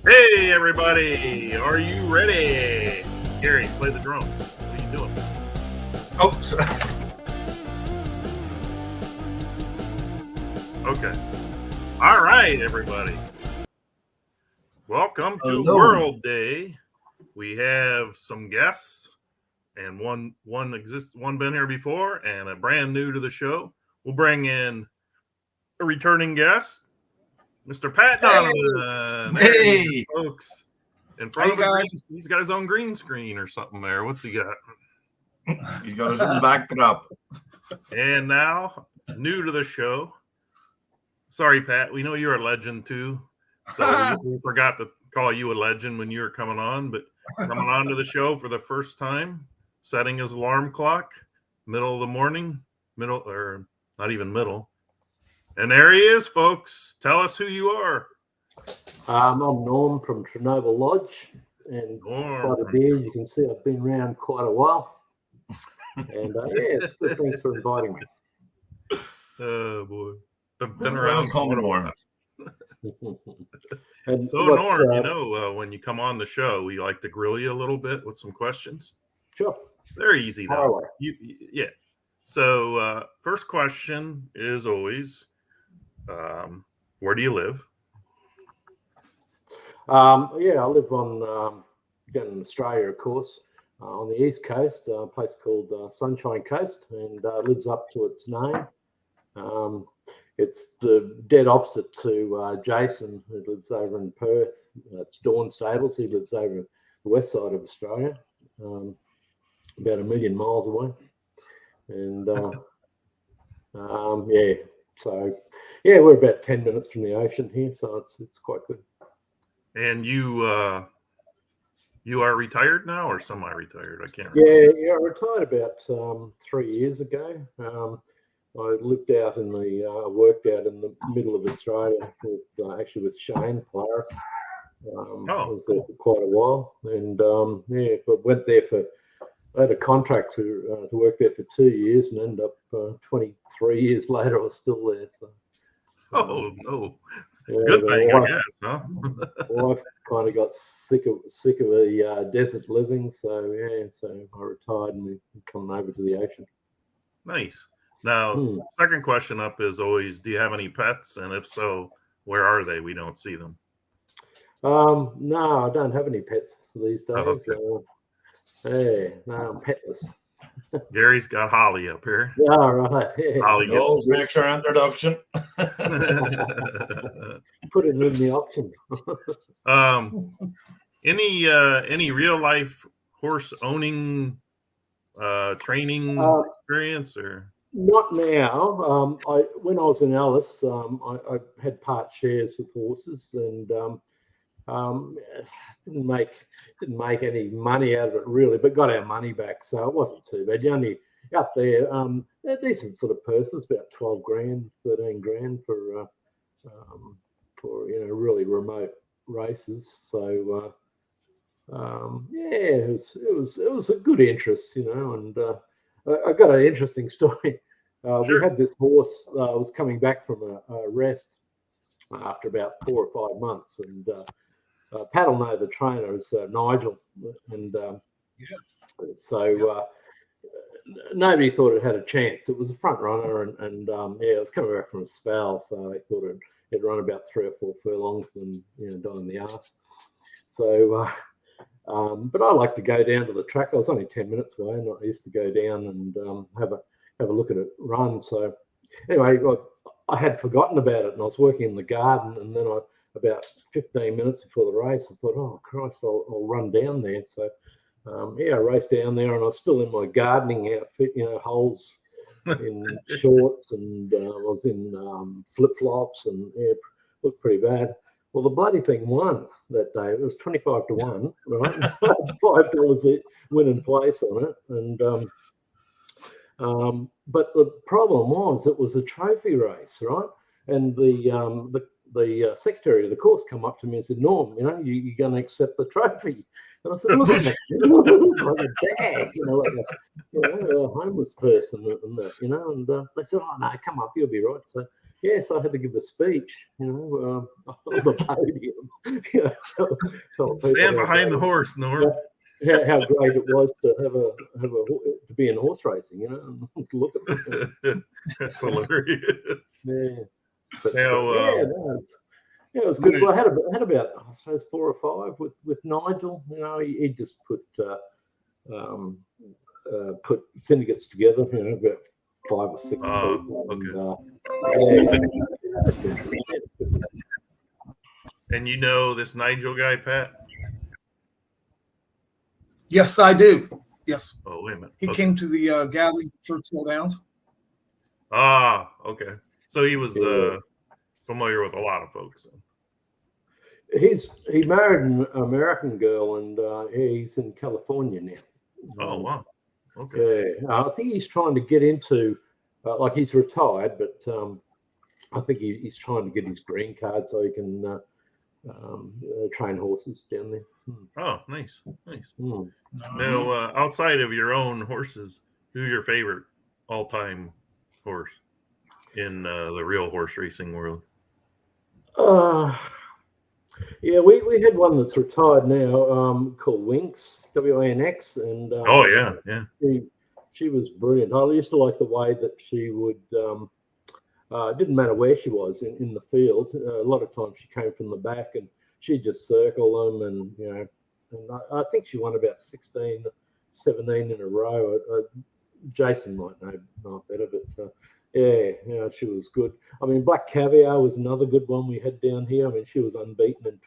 Hey, everybody, are you ready? Gary, play the drums. What are you doing? Oh, sorry. Okay. All right, everybody. Welcome to Hello. World Day. We have some guests, and one been here before, and a brand new to the show. We'll bring in a returning guest, Mr. Pat Donovan. There he is, folks. In front of a he's got his own green screen or something there. What's he got? He's got his own backdrop. And now, new to the show. Sorry, Pat. We know you're a legend too. So we forgot to call you a legend when you were coming on, but coming on to the show for the first time, setting his alarm clock, middle of the morning, or not even middle. And there he is, folks. Tell us who you are. I'm Norm from Chernobyl Lodge, and quite a beard. You can see I've been around quite a while. And it's good. Thanks for inviting me. Oh boy, I've been around. Norm. And so Norm, when you come on the show, we like to grill you a little bit with some questions. Sure. They're easy though. Yeah. So first question is always, where do you live? I live on in Australia, of course, on the east coast, a place called Sunshine Coast, and lives up to its name. It's the dead opposite to Jason, who lives over in Perth. It's Dawn Stables. He lives over the west side of Australia, about 1 million miles away. And we're about 10 minutes from the ocean here, so it's quite good. And you are retired now or semi-retired? I can't remember. Yeah, I retired about 3 years ago. I lived out worked out in the middle of Australia with Shane Polaris. I was there for quite a while, and but went there I had a contract to work there for 2 years, and ended up 23 years later I was still there. So. Oh no. Good thing, I guess, huh? Wife kind of got sick of the desert living, so I retired and we're coming over to the ocean. Nice. Now, second question up is always, do you have any pets? And if so, where are they? We don't see them. No, I don't have any pets these days. Oh, okay. I'm petless. Gary's got Holly up here. Yeah, right. Yeah. Holly makes her introduction. Put it in the auction. Any real life horse owning training experience or? Not now. When I was in Alice, I had part shares with horses, and didn't make any money out of it really, but got our money back, so it wasn't too bad. You only up there, they're decent sort of purses, about 12 grand, 13 grand for really remote races. So it was a good interest, and I got an interesting story. Sure. We had this horse was coming back from a rest after about 4 or 5 months, and Pat will know the trainer is Nigel, and nobody thought it had a chance. It was a front runner, and it was coming back from a spell, so they thought it'd run about 3 or 4 furlongs and die in the arse. So, but I like to go down to the track. I was only 10 minutes away, and I used to go down and have a look at it run. So anyway, I had forgotten about it, and I was working in the garden, and then about 15 minutes before the race, I thought, oh Christ, I'll run down there. So I raced down there, and I was still in my gardening outfit, holes in shorts, and I was in flip-flops, and looked pretty bad. Well, the bloody thing won that day. It was 25 to 1, right? $5 winning place on it, and but the problem was it was a trophy race, right? And the secretary of the course come up to me and said, Norm, you're going to accept the trophy. And I said, look at it, like a bag, like a homeless person, and they said, oh no, come up, you'll be right. So yes, I had to give a speech, on the podium. Tell people Stand how behind the great- horse, Norm. how great it was to to be in horse racing, and look at them. That's hilarious. Yeah. But, Now, yeah, it was good. Well, I had about, I suppose, 4 or 5 with Nigel. He just put syndicates together. About 5 or 6 people. okay. And, And this Nigel guy, Pat? Yes, I do. Yes. Oh, wait a minute. He came to the gathering at Churchill Downs. Ah, okay. So he was familiar with a lot of folks. he married an American girl, and he's in California now. Oh, wow. Okay. Yeah, I think he's trying to get into, he's retired, but I think he's trying to get his green card so he can train horses down there. Oh, nice. Mm. Now, outside of your own horses, who's your favorite all-time horse in the real horse racing world? Yeah, we had one that's retired now, called Winx, WANX, and Oh yeah. She was brilliant. I used to like the way that she would. It didn't matter where she was in the field. A lot of times she came from the back and she'd just circle them, and and I think she won about 16, 17 in a row. Jason might know better, but yeah, she was good. I mean, Black Caviar was another good one we had down here. I mean, she was unbeaten in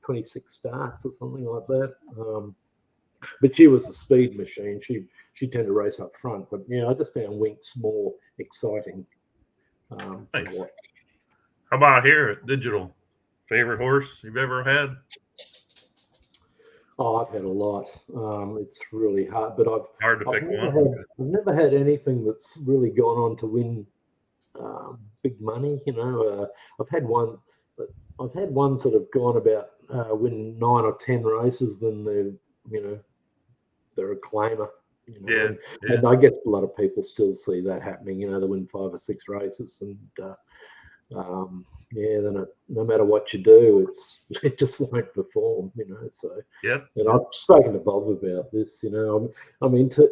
26 starts or something like that. But she was a speed machine. She tended to race up front. But I just found Winx more exciting. Nice. How about here at Digital? Favorite horse you've ever had? Oh, I've had a lot. It's really hard, but Hard to pick one. I've never had anything that's really gone on to win big money. I've had one sort of gone about win 9 or 10 races, then they're a claimer. Yeah. And I guess a lot of people still see that happening. They win 5 or 6 races, and then no matter what you do, it just won't perform. So yeah. And I've spoken to Bob about this. I mean, to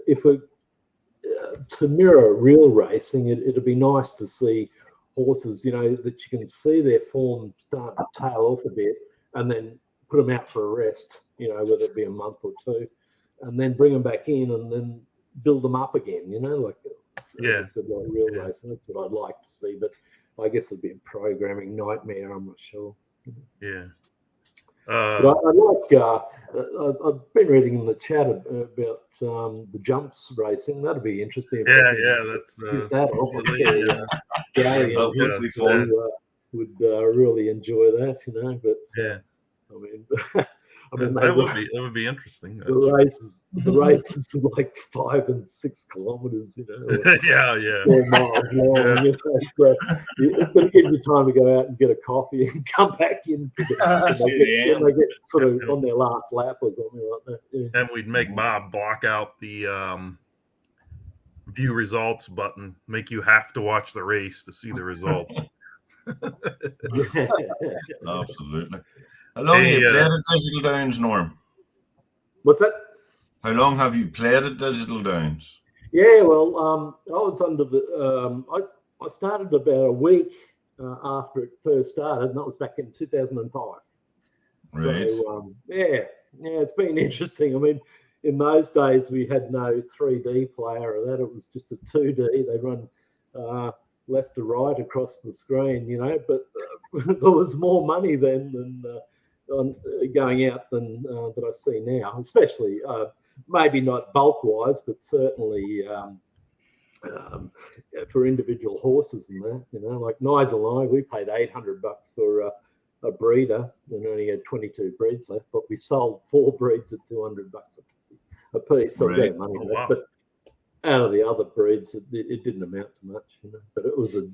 mirror real racing, it'd be nice to see horses, that you can see their form start to tail off a bit, and then put them out for a rest. Whether it be a month or 2. And then bring them back in, and then build them up again. As I said, like real racing. That's what I'd like to see. But I guess it'd be a programming nightmare. I'm not sure. Yeah. But I've been reading in the chat about the jumps racing. That'd be interesting. That's Gary and would really enjoy that. But yeah. I mean, that would be interesting. The races are like 5 and 6 kilometers, yeah. 4 miles long. So it's going to give you time to go out and get a coffee and come back in. They get sort of on their last lap or something like that. Yeah. And we'd make Bob block out the view results button, make you have to watch the race to see the result. Absolutely. How long have you played at Digital Downs, Norm? What's that? How long have you played at Digital Downs? Yeah, well, I was under the. I started about a week after it first started, and that was back in 2005. Right. So, it's been interesting. I mean, in those days we had no 3D player or that; it was just a 2D. They run left to right across the screen, But there was more money then than going out than that I see now, especially maybe not bulk wise, but certainly for individual horses and that. Like Nigel and I, we paid $800 for a breeder and only had 22 breeds left, but we sold 4 breeds at $200 a piece. So right. money left. Wow. But out of the other breeds, it didn't amount to much, But it was a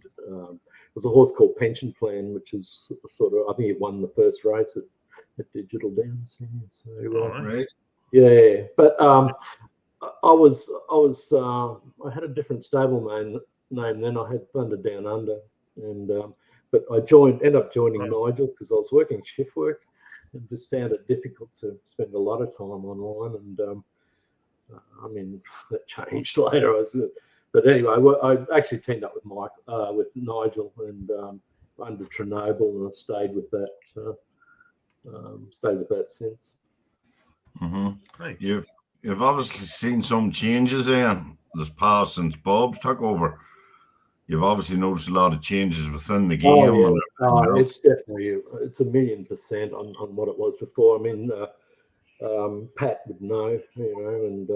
horse called Pension Plan, which is sort of, I think it won the first race at Digital Downs. Right. Yeah, but I had a different stable name then. I had Thunder Down Under, And but I ended up joining Nigel because I was working shift work and just found it difficult to spend a lot of time online. And I mean, that changed later. But anyway, I actually teamed up with with Nigel, and under Chernobyl, and I've stayed with that. Stayed with that since. Right. You've obviously seen some changes in this past since Bob's took over. You've obviously noticed a lot of changes within the game. It's definitely it's 1,000,000% on what it was before. I mean, Pat would know, and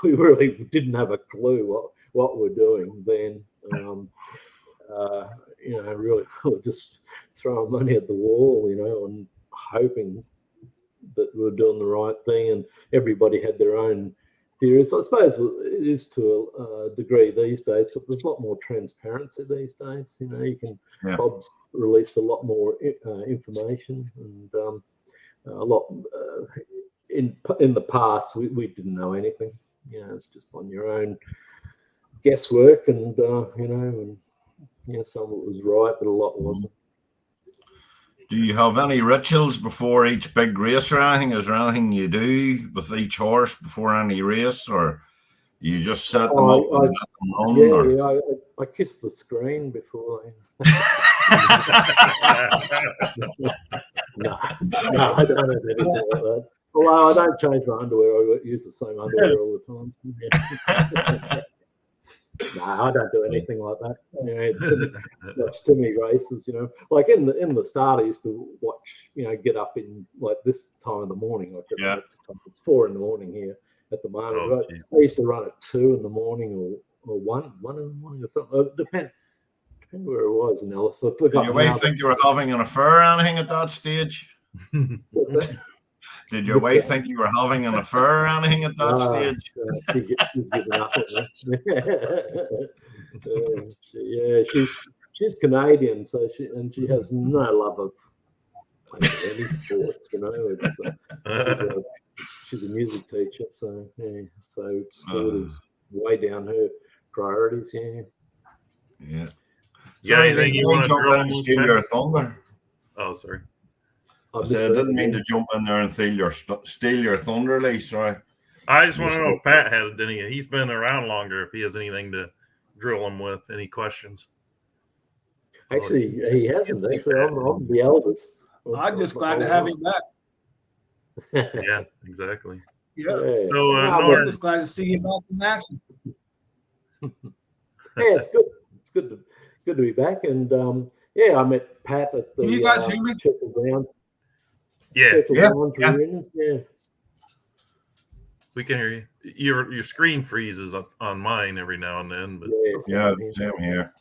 we really didn't have a clue what we're doing then. Really just throwing money at the wall, and hoping that we were doing the right thing, and everybody had their own theories. I suppose it is to a degree these days, but there's a lot more transparency these days. You can Bob's released a lot more information, and a lot in the past we didn't know anything. It's just on your own guesswork, and some of it was right, but a lot wasn't. Do you have any rituals before each big race or anything? Is there anything you do with each horse before any race, or you just set them up and let them run? I kiss the screen before. No, I don't have anything like that. Although I don't change my underwear, I use the same underwear all the time. No, I don't do anything like that. Watch too many races, Like in the start, I used to watch, get up in like this time of the morning. Like it's 4 a.m. here at the moment. I used to run at 2 a.m. or 1 in the morning or something. Depend where it was in Ellis. Did your wife think you were having an affair or anything at that stage? What's that? Did your wife think you were having an affair or anything at that stage? She's given up on me. She's Canadian, so she has no love of any sports. She's a music teacher, so sport is way down her priorities. Yeah. Yeah. Anything you want to jump in and steal your thunder? Oh, sorry. I didn't mean to jump in there and steal your thunder, Lee. Sorry. I just want to know if Pat had any. He's been around longer. If he has anything to drill him with, any questions? Actually, he hasn't. Actually, I'm the eldest. I'm just glad to have him back. Yeah, exactly. Yeah. So I'm just glad to see him back in action. It's good. It's good to be back. And I met Pat at the. Can you guys hear me? Yeah. Yeah. We can hear you. Your screen freezes on mine every now and then, but same here.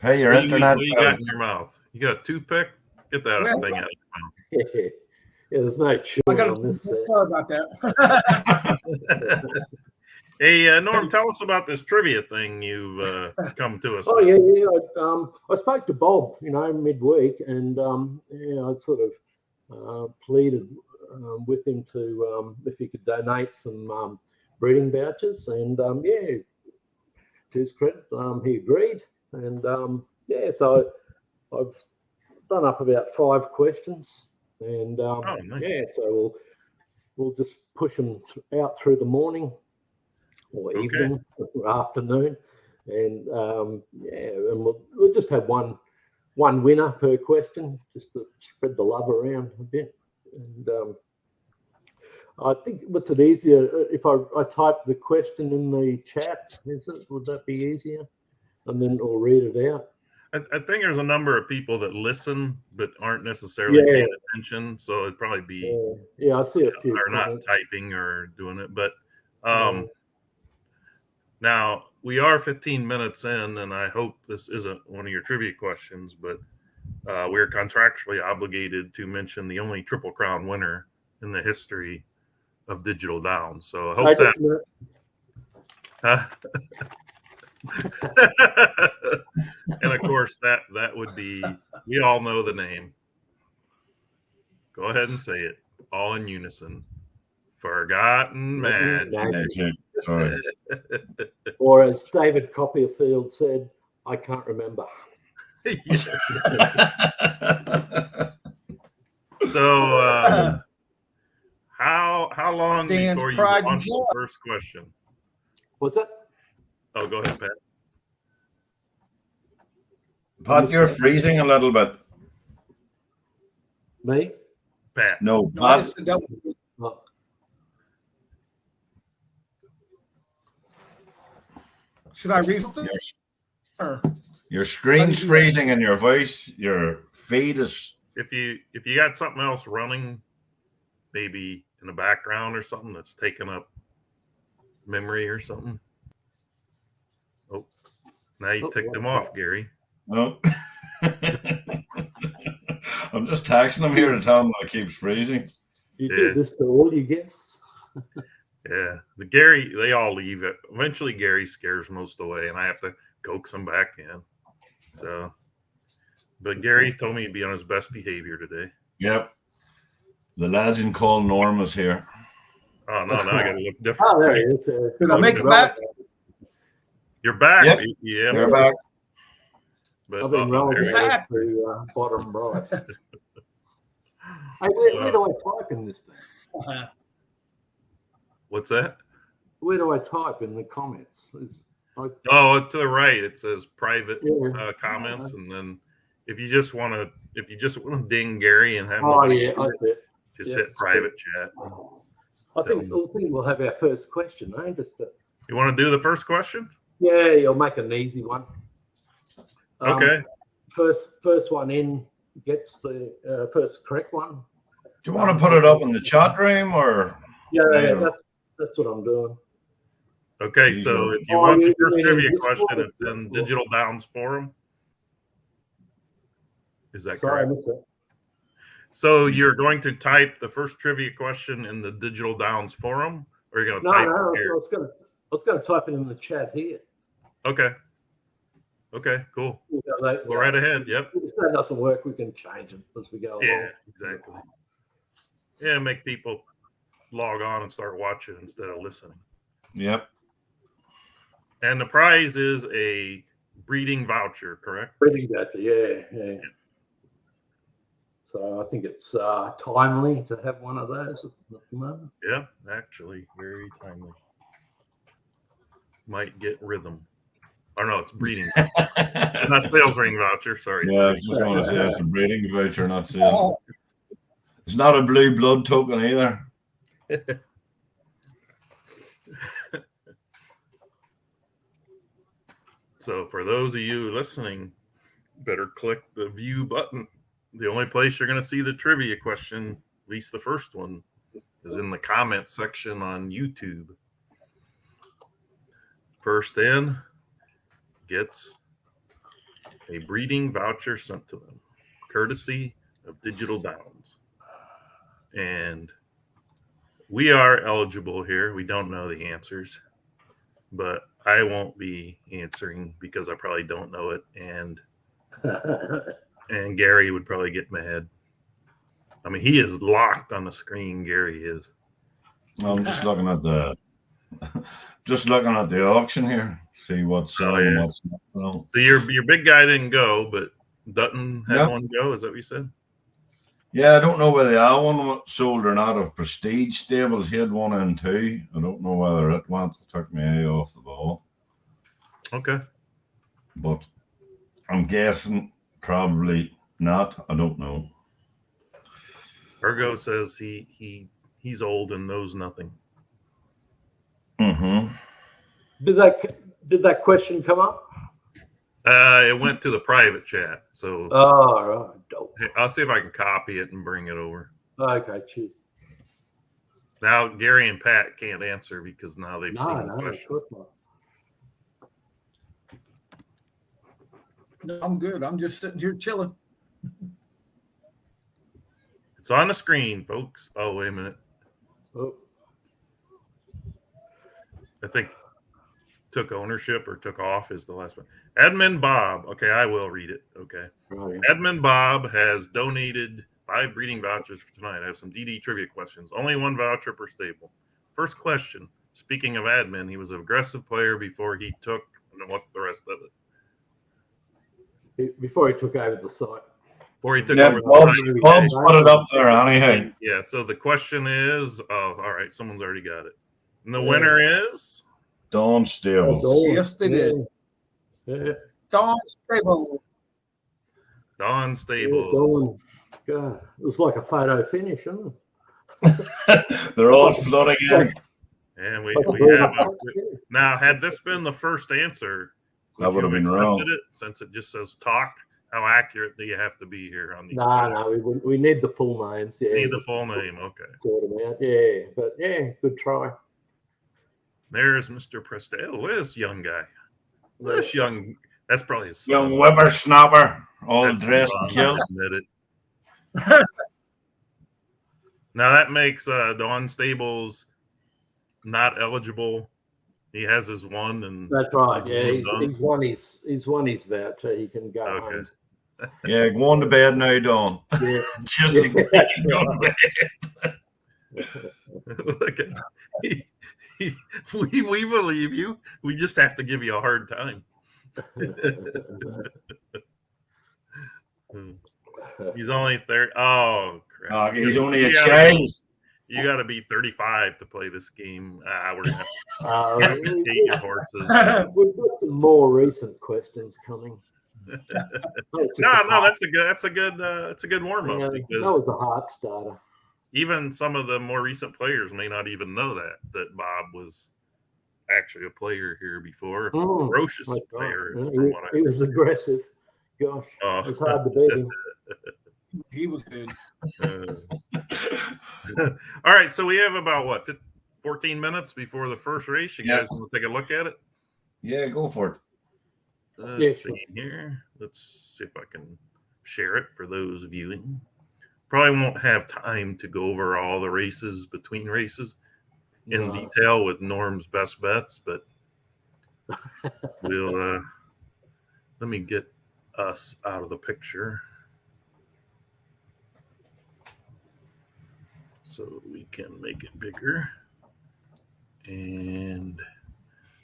Hey, your internet. What you got in your mouth? You got a toothpick? Get that thing out of your mouth. Yeah, there's no chewing on this. Sorry about that. Hey, Norm, tell us about this trivia thing you've come to us. Oh, yeah. I spoke to Bob, midweek, and I sort of pleaded with him to if he could donate some breeding vouchers, and to his credit, he agreed, and so I've done up about 5 questions, and nice. so we'll just push them out through the morning or evening or afternoon, and and we'll just have one winner per question, just to spread the love around a bit. And I think what's it easier if I type the question in the chat? Would that be easier? And then I'll read it out. I think there's a number of people that listen but aren't necessarily paying attention, so it'd probably be I see a few are not typing or doing it. But now we are 15 minutes in, and I hope this isn't one of your trivia questions, but we're contractually obligated to mention the only Triple Crown winner in the history of Digital Down. So I hope and of course that would be, we all know the name. Go ahead and say it all in unison. Forgotten Magic. Sorry. Or as David Copperfield said, I can't remember. So, how long Dan's before you pride and launch the joy. first question? Was it? Oh, go ahead, Pat. Pat, you're freezing a little bit. Me? Pat. No, No, I Pat. just said that. Oh, Should I read something? Or- Your screen's freezing and your voice, your feed is. If you got something else running, maybe in the background or something that's taking up memory or something. Oh, now you ticked him off, Gary. No. I'm just texting him here to tell him that it keeps freezing. you Yeah. did this to all your guests? Yeah, the Gary, they all leave it. Eventually, Gary scares most away, and I have to coax him back in. So, but Gary's told me to be on his best behavior today. Yep. The legend called Norm is here. Oh no, now I got to look different. Oh, there right? he is. Did I make it back? You're back. Yep. Yeah, You're back. but I've been rolling there we it go. to bottom right. Hey, where do I type in this thing? What's that? Where do I type in the comments? Oh, to the right it says private Yeah. comments, and then if you just want to ding Gary and have Oh nobody yeah, hear I it, see it. just Yeah, hit it's private chat. I think we'll have our first question, eh? You want to do the first question? Yeah, you'll make an easy one. Okay. First one in gets the first correct one. Do you want to put it up in the chat room or? Yeah, that's what I'm doing. Okay, You so go. if you Oh, want the you first mean trivia in Discord? question, it's in Digital Downs Forum. Is that Sorry, I correct? missed it. So you're going to type the first trivia question in the Digital Downs Forum, or you're going to No, type I it here? was going to type it in the chat here. Okay. Okay, cool. Go right ahead. Yep. If that doesn't work, we can change it as we go Yeah, along. exactly. Yeah, make people log on and start watching instead of listening. Yep. And the prize is a breeding voucher, correct? Breeding voucher, yeah. So I think it's timely to have one of those at the moment. Yeah, actually, very timely. Might get rhythm. Or no, it's breeding. Not sales ring voucher. Sorry. Yeah, I was just going to say it's a breeding voucher, not sales. It's not a blue blood token either. So for those of you listening, better click the view button. The only place you're going to see the trivia question, at least the first one, is in the comments section on YouTube. First in gets a breeding voucher sent to them, courtesy of Digital Downs. And we are eligible here. We don't know the answers, but I won't be answering because I probably don't know it. And Gary would probably get mad. I mean, he is locked on the screen. Gary is. I'm just looking at the auction here. See what's selling and what's not selling. So your big guy didn't go, but Dutton had Yep. one go. Is that what you said? Yeah, I don't know whether the other one sold or not of Prestige Stables. He had one and two. I don't know whether it went. It took my eye off the ball. Okay. But I'm guessing probably not. I don't know. Ergo says he's old and knows nothing. Mm-hmm. Did that question come up? It went to the private chat. So Oh, right. Dope. I'll see if I can copy it and bring it over. Okay, cheers. Now Gary and Pat can't answer because now they've seen the No, of question. course not. No, I'm good. I'm just sitting here chilling. It's on the screen, folks. Oh, wait a minute. Oh, I think took ownership or took off is the last one. Edmund Bob. Okay, I will read it. Okay. right. Edmund Bob has donated 5 breeding vouchers for tonight. I have some DD trivia questions. Only 1 voucher per stable. First question. Speaking of admin, he was an aggressive player before he took. And what's the rest of it? Before he took over the site. Before he took Yeah, over Bob's put it up there anyhow. Yeah, so the question is, all right, someone's already got it. And the Yeah. winner is Dawn Stables. Yes, they did. Yeah. Dawn Stable. Don Yeah, Stables. Dawn. God, it was like a photo finish, isn't it? They're all flooding in. And we Like have a- now. Had this been the first answer, That would have you been accepted wrong. it since it just says talk? How accurate do you have to be here on these? No, we need the full names. Yeah, Need the full name. Okay. sort them out. Yeah, but yeah, good try. There's Mr. Prestel. This young guy. This young. That's probably his son. Young whippersnapper, all That's his dressed son, and killed. admit it. Now that makes Don Stables not eligible. He has his one, and That's right. he's Yeah, one done. he's won his voucher. He can go Okay. home. Yeah, go on to bed now, Dawn. Yeah. Just Yeah, in case that's you go to right. bed. Look at we believe you. We just have to give you a hard time. He's only 30. Oh, crap. He's only a You gotta child. You got to be 35 to play this game. We're gonna Uh, have to date your horses. We've got some more recent questions coming. No, that's a good warm up That because was a heart starter. even some of the more recent players may not even know that Bob was actually a player here before. Ferocious That's right. player. Yeah, From what he was aggressive. Gosh, Oh. it was hard to beat him. He was good. All right, so we have about 14 minutes before the first race. You Yeah. guys want to take a look at it? Yeah, go for it. Let's Yeah, see sure. here. Let's see if I can share it for those viewing. Probably won't have time to go over all the races between races in No. detail with Norm's best bets, but we'll let me get us out of the picture so we can make it bigger. And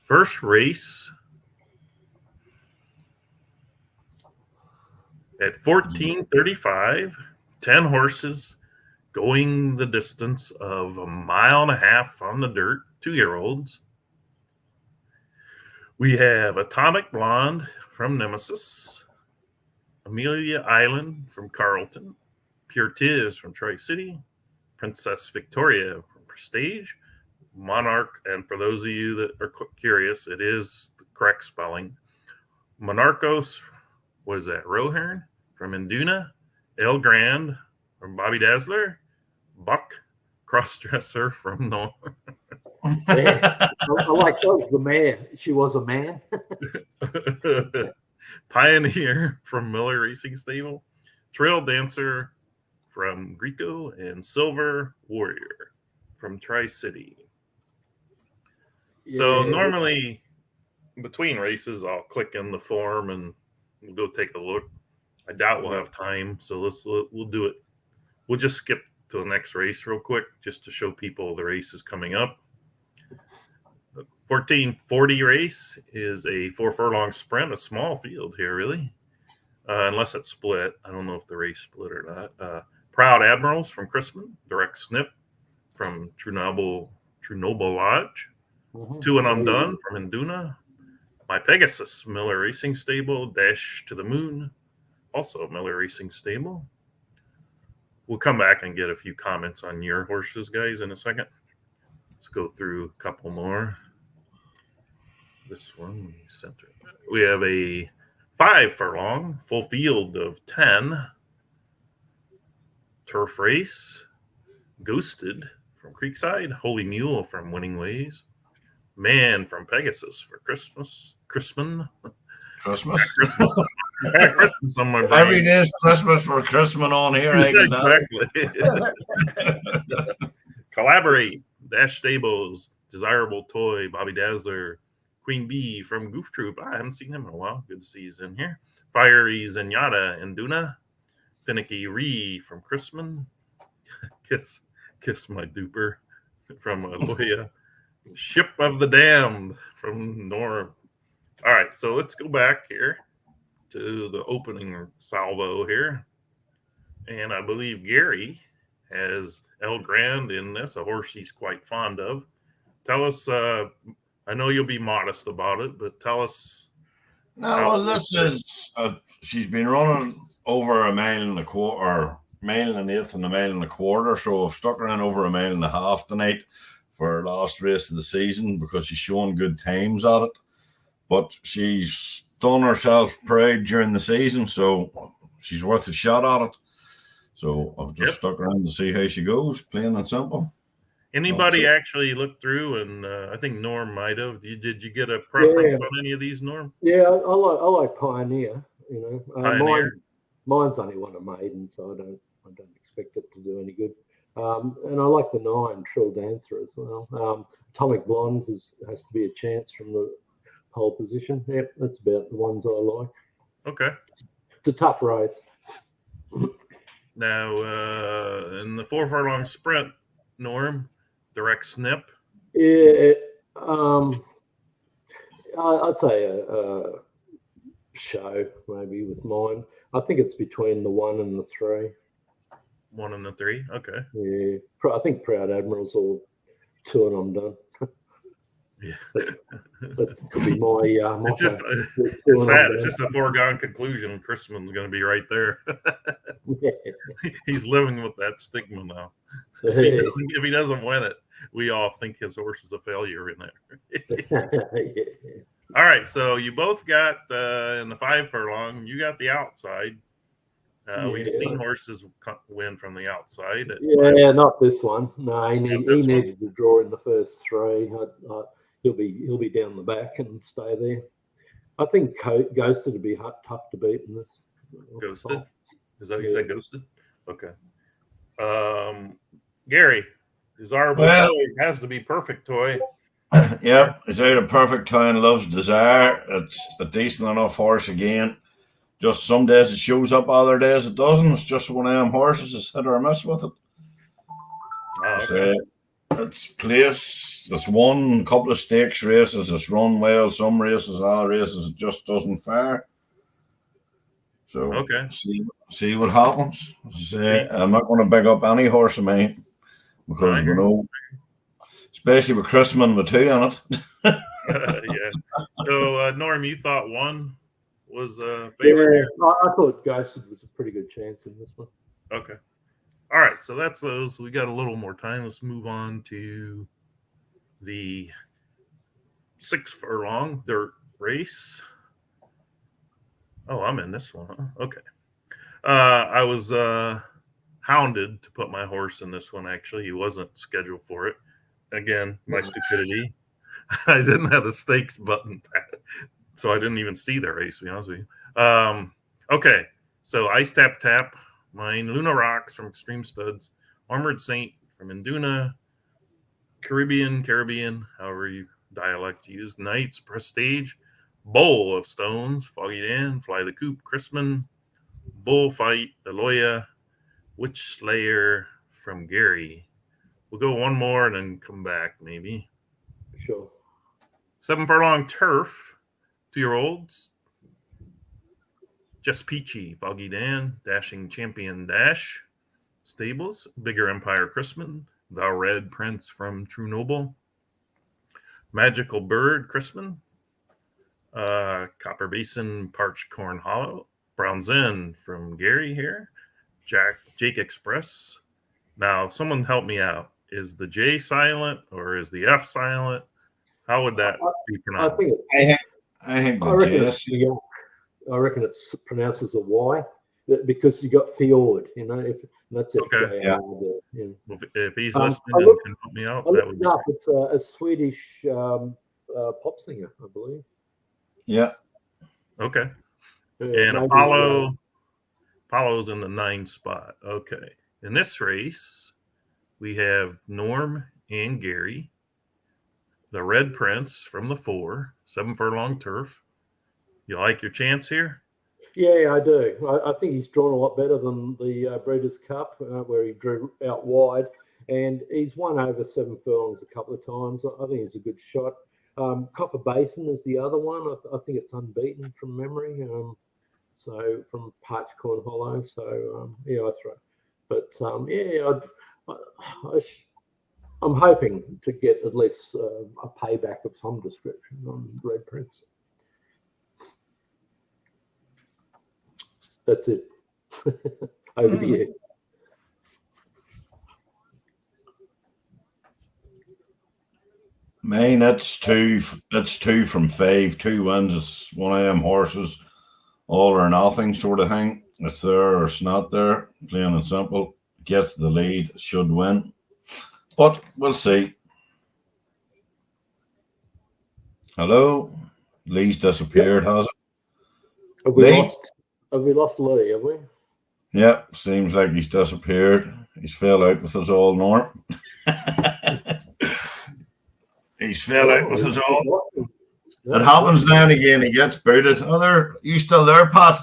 first race at 14:35, 10 horses going the distance of 1.5 miles on the dirt, 2-year-olds. We have Atomic Blonde from Nemesis, Amelia Island from Carlton, Pure Tiz from Tri-City, Princess Victoria from Prestige, Monarch, and for those of you that are curious, it is the correct spelling. Monarchos, was that Rohern from Induna, El Grand from Bobby Dazzler, Buck Crossdresser from Norm. Yeah. I like that was the man. She was a man. Pioneer from Miller Racing Stable, Trail Dancer from Greco, and Silver Warrior from Tri-City. So Yeah. normally between races, I'll click in the form and we'll go take a look. I doubt we'll have time, so we'll do it. We'll just skip to the next race real quick just to show people the race is coming up. The 1440 race is a 4 furlong sprint, a small field here, really, unless it's split. I don't know if the race split or not. Proud Admirals from Chrisman, Direct Snip from True Noble Lodge, Two and I'm Done from Induna, My Pegasus, Miller Racing Stable, Dash to the Moon, also Miller Racing Stable. We'll come back and get a few comments on your horses, guys, in a second. Let's go through a couple more. This one, center. We have a 5 furlong, full field of 10. Turf Race, Ghosted from Creekside, Holy Mule from Winning Ways, Man from Pegasus for Christman. Christmas? Christmas on my brain. Every day's Christmas for Christmas on here. Exactly. Collaborate, Dash Stables, Desirable Toy, Bobby Dazzler, Queen Bee from Goof Troop. I haven't seen him in a while. Good to see he's in here. Fiery Zenyatta and Duna. Finicky Ree from Chrisman. Kiss My Duper from Aloya. Ship of the Damned from Norm. All right, so let's go back here to the opening salvo here. And I believe Gary has El Grande in this, a horse he's quite fond of. Tell us, I know you'll be modest about it, but tell us. No, well, this is, she's been running over a mile and a quarter, or mile and an eighth and a mile and a quarter. So I've stuck around over a mile and a half tonight for her last race of the season because she's showing good times at it. But she's done herself proud during the season, so she's worth a shot at it. So I've just stuck around to see how she goes, plain and simple. Anybody actually looked through, and I think Norm might have. Did you get a preference on any of these, Norm? Yeah, I like Pioneer. You know, Pioneer. Mine's only one of maiden, so I don't expect it to do any good. And I like the 9 Trill Dancer as well. Atomic Blonde has to be a chance from the pole position. Yep, that's about the ones I like. Okay. It's a tough race. Now, in the 4 furlong sprint, Norm, direct snip. Yeah, I'd say a show maybe with mine. I think it's between the 1 and the 3. 1 and the 3. Okay. Yeah, I think Proud Admiral's all 2 and I'm done. Yeah, that could be my. It's just it's sad. It's just a foregone conclusion. Chrisman's going to be right there. He's living with that stigma now. If he doesn't win it, we all think his horse is a failure in there. All right, so you both got in the 5 furlong. You got the outside. We've seen horses win from the outside. Not this one. No, he needed to draw in the first 3. He'll be down the back and stay there. I think Ghosted would be tough to beat in this. Ghosted? Is that you said Ghosted? Okay. Gary, Desirable Toy has to be perfect toy. Yep, it's out of perfect toy and loves Desire. It's a decent enough horse again. Just some days it shows up, other days it doesn't. It's just one of them horses that's hit or miss with it. Oh, okay. It's placed. It's won a couple of stakes races. It's run well. Some races, other races, it just doesn't fare. So see what happens. I'm not going to big up any horse of mine because we know, especially with Chrisman with 2 in it. Yeah. So Norm, you thought 1 was a favorite? Yeah, I thought Ghosted was a pretty good chance in this one. Okay. All right, so that's those. We got a little more time. Let's move on to the 6 furlong dirt race. Oh, I'm in this one. Huh? Okay. I was hounded to put my horse in this one, actually. He wasn't scheduled for it. Again, my stupidity. I didn't have the stakes button, so I didn't even see the race, to be honest with you. Okay, so Ice Tap Tap, mine, Luna Rocks from Extreme Studs, Armored Saint from Induna, Caribbean, however you dialect use, Knights, Prestige, Bowl of Stones, Foggy Dan, Fly the Coop, Chrisman, Bullfight, Aloya, Witch Slayer from Gary. We'll go one more and then come back, maybe. Sure. 7 furlong turf, 2-year-olds. Just Peachy, Foggy Dan, Dashing Champion Dash, Stables, Bigger Empire Chrisman, The Red Prince from True Noble, Magical Bird Chrisman, Copper Basin Parched Corn Hollow, Brown's Inn from Gary here, Jake Express. Now, someone help me out. Is the J silent or is the F silent? How would that be pronounced? I reckon it's pronounced as a Y because you got fjord, you know. That's it. Okay. Yeah. If he's listening and can help me out, that would be great. It's a Swedish pop singer, I believe. Yeah. Okay. And Apollo's in the 9 spot. Okay. In this race, we have Norm and Gary, the Red Prince from the 4, 7 furlong turf. You like your chance here? Yeah, I do. I think he's drawn a lot better than the Breeders' Cup, where he drew out wide. and he's won over 7 furlongs a couple of times. I think he's a good shot. Copper Basin is the other one. I think it's unbeaten from memory. So from Parched Corn Hollow. So yeah, I throw. But yeah, I'm hoping to get at least a payback of some description on Red Prince. That's it. Over to you. Mine, that's two from 5. 2 wins. It's one of them horses, all or nothing sort of thing. It's there or it's not there. Plain and simple. Gets the lead, should win. But we'll see. Hello? Lee's disappeared, has it? Have we lost Lee, have we? Yep, seems like he's disappeared. He's fell out with us all, Norm. He's fell out with us all. It happens now and again. He gets booted. You still there, Pat?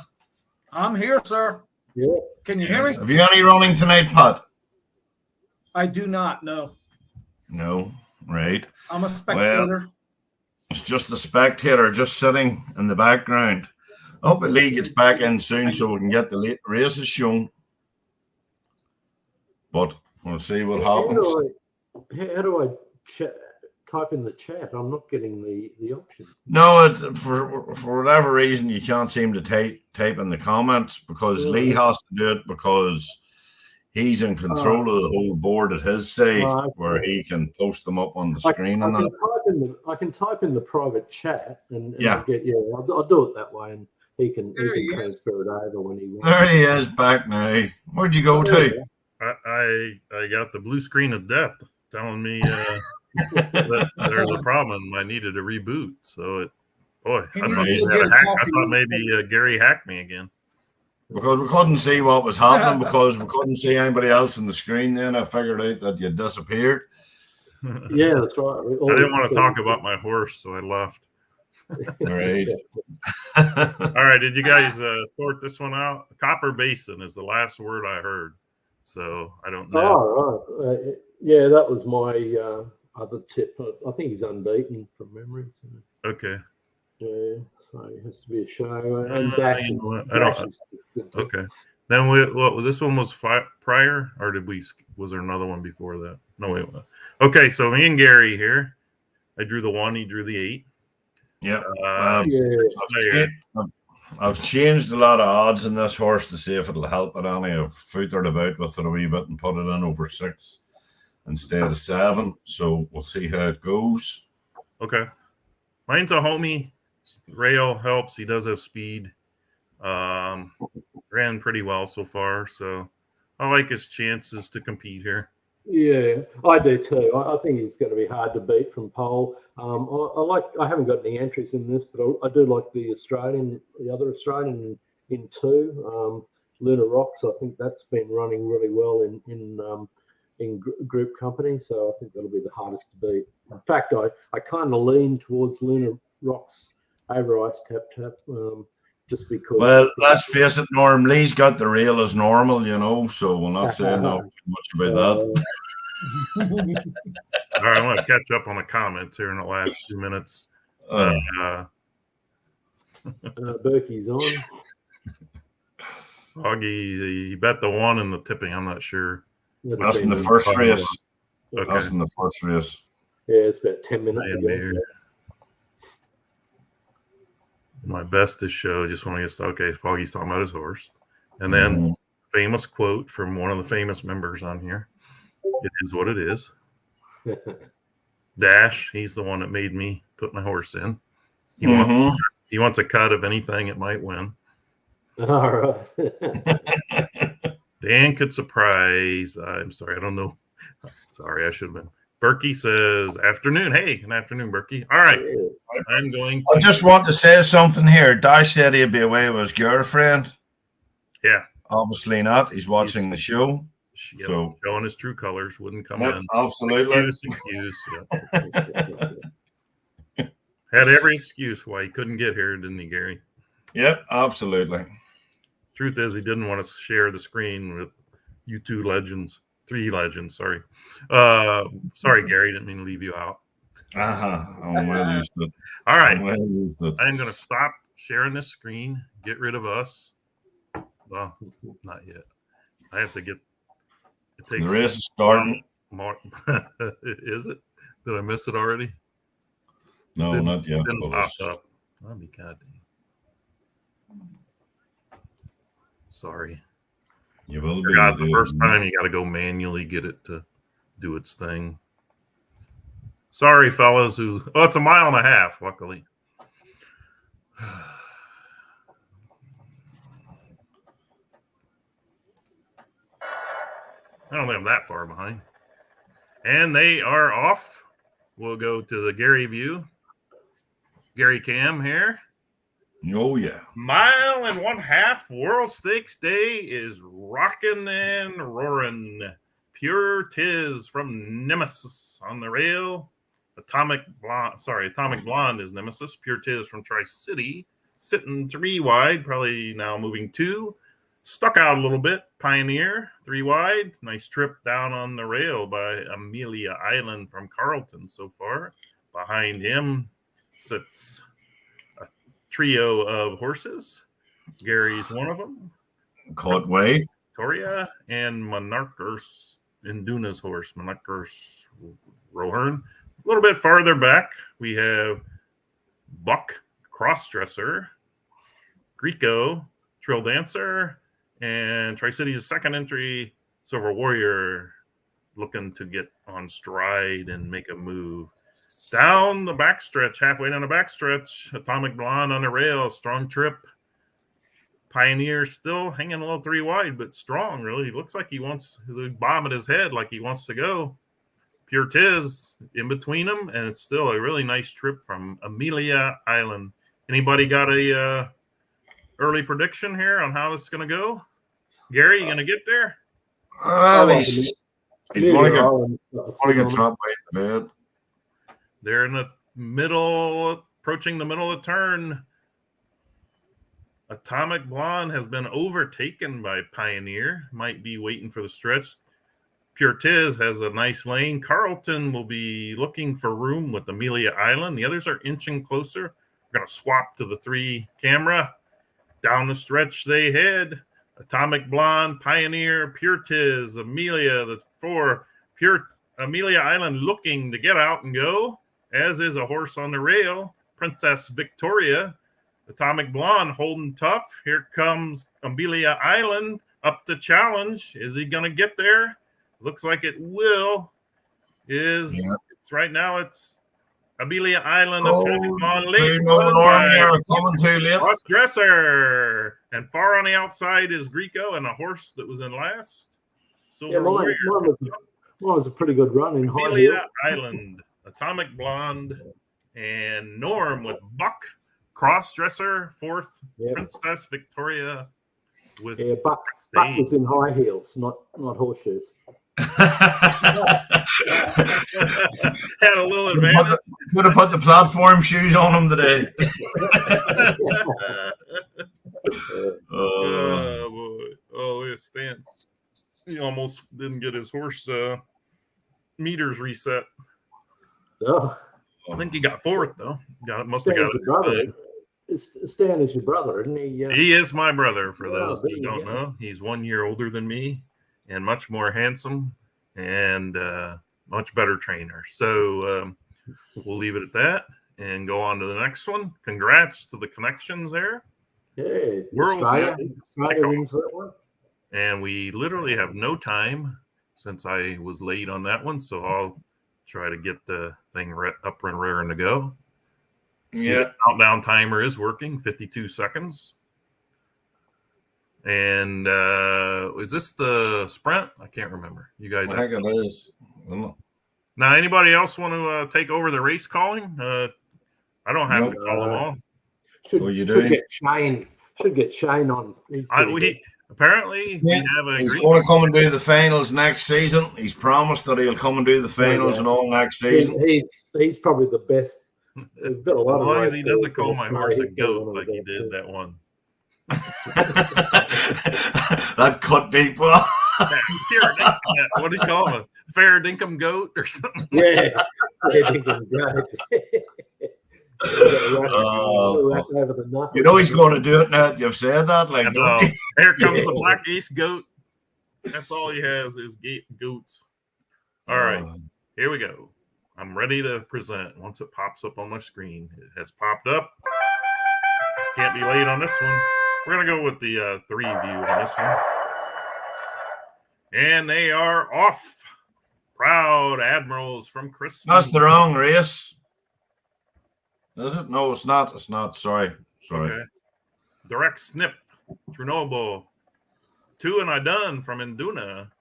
I'm here, sir. Yeah. Can you hear me? Have you any running tonight, Pat? I do not, no. No, right. I'm a spectator. Well, it's just a spectator, just sitting in the background. I hope Lee gets back in soon so we can get the races shown. But we'll see what happens. How do I type in the chat? I'm not getting the option. No, for whatever reason, you can't seem to type in the comments because Lee has to do it because he's in control of the whole board at his side where he can post them up on the screen. I can type in the private chat and I'll do it that way, and he can transfer it over when he wants. There he is back now. Where'd you go to? I got the blue screen of death telling me that there's a problem. I needed a reboot. So I thought he had a hack. I thought maybe Gary hacked me again. Because we couldn't see what was happening because we couldn't see anybody else on the screen. Then I figured out that you disappeared. Yeah, that's right. I didn't want to talk about my horse, so I left. All right. All right. Did you guys sort this one out? Copper Basin is the last word I heard. So I don't know. Oh, right. Yeah, that was my other tip. I think he's unbeaten from memory. So. Okay. Yeah, so it has to be a show. And Dash. Okay. Then this one was prior, or was there another one before that? No, wait. Okay, so me and Gary here. I drew the 1, he drew the 8. Yep. Yeah. I've changed a lot of odds in this horse to see if it'll help it any. I've footered about with it a wee bit and put it in over 6 instead of 7. So we'll see how it goes. Okay. Mine's a homie. Rail helps. He does have speed. Ran pretty well so far. So I like his chances to compete here. Yeah, I do too. I think he's going to be hard to beat from pole. I haven't got any entries in this, but I do like the other Australian in 2, Luna Rocks. I think that's been running really well in group company, so I think that'll be the hardest to beat. In fact, I kind of lean towards Luna Rocks over Ice Tap Tap, just because. Well, let's face it, Norm. Lee's got the rail as normal, so we'll not say no too much about that. All right, I'm going to catch up on the comments here in the last 2 minutes. Berkey's on. Augie, he bet the 1 in the tipping. I'm not sure. That's in the first race. Okay. That's in the first race. Yeah, it's about 10 minutes ago. My bestest show. Just want to get okay. Foggy's talking about his horse, and then famous quote from one of the famous members on here. It is what it is. Dash. He's the one that made me put my horse in. He wants a cut of anything it might win. All right. Dan could surprise. I'm sorry. I don't know. Sorry, I should have been. Berkey says, afternoon. Hey, good afternoon, Berkey. All right. I'm going to. I just want to say something here. Dash said he'd be away with his girlfriend. Yeah. Obviously not. He's watching the show. So showing his true colors wouldn't come in. Absolutely. Excuse. Yeah. Had every excuse why he couldn't get here, didn't he, Gary? Yep, absolutely. Truth is, he didn't want to share the screen with you two legends. 3 legends. Sorry. Sorry, Gary. Didn't mean to leave you out. I'm well used to it. All right. I'm well used to it. I'm going to stop sharing this screen, get rid of us. Well, not yet. I have to get it. The race is starting. More. Is it? Did I miss it already? No, not yet. Didn't but pop it's- up. I'll be goddamn. Sorry. You will be. Forgot the dude. first time you got to go manually get it to do its thing. Sorry, fellas. It's 1.5 miles, luckily. I don't think I'm that far behind. And they are off. We'll go to the Gary view. Gary Cam here. Oh, yeah. 1.5 mile World Stakes Day is rocking and roaring. Pure Tiz from Nemesis on the rail. Atomic Blonde is Nemesis. Pure Tiz from Tri-City. Sitting 3 wide, probably now moving 2. Stuck out a little bit. Pioneer, 3 wide. Nice trip down on the rail by Amelia Island from Carlton so far. Behind him sits a trio of horses. Gary's one of them. Caught way. Victoria and Monarchus, Induna's horse, Monarchus Rohern. A little bit farther back, we have Buck, Crossdresser, Greco, Trill Dancer, and Tri-City's second entry, Silver Warrior, looking to get on stride and make a move. Down the backstretch, halfway down the backstretch, Atomic Blonde on the rail, strong trip. Pioneer still hanging a little 3 wide, but strong, really. He looks like he wants the bomb at his head, like he wants to go. Pure Tiz in between them, and it's still a really nice trip from Amelia Island. Anybody got a early prediction here on how this is going to go? Gary, you going to get there? Well, he's going to get dropped by the bed. They're in the middle, approaching the middle of the turn. Atomic Blonde has been overtaken by Pioneer. Might be waiting for the stretch. Pure Tiz has a nice lane. Carlton will be looking for room with Amelia Island. The others are inching closer. We're going to swap to the 3 camera. Down the stretch they head. Atomic Blonde, Pioneer, Pure Tiz, Amelia, the 4. Amelia Island looking to get out and go, as is a horse on the rail, Princess Victoria. Atomic Blonde holding tough. Here comes Amelia Island up to challenge. Is he going to get there? Looks like it will. It's right now. It's Amelia Island. Atomic Blonde late. Coming too late. Crossdresser. And far on the outside is Greco and a horse that was in last. Silver Warrior. Mine was a pretty good run in high Amelia Island. Atomic Blonde and Norm with Buck. Crossdresser, 4th. Yep. Princess Victoria with Buck was in high heels, not horseshoes. Had a little advantage. Could have put the platform shoes on him today. It's Stan. He almost didn't get his horse meters reset. Oh. I think he got 4th though. Must have got it. Stan is your brother, isn't he? He is my brother. For those who don't know, he's 1 year older than me and much more handsome and much better trainer. So we'll leave it at that and go on to the next one. Congrats to the connections there. Hey, Australia wins that one. And we literally have no time since I was late on that one. So I'll try to get the thing up and raring to go. Yeah. Countdown timer is working, 52 seconds. And is this the sprint? I can't remember. You guys. I think it is. Now, anybody else want to take over the race calling? I don't have to call them all. Should get Shane on. Apparently, we have a. He's going to come and do the finals next season. He's promised that he'll come and do the finals and all next season. He's probably the best. As long as he doesn't call my horse a goat like he did that one. That cut deep. What do you call him? A fair dinkum goat or something? Yeah, dinkum goat. Over the knuckles. You know he's going to do it now. You've said that, like, don't you? Here comes the black geese goat. That's all he has is goats. All right, here we go. I'm ready to present. Once it pops up on my screen, it has popped up. Can't be late on this one. We're gonna go with the 3 view on this one, and they are off. Proud Admirals from Christmas. That's the wrong race. Is it? No, it's not. It's not. Sorry. Okay. Direct Snip, Chernobyl. 2 and I done from Induna.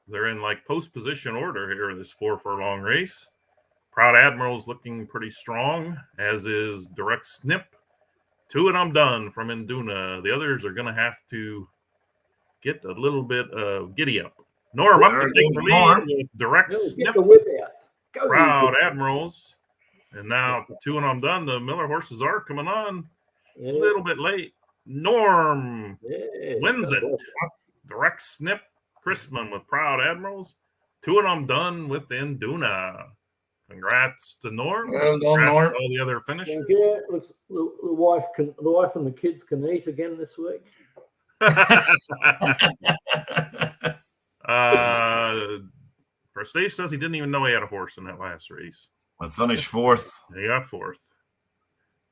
They're in like post position order here, this 4 furlong race. Proud Admiral's looking pretty strong, as is Direct Snip. 2 and I'm done from Induna. The others are going to have to get a little bit of giddy up. Norm up to take the lead with Direct Snip. Proud Admirals. And now 2 and I'm done. The Miller horses are coming on a little bit late. Norm wins it. Direct Snip. Chrisman with Proud Admirals. 2 and I'm done with Induna. Congrats to Norm. Well done, Norm. To all the other finishers. Yeah, the wife and the kids can eat again this week. Prestige says he didn't even know he had a horse in that last race. I finished 4th. He got 4th.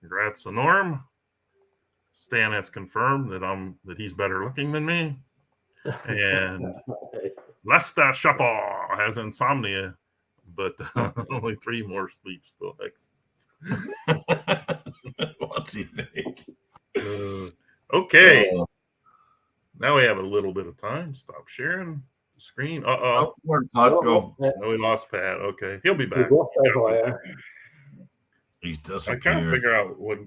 Congrats to Norm. Stan has confirmed that he's better looking than me. And Lesta Shuffle has insomnia, but only 3 more sleep still. What's he think? Okay. Now we have a little bit of time. Stop sharing the screen. Where'd Pat go? No, we lost Pat. Okay. He'll be back. He disappeared. I can't figure out what.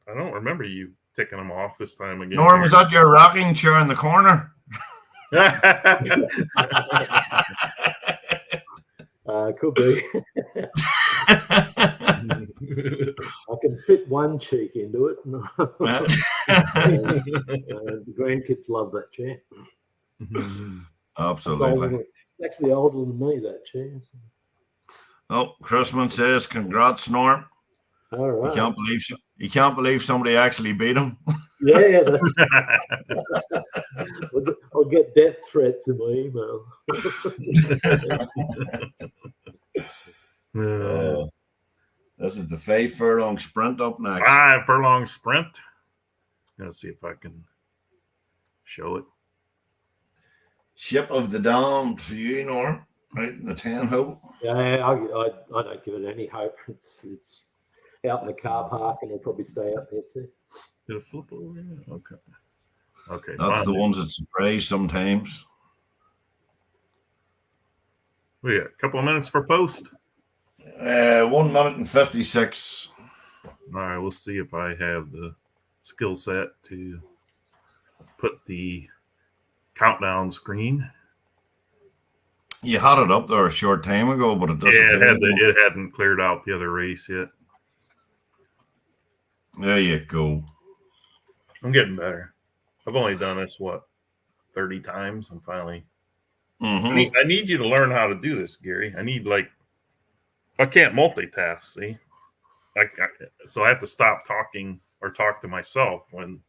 I don't remember you taking him off this time again. Norm, is that your rocking chair in the corner? Could be. I can fit one cheek into it. The grandkids love that chair. Absolutely. It's actually older than me, that chair. Oh, Chrisman says, "Congrats, Norm." All right. You can't believe somebody actually beat him. Yeah. I'll get death threats in my email. This is the 5 furlong sprint up next. 5 furlong sprint. I'm going to see if I can show it. Ship of the Damned for you, Norm. Right in the 10 hole. Yeah, I don't give it any hope. It's out in the car park, and it'll probably stay out there too. Did it flip over? Okay. That's the ones that surprise sometimes. We got a couple of minutes for post. 1 minute and 56. All right, we'll see if I have the skill set to put the countdown screen. You had it up there a short time ago, but it doesn't. Yeah, it hadn't cleared out the other race yet. There you go. I'm getting better. I've only done this 30 times. I'm finally. Mm-hmm. I need you to learn how to do this, Gary. I can't multitask. See, so I have to stop talking or talk to myself when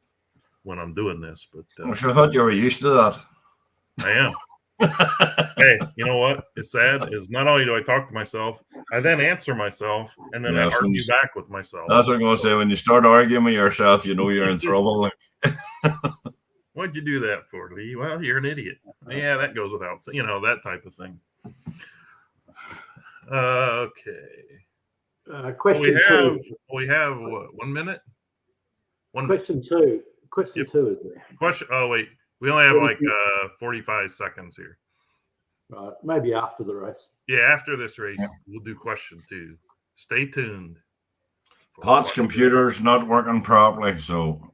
I'm doing this. But I sure thought you were used to that. I am. Hey, you know what? It's sad is not only do I talk to myself, I then answer myself, and then I argue back with myself. That's what I'm going to say. When you start arguing with yourself, you know you're in trouble. What'd you do that for, Lee? Well, you're an idiot. Yeah, that goes without saying, that type of thing. Okay. Question two. We have what, 1 minute? Question two. Question two is there. Question. Oh, wait. We only have 45 seconds here. Right. Maybe after the race. Yeah, after this race, we'll do question 2. Stay tuned. Pat's computer's not working properly, so.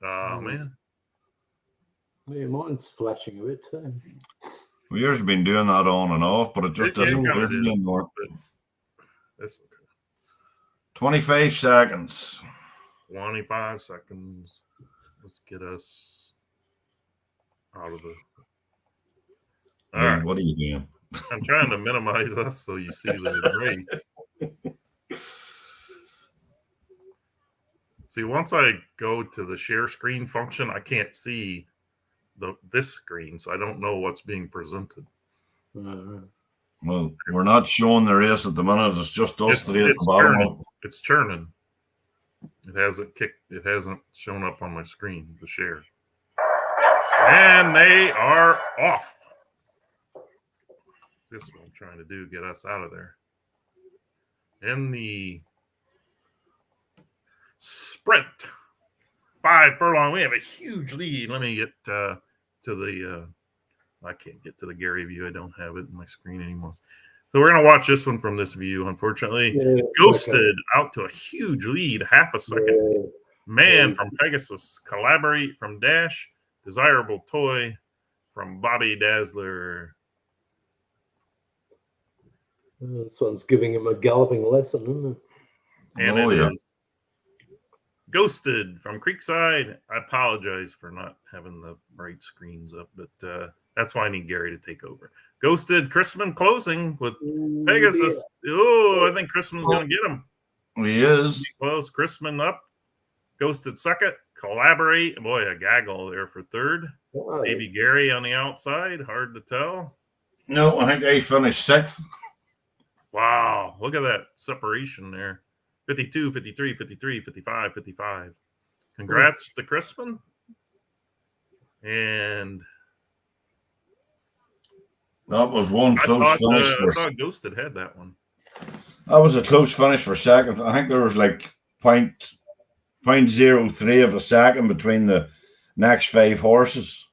Oh, man. Yeah, mine's flashing a bit too. Well, yours has been doing that on and off, but it just doesn't work anymore. That's okay. 25 seconds. 25 seconds. Let's get us out of the All Lee, right. what are you doing? I'm trying to minimize us so you see the race. See, once I go to the share screen function, I can't see this screen, so I don't know what's being presented. Well, we're not showing the race at the minute. It's just us three at the bottom. Churning. It's churning. It hasn't shown up on my screen, the share. And they are off. This is what I'm trying to do, get us out of there. In the sprint, 5 furlong, we have a huge lead. Let me get to the I can't get to the Gary view. I don't have it in my screen anymore. So we're going to watch this one from this view, unfortunately. Yeah, Ghosted out to a huge lead, half a second. Yeah. Man from Pegasus, Collaborate from Dash, Desirable Toy from Bobby Dazzler. This one's giving him a galloping lesson, isn't it? And it is. Ghosted from Creekside. I apologize for not having the right screens up, but that's why I need Gary to take over. Ghosted, Chrisman closing with Pegasus. Yeah. Oh, I think Chrisman's going to get him. He is. Close. Chrisman up. Ghosted second. Collaborate. Boy, a gaggle there for third. Oh. Maybe Gary on the outside. Hard to tell. No, I think I finished sixth. Wow. Look at that separation there. 52, 53, 53, 55, 55. Congrats to Crispin. And that was one close finish. I thought Ghosted had that one. That was a close finish for second. I think there was like 0.03 of a second between the next 5 horses.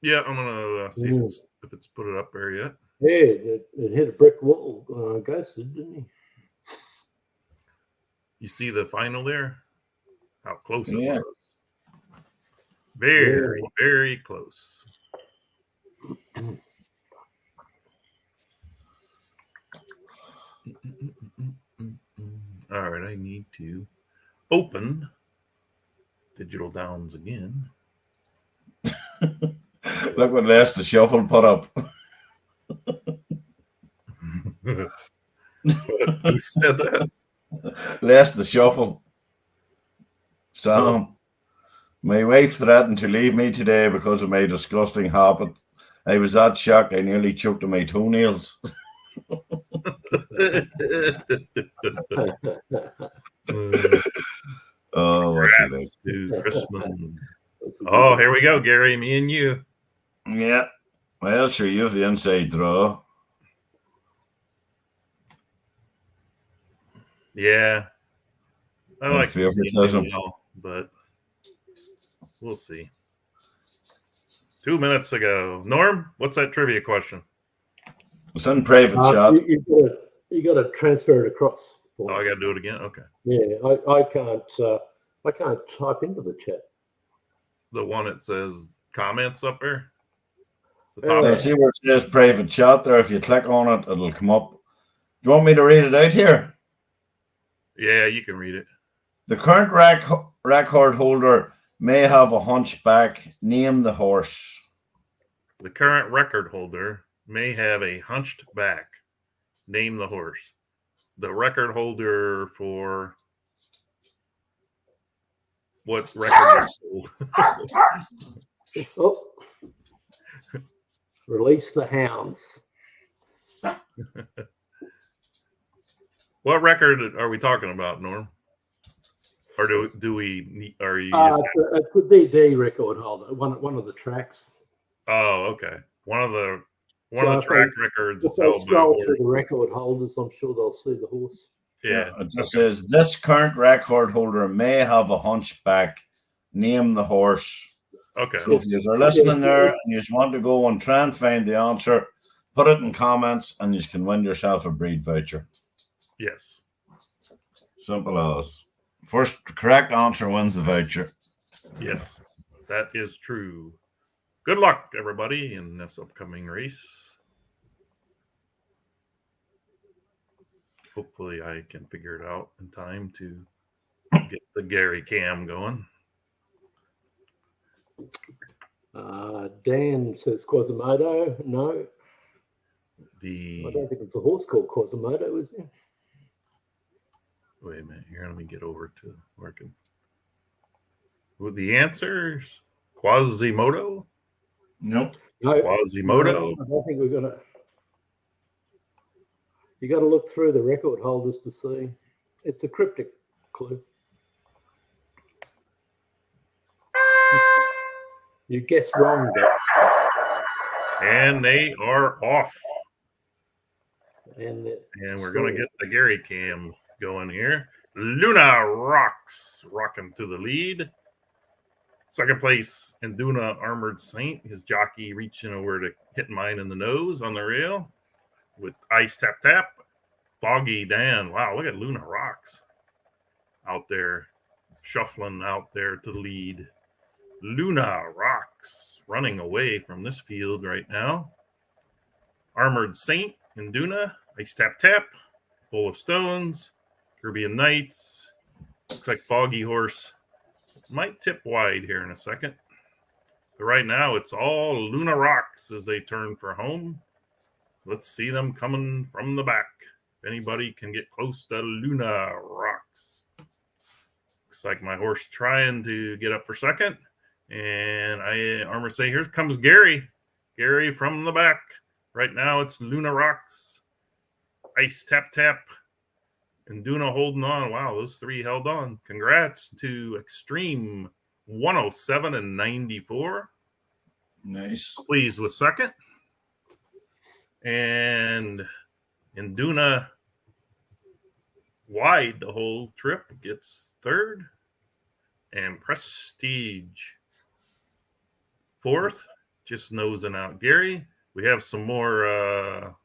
Yeah, I'm going to see if it's put it up there yet. Hey, it hit a brick wall. Ghosted, didn't he? You see the final there? How close it was. Very, very close. All right, I need to open Digital Downs again. Look what Les the Shuffle put up. Who said that? Les the Shuffle. Sam, my wife threatened to leave me today because of my disgusting habit. I was that shocked I nearly choked on my toenails. Oh, what's it like? To Christmas. Oh, here we go, Gary. Me and you. Yeah. Well, sure, you have the inside draw. Yeah. I like favoritism, but we'll see. 2 minutes ago. Norm, what's that trivia question? It's in private chat. You got to transfer it across. Oh, I got to do it again? Okay. Yeah, I can't type into the chat. The one that says comments up there? See where it says private chat there? If you click on it, it'll come up. Do you want me to read it out here? Yeah, you can read it. The current record holder may have a hunchback. Name the horse. The current record holder may have a hunched back. Name the horse. The record holder for what record? Oh. Release the hounds. What record are we talking about, Norm? Or do we? Are you? It's the DD record holder. One of the tracks. Oh, okay. One of the track records. If they scroll through the record holders, I'm sure they'll see the horse. Yeah, it just says this current record holder may have a hunchback. Name the horse. Okay. So if you are listening there and you just want to go and try and find the answer, put it in comments and you can win yourself a breed voucher. Yes. Simple as. First correct answer wins the voucher. Yes, that is true. Good luck, everybody, in this upcoming race. Hopefully I can figure it out in time to get the Gary cam going. Dan says Quasimodo. No, The I don't think it's a horse called Quasimodo, is it? wait a minute here. Let me get over to working. With the answers, Quasimodo. Nope. No, Quasimodo. I don't think we're gonna. You got to look through the record holders to see. It's a cryptic clue. You guessed wrong, Doc. And they are off. And we're going to get the Gary cam going here. Luna Rocks rocking to the lead. Second place, Induna Armored Saint. His jockey reaching over to hit mine in the nose on the rail with Ice Tap Tap. Foggy Dan. Wow, look at Luna Rocks out there, shuffling out there to the lead. Luna Rocks running away from this field right now. Armored Saint, Induna, Ice Tap Tap, Bowl of Stones, Caribbean Knights. Looks like Foggy Horse might tip wide here in a second. But right now, it's all Luna Rocks as they turn for home. Let's see them coming from the back. If anybody can get close to Luna Rocks. Looks like my horse trying to get up for second. And Armor say, here comes Gary. Gary from the back. Right now, it's Luna Rocks, Ice Tap Tap, and Duna holding on. Wow, those three held on. Congrats to Extreme 107 and 94. Nice. Pleased with second. And Induna wide the whole trip gets third. And Prestige fourth. Just nosing out Gary. We have some more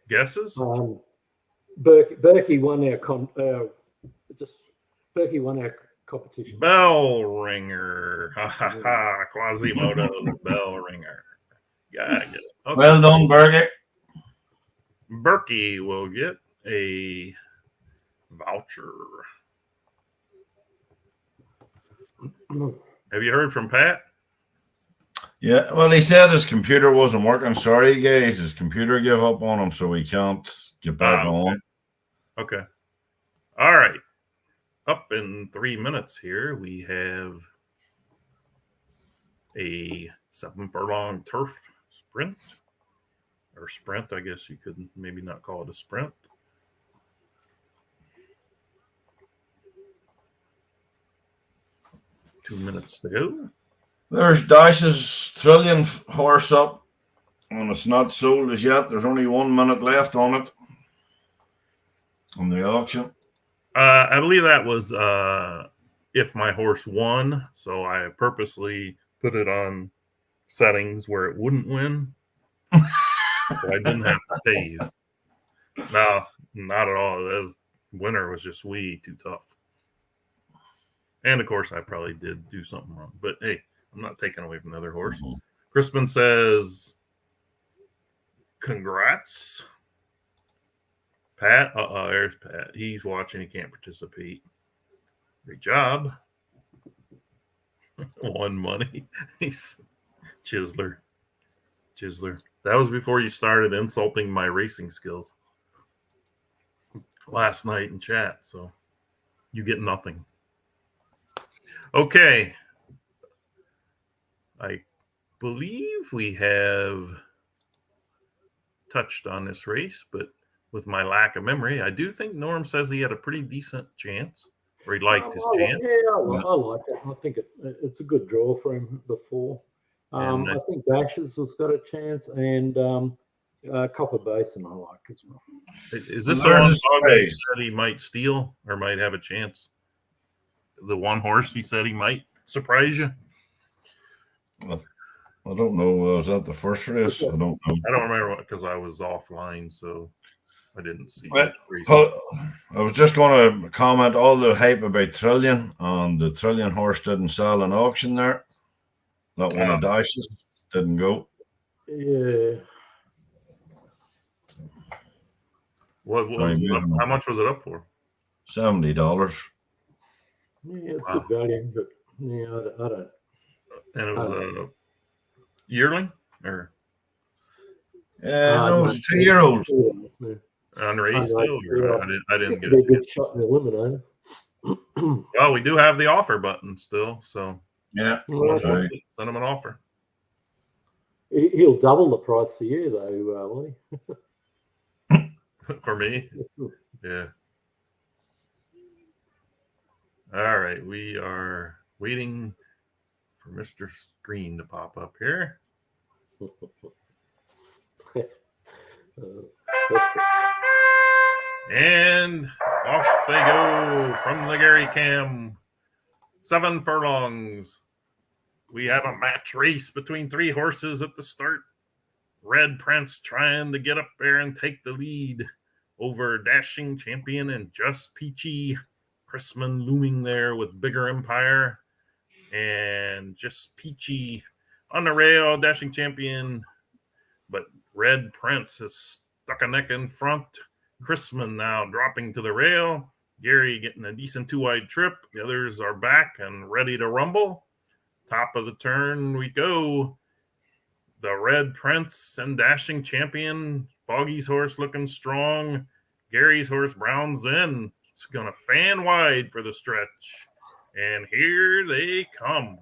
guesses. Berkey won our Berkey won our competition. Bell ringer. Ha ha ha. Quasimodo's bell ringer. Yeah. Okay. Well done, Berkey. Berkey will get a voucher. Have you heard from Pat? Yeah, well, he said his computer wasn't working. Sorry, guys. His computer gave up on him, so he can't get back on. Okay. All right. Up in 3 minutes here, we have a 7 furlong turf sprint. Or sprint, I guess you could maybe not call it a sprint. Two minutes to go. There's Dice's Trillion horse up, and it's not sold as yet. There's only 1 minute left on it on the auction. I believe that was if my horse won, so I purposely put it on settings where it wouldn't win, so I didn't have to pay you. No, not at all. The winner was just way too tough. And, of course, I probably did do something wrong. But, hey, I'm not taking away from the other horse. Mm-hmm. Crispin says, congrats. Pat, there's Pat. He's watching. He can't participate. Great job. Won money. He's Chisler. That was before you started insulting my racing skills last night in chat. So you get nothing. Okay. I believe we have touched on this race, but with my lack of memory, I do think Norm says he had a pretty decent chance, or he liked his chance. Yeah, I like it. I think it's a good draw for him before. I think Bashes has got a chance, and Copper Basin I like as well. Is this the one dog he said he might steal or might have a chance? The one horse he said he might surprise you? I don't know. Was that the first race? I don't know. I don't remember because I was offline, so I didn't see. I was just going to comment all the hype about Trillion, and the Trillion horse didn't sell in auction there. Not one of Dice's didn't go. Yeah. How much was it up for? $70. Yeah, it's good value, but yeah, I don't And it was a yearling or No, it was a 2-year-old. Yeah. unraced still. Or I didn't get a a good chance. shot in the eliminator. Well, we do have the offer button still, so Yeah, Well, that's right. send him an offer. He'll double the price for you, though, Lonnie. For me. Yeah. All right. We are waiting for Mr. Screen to pop up here. And off they go from the Gary Cam. 7 furlongs. We have a match race between 3 horses at the start. Red Prince trying to get up there and take the lead over Dashing Champion and Just Peachy. Chrisman looming there with Bigger Empire. And Just Peachy on the rail, Dashing Champion. But Red Prince has stuck a neck in front. Chrisman now dropping to the rail. Gary getting a decent 2-wide trip. The others are back and ready to rumble. Top of the turn we go. The Red Prince and Dashing Champion. Foggy's horse looking strong. Gary's horse Brown's in. It's going to fan wide for the stretch. And here they come.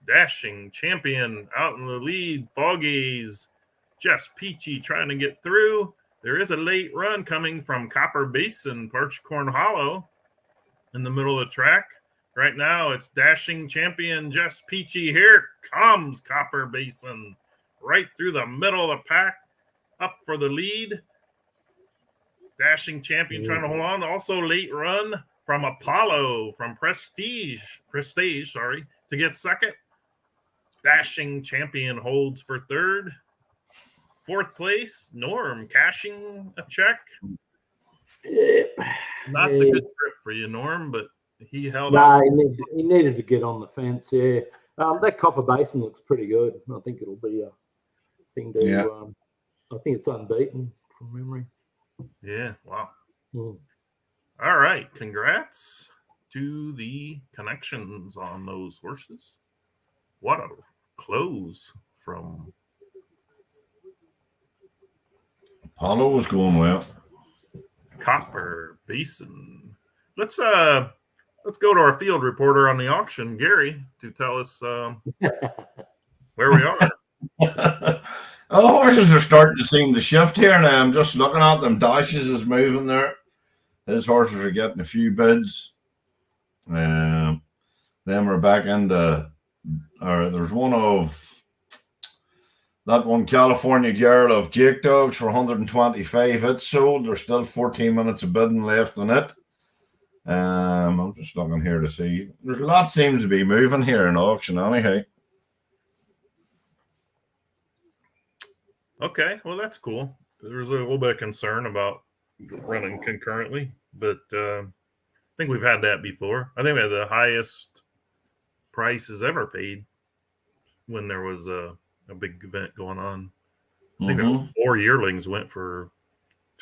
Dashing Champion out in the lead. Foggy's Just Peachy trying to get through. There is a late run coming from Copper Basin, Parchcorn Hollow in the middle of the track. Right now, it's Dashing Champion Just Peachy. Here comes Copper Basin right through the middle of the pack, up for the lead. Dashing Champion trying to hold on. Also late run from Apollo, from Prestige, to get second. Dashing Champion holds for third. 4th place, Norm cashing a check. Not the good trip for you, Norm, but he held out. He needed to get on the fence. Yeah, that Copper Basin looks pretty good. I think it'll be a thing to. Yeah. I think it's unbeaten from memory. Yeah, wow. Mm. All right, congrats to the connections on those horses. What a close from Apollo was going well. Copper Basin. Let's go to our field reporter on the auction, Gary, to tell us where we are. The horses are starting to seem to shift here now. I'm just looking at them. Dashes is moving there. His horses are getting a few bids. Then we're back into, there's one of that one California Girl of Jake Dogs for 125. It's sold. There's still 14 minutes of bidding left on it. I'm just looking here to see. There's a lot seems to be moving here in auction anyhow. Okay, well, that's cool. There's a little bit of concern about running concurrently, but I think we've had that before. I think we had the highest prices ever paid when there was a big event going on. I think 4 yearlings went for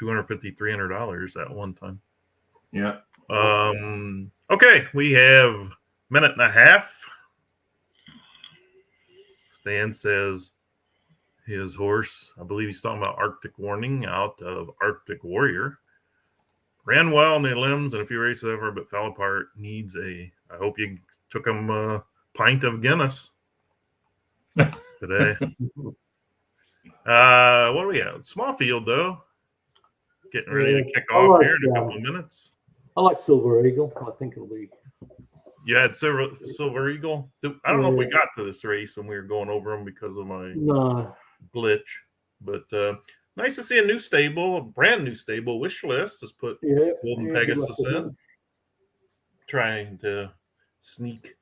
$250, $300 at one time. Yeah. Okay, we have a minute and a half. Stan says his horse, I believe he's talking about Arctic Warning out of Arctic Warrior, ran well in the limbs and a few races ever, but fell apart. Needs I hope you took him a pint of Guinness today. What do we have? Small field, though. Getting ready to kick off here in a couple of minutes. I like Silver Eagle. I think it'll be. You had Silver Eagle. I don't know if we got to this race when we were going over them because of my glitch, but nice to see a new stable, a brand new stable. Wish List has put Golden Pegasus in, trying to sneak.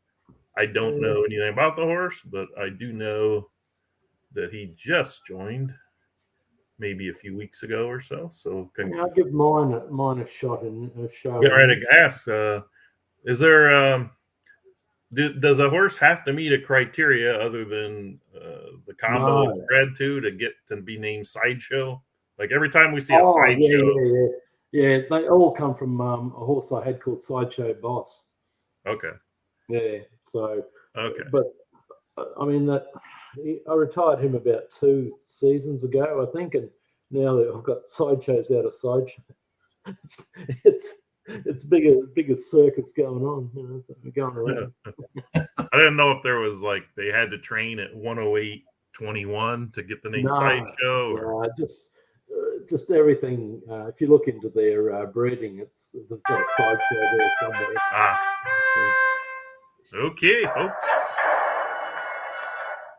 I don't know anything about the horse, but I do know that he just joined maybe a few weeks ago or so. So I'll give mine a shot in a show. Get ready to ask. Is there does a horse have to meet a criteria other than the combo it's bred to get to be named Sideshow? Like every time we see a Sideshow, yeah, they all come from a horse I had called Sideshow Boss. Okay. Yeah. So okay, but I mean, I retired him about 2 seasons ago, I think, and now that I've got sideshows out of sideshows. It's bigger circus going on, so we're going around. I didn't know if there was like they had to train at 108.21 to get the name sideshow. Or... just everything. If you look into their breeding, they've got a sideshow there somewhere. Okay, folks.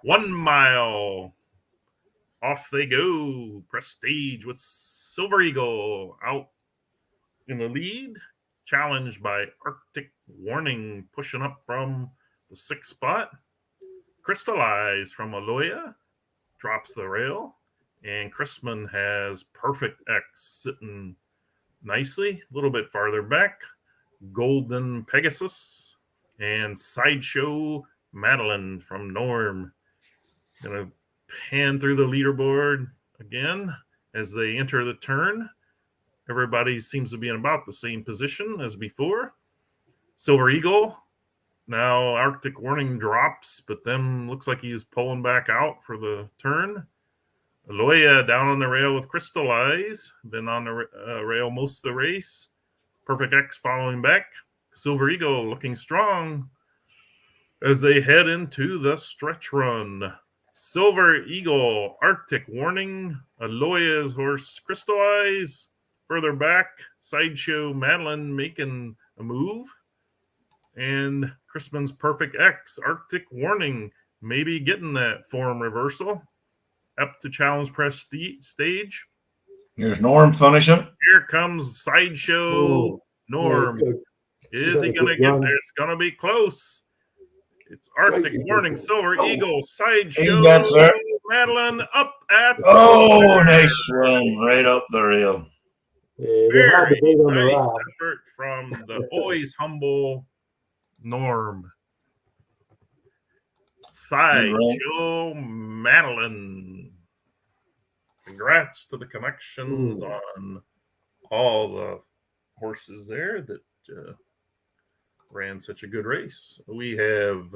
1 mile. Off they go. Prestige with Silver Eagle out in the lead. Challenged by Arctic Warning, pushing up from the 6th spot. Crystallize from Aloya drops the rail. And Chrisman has Perfect X sitting nicely. A little bit farther back. Golden Pegasus and Sideshow Madeline from Norm. Gonna pan through the leaderboard again as they enter the turn. Everybody seems to be in about the same position as before. Silver Eagle. Now Arctic Warning drops, but then looks like he is pulling back out for the turn. Aloya down on the rail with Crystallize. Been on the rail most of the race. Perfect X following back. Silver Eagle looking strong as they head into the stretch run. Silver Eagle, Arctic Warning, Aloya's horse Crystallize. Further back, Sideshow Madeline making a move. And Chrisman's Perfect X, Arctic Warning, maybe getting that form reversal. Up to challenge press stage. Here's Norm finishing. Here comes Sideshow Norm. Is he going to get there? It's going to be close. It's Arctic Warning, Silver Eagle, Sideshow Madeline up at nice swing right up the rail. Very nice effort from the always humble Norm. Sideshow Madeline. Congrats to the connections on all the horses there that ran such a good race. We have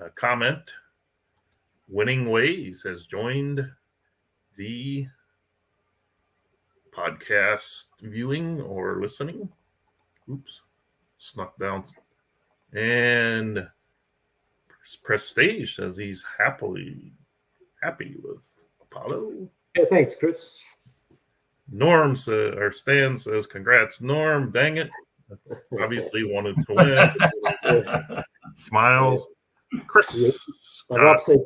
a comment. Winning Ways has joined the podcast viewing or listening. Oops, snuck down. And Prestige says he's happy with Apollo. Yeah, thanks, Chris. Norm or Stan says, "Congrats, Norm! Dang it! Obviously wanted to win." Smiles. Chris, I've upset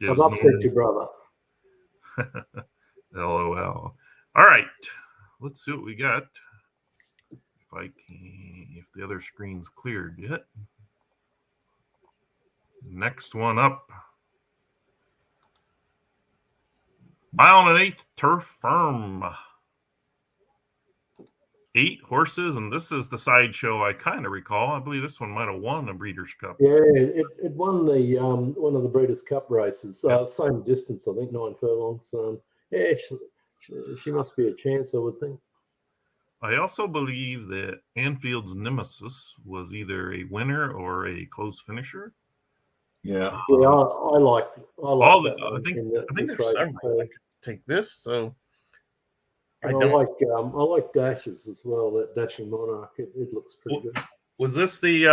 your brother. LOL. All right, let's see what we got. If the other screen's cleared yet. Next one up. 1 1/8 Turf Firm. 8 horses, and this is the Sideshow I kind of recall. I believe this one might have won the Breeders' Cup. Yeah, it won the one of the Breeders' Cup races. Same distance, I think, 9 furlongs. Yeah, she must be a chance, I would think. I also believe that Anfield's Nemesis was either a winner or a close finisher. Yeah, I like all the. I think there's several. I could take this. So I like Dashes as well. That Dashing Monarch, it looks pretty good. Was this the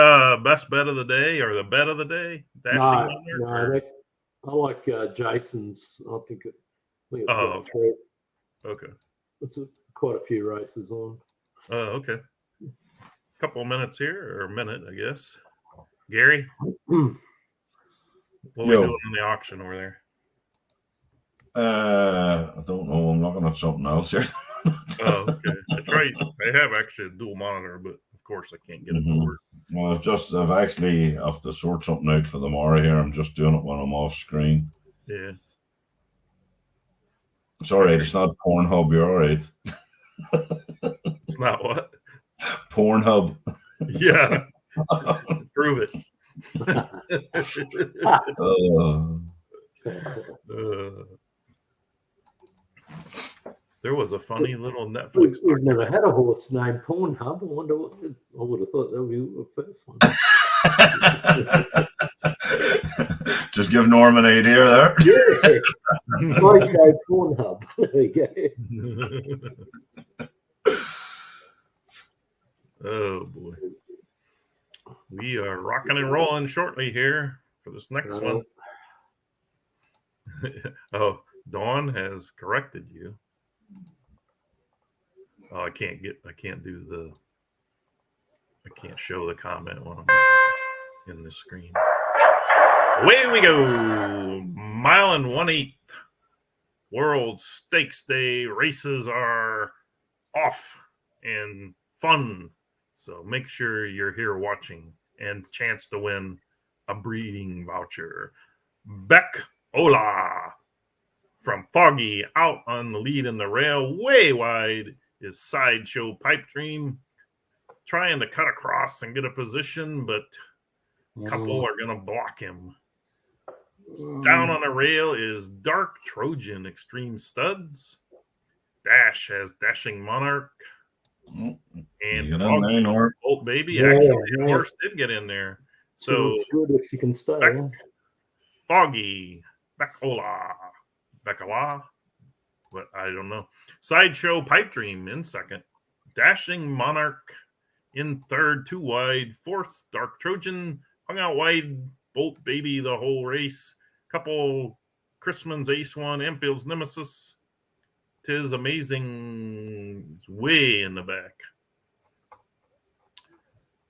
best bet of the day or the bet of the day? I like Jason's. I think it's okay. It's quite a few races on. Okay. Couple of minutes here, or a minute, I guess. Gary, what are we doing on the auction over there? I don't know. I'm looking at something else here. Okay. That's right. They have actually a dual monitor, but of course I can't get it to work. Well, I've actually have to sort something out for tomorrow here. I'm just doing it when I'm off screen. Yeah. It's all right. It's not Pornhub. You're all right. It's not what? Pornhub. Yeah. Prove it. There was a funny little Netflix. We've never had a horse named Pornhub. I would have thought that would be the first one. Just give Norm an idea there. Yeah. Sideshow Pornhub. There we go. Oh boy. We are rocking and rolling shortly here for this next one. Oh, Dawn has corrected you. Oh, I can't show the comment when I'm in the screen. Away we go. Mile and 1/8. World Stakes Day races are off and fun. So make sure you're here watching and chance to win a breeding voucher. Beck Ola from Foggy out on the lead in the rail. Way wide is Sideshow Pipe Dream. Trying to cut across and get a position, but a couple are going to block him. Down on the rail is Dark Trojan Extreme Studs. Dash has Dashing Monarch. And Old Baby. Actually, the horse did get in there. So it's good if you can stay. Foggy, Beckola, but I don't know. Sideshow Pipe Dream in second. Dashing Monarch in third, 2 wide. Fourth, Dark Trojan hung out wide. Bolt Baby the whole race. Couple Chrisman's Ace One, Anfield's Nemesis. Tis Amazing. It's way in the back.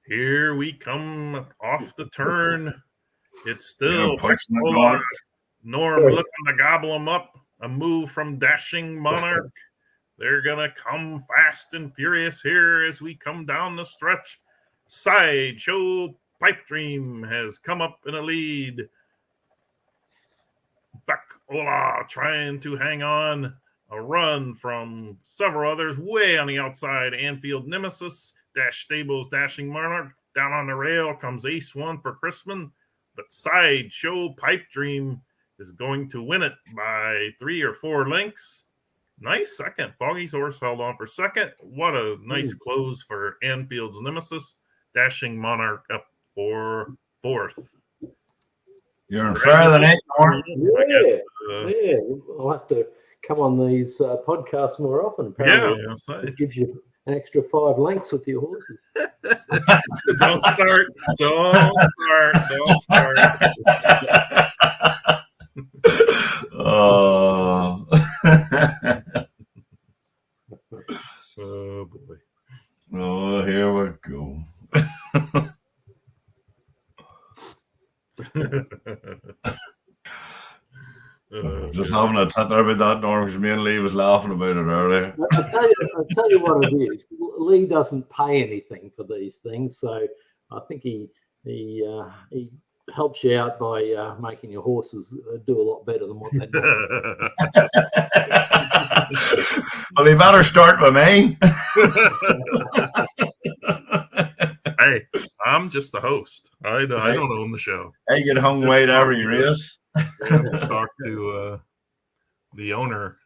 Here we come off the turn. It's still Norm looking to gobble him up. A move from Dashing Monarch. They're going to come fast and furious here as we come down the stretch. Sideshow Pipe Dream has come up in a lead. Beckola trying to hang on. A run from several others way on the outside. Anfield Nemesis, Dash Stables, Dashing Monarch. Down on the rail comes Ace One for Chrisman. But Sideshow Pipe Dream is going to win it by 3 or 4 lengths. Nice second. Foggy's horse held on for second. What a nice close for Anfield's Nemesis. Dashing Monarch up for fourth. You're in further than 8 more. Yeah. I'll have to come on these podcasts more often. Apparently, it gives you an extra 5 lengths with your horses. Don't start. Oh. Oh boy. Oh, here we go. Just having a titter about that, Norm, because me and Lee was laughing about it earlier. I'll tell you what it is. Lee doesn't pay anything for these things, so I think he helps you out by making your horses do a lot better than what they do. Well, he better start with me. Hey, I'm just the host. I don't own the show. I get hung wide every race. Talk to the owner.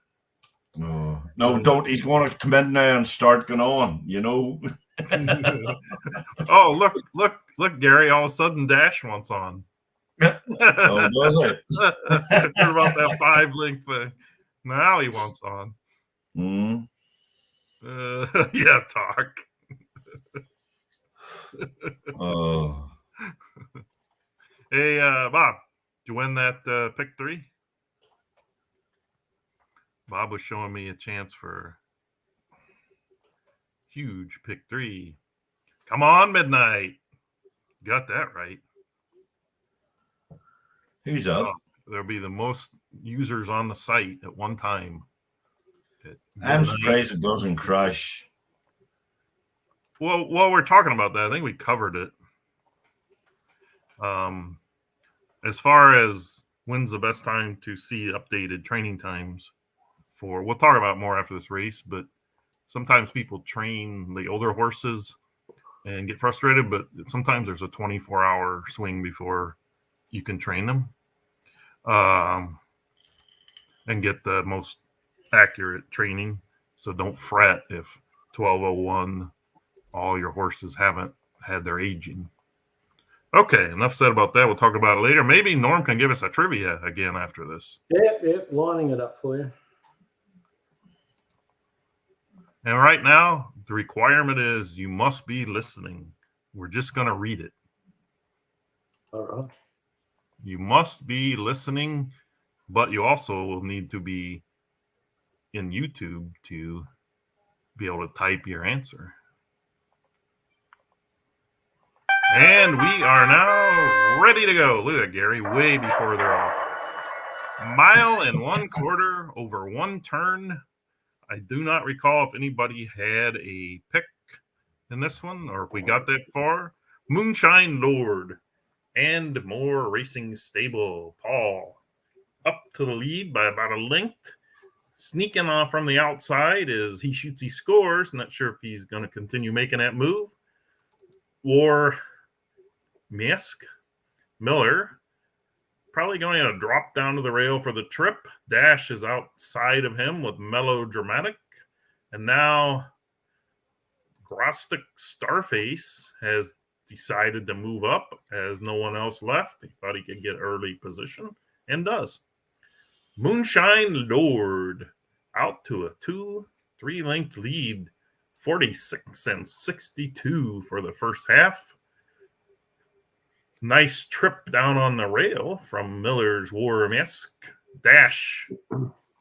No, don't. He's going to come in now and start going on, you know. Oh, look, Gary, all of a sudden Dash wants on. Oh, does it? What about that 5-link thing? Now he wants on. Yeah, talk. Oh. Hey, Bob, did you win that pick 3? Bob was showing me a chance for huge pick 3. Come on, Midnight. Got that right. Who's that? There'll be the most users on the site at one time. I'm surprised it doesn't crash. Well, while we're talking about that, I think we covered it. As far as when's the best time to see updated training times we'll talk about more after this race, but sometimes people train the older horses and get frustrated, but sometimes there's a 24-hour swing before you can train them and get the most accurate training. So don't fret if 12:01 all your horses haven't had their aging. Okay, enough said about that. We'll talk about it later. Maybe Norm can give us a trivia again after this. Yep, lining it up for you. And right now, the requirement is you must be listening. We're just going to read it. All right. You must be listening, but you also will need to be in YouTube to be able to type your answer. And we are now ready to go. Look at that, Gary, way before they're off. 1 1/4 over 1 turn. I do not recall if anybody had a pick in this one or if we got that far. Moonshine Lord and More Racing Stable. Paul up to the lead by about a length. Sneaking off from the outside is He Shoots, He Scores. Not sure if he's going to continue making that move. War Misk Miller probably going to drop down to the rail for the trip. Dash is outside of him with Melodramatic. And now Grostic Starface has decided to move up as no one else left. He thought he could get early position and does. Moonshine Lord out to a 2-3 length lead, 46 and 62 for the first half. Nice trip down on the rail from Miller's War-esque. Dash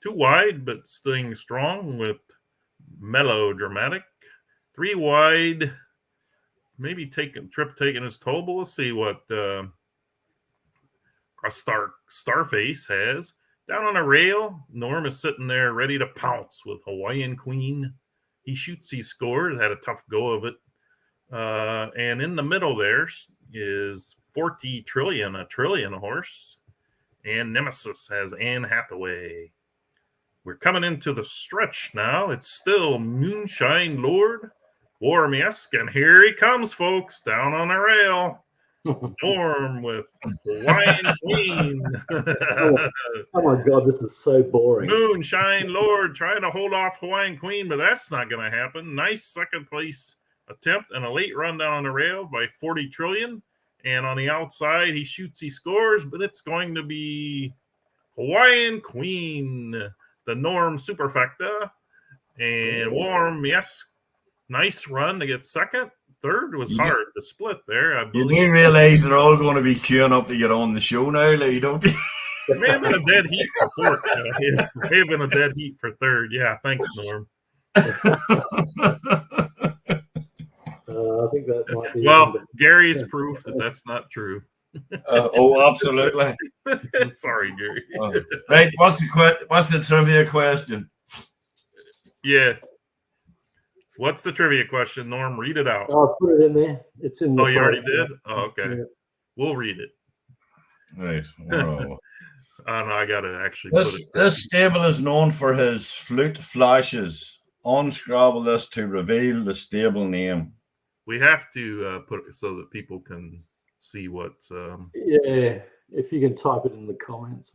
too wide, but staying strong with Melodramatic. 3 wide, maybe taking his toll, but we'll see what Starface has. Down on a rail, Norm is sitting there ready to pounce with Hawaiian Queen. He Shoots, He Scores, had a tough go of it. And in the middle there is 40 Trillion, a Trillion horse. And Nemesis has Anne Hathaway. We're coming into the stretch now. It's still Moonshine Lord, War-esque, and here he comes, folks, down on the rail. Norm with Hawaiian Queen. Oh my God, this is so boring. Moonshine Lord trying to hold off Hawaiian Queen, but that's not going to happen. Nice second place attempt and a late run down on the rail by 40 Trillion. And on the outside, He Shoots, He Scores, but it's going to be Hawaiian Queen, the Norm Superfecta. And Warm, yes, nice run to get second. Third was hard to split there. I You believe. do realize they're all going to be queuing up to get on the show now, like, don't you? It may have been a dead heat for fourth. It may have been a dead heat for third. Yeah, thanks, Norm. I think that might be. Well, Gary's proof that that's not true. Absolutely. Sorry, Gary. Right, what's the trivia question? Yeah. What's the trivia question, Norm? Read it out. I'll put it in there. It's in the. Oh, you already did? Oh, okay. Yeah. We'll read it. Right. Wow. Oh, no, I got to actually put it. This stable is known for his flute flashes. Unscrabble this to reveal the stable name. We have to put it so that people can see what's. Yeah, if you can type it in the comments.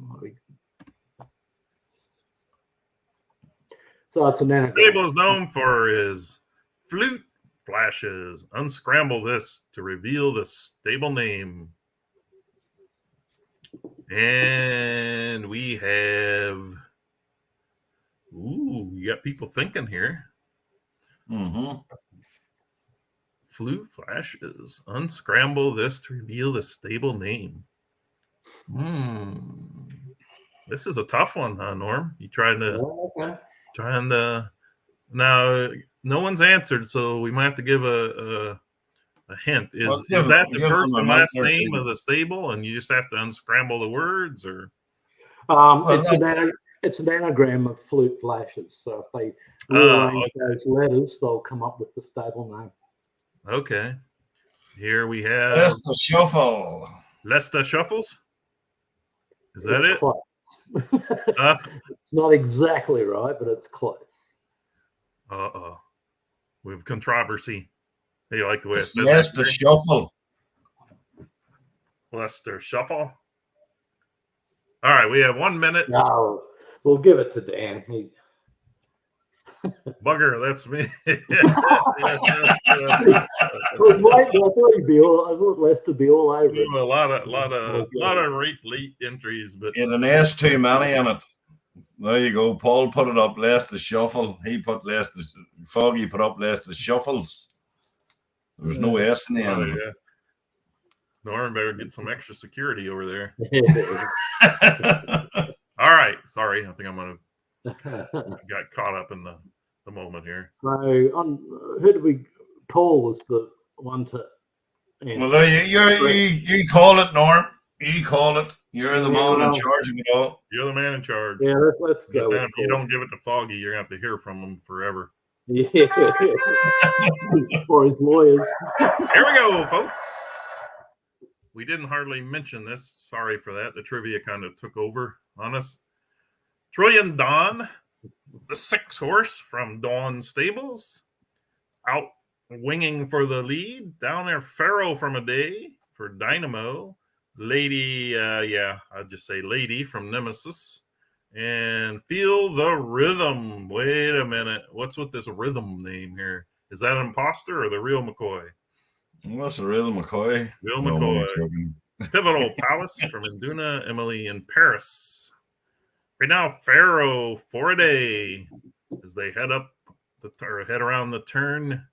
So it's an anagram. Stable is known for his flute flashes. Unscramble this to reveal the stable name. And we have. Ooh, you got people thinking here. Mm-hmm. Flute flashes. Unscramble this to reveal the stable name. This is a tough one, huh, Norm? You trying to now no one's answered, so we might have to give a hint. Is that the first and last name of the stable, and you just have to unscramble the words, or it's an anagram of flute flashes. So if they rearrange those letters, they'll come up with the stable name. Okay. Here we have Lester Shuffle. Lester Shuffles? Is that it? Close. It's not exactly right, but it's close. We have controversy. Hey, you like the way it says Lester Shuffle. Lester Shuffle. All right, we have 1 minute. No, we'll give it to Dan. Bugger, that's me. I thought Lester would be all over it. A lot of late entries, but in an S too many in it. There you go. Paul put it up Lester Shuffle. He put Lester Foggy put up Lester Shuffles. There was no S in the end. Yeah. Norm better get some extra security over there. All right. Sorry. I think I'm gonna got caught up in the moment here. So who did we? Paul was the one to answer. Well, there you call it, Norm. You call it. You're the man in charge of it all. You're the man in charge. Yeah, let's go. If you don't give it to Foggy, you're gonna have to hear from him forever. Yeah, for his lawyers. Here we go, folks. We didn't hardly mention this. Sorry for that. The trivia kind of took over on us. Trillion Dawn, the 6 horse from Dawn Stables, out winging for the lead. Down there, Pharaoh from a day for Dynamo. Lady, I'll just say Lady from Nemesis. And Feel the Rhythm. Wait a minute. What's with this rhythm name here? Is that an imposter or the real McCoy? What's the real McCoy? Real McCoy. Pivotal Palace from Induna, Emily in Paris. Right now, Pharaoh for a day as they head around the turn.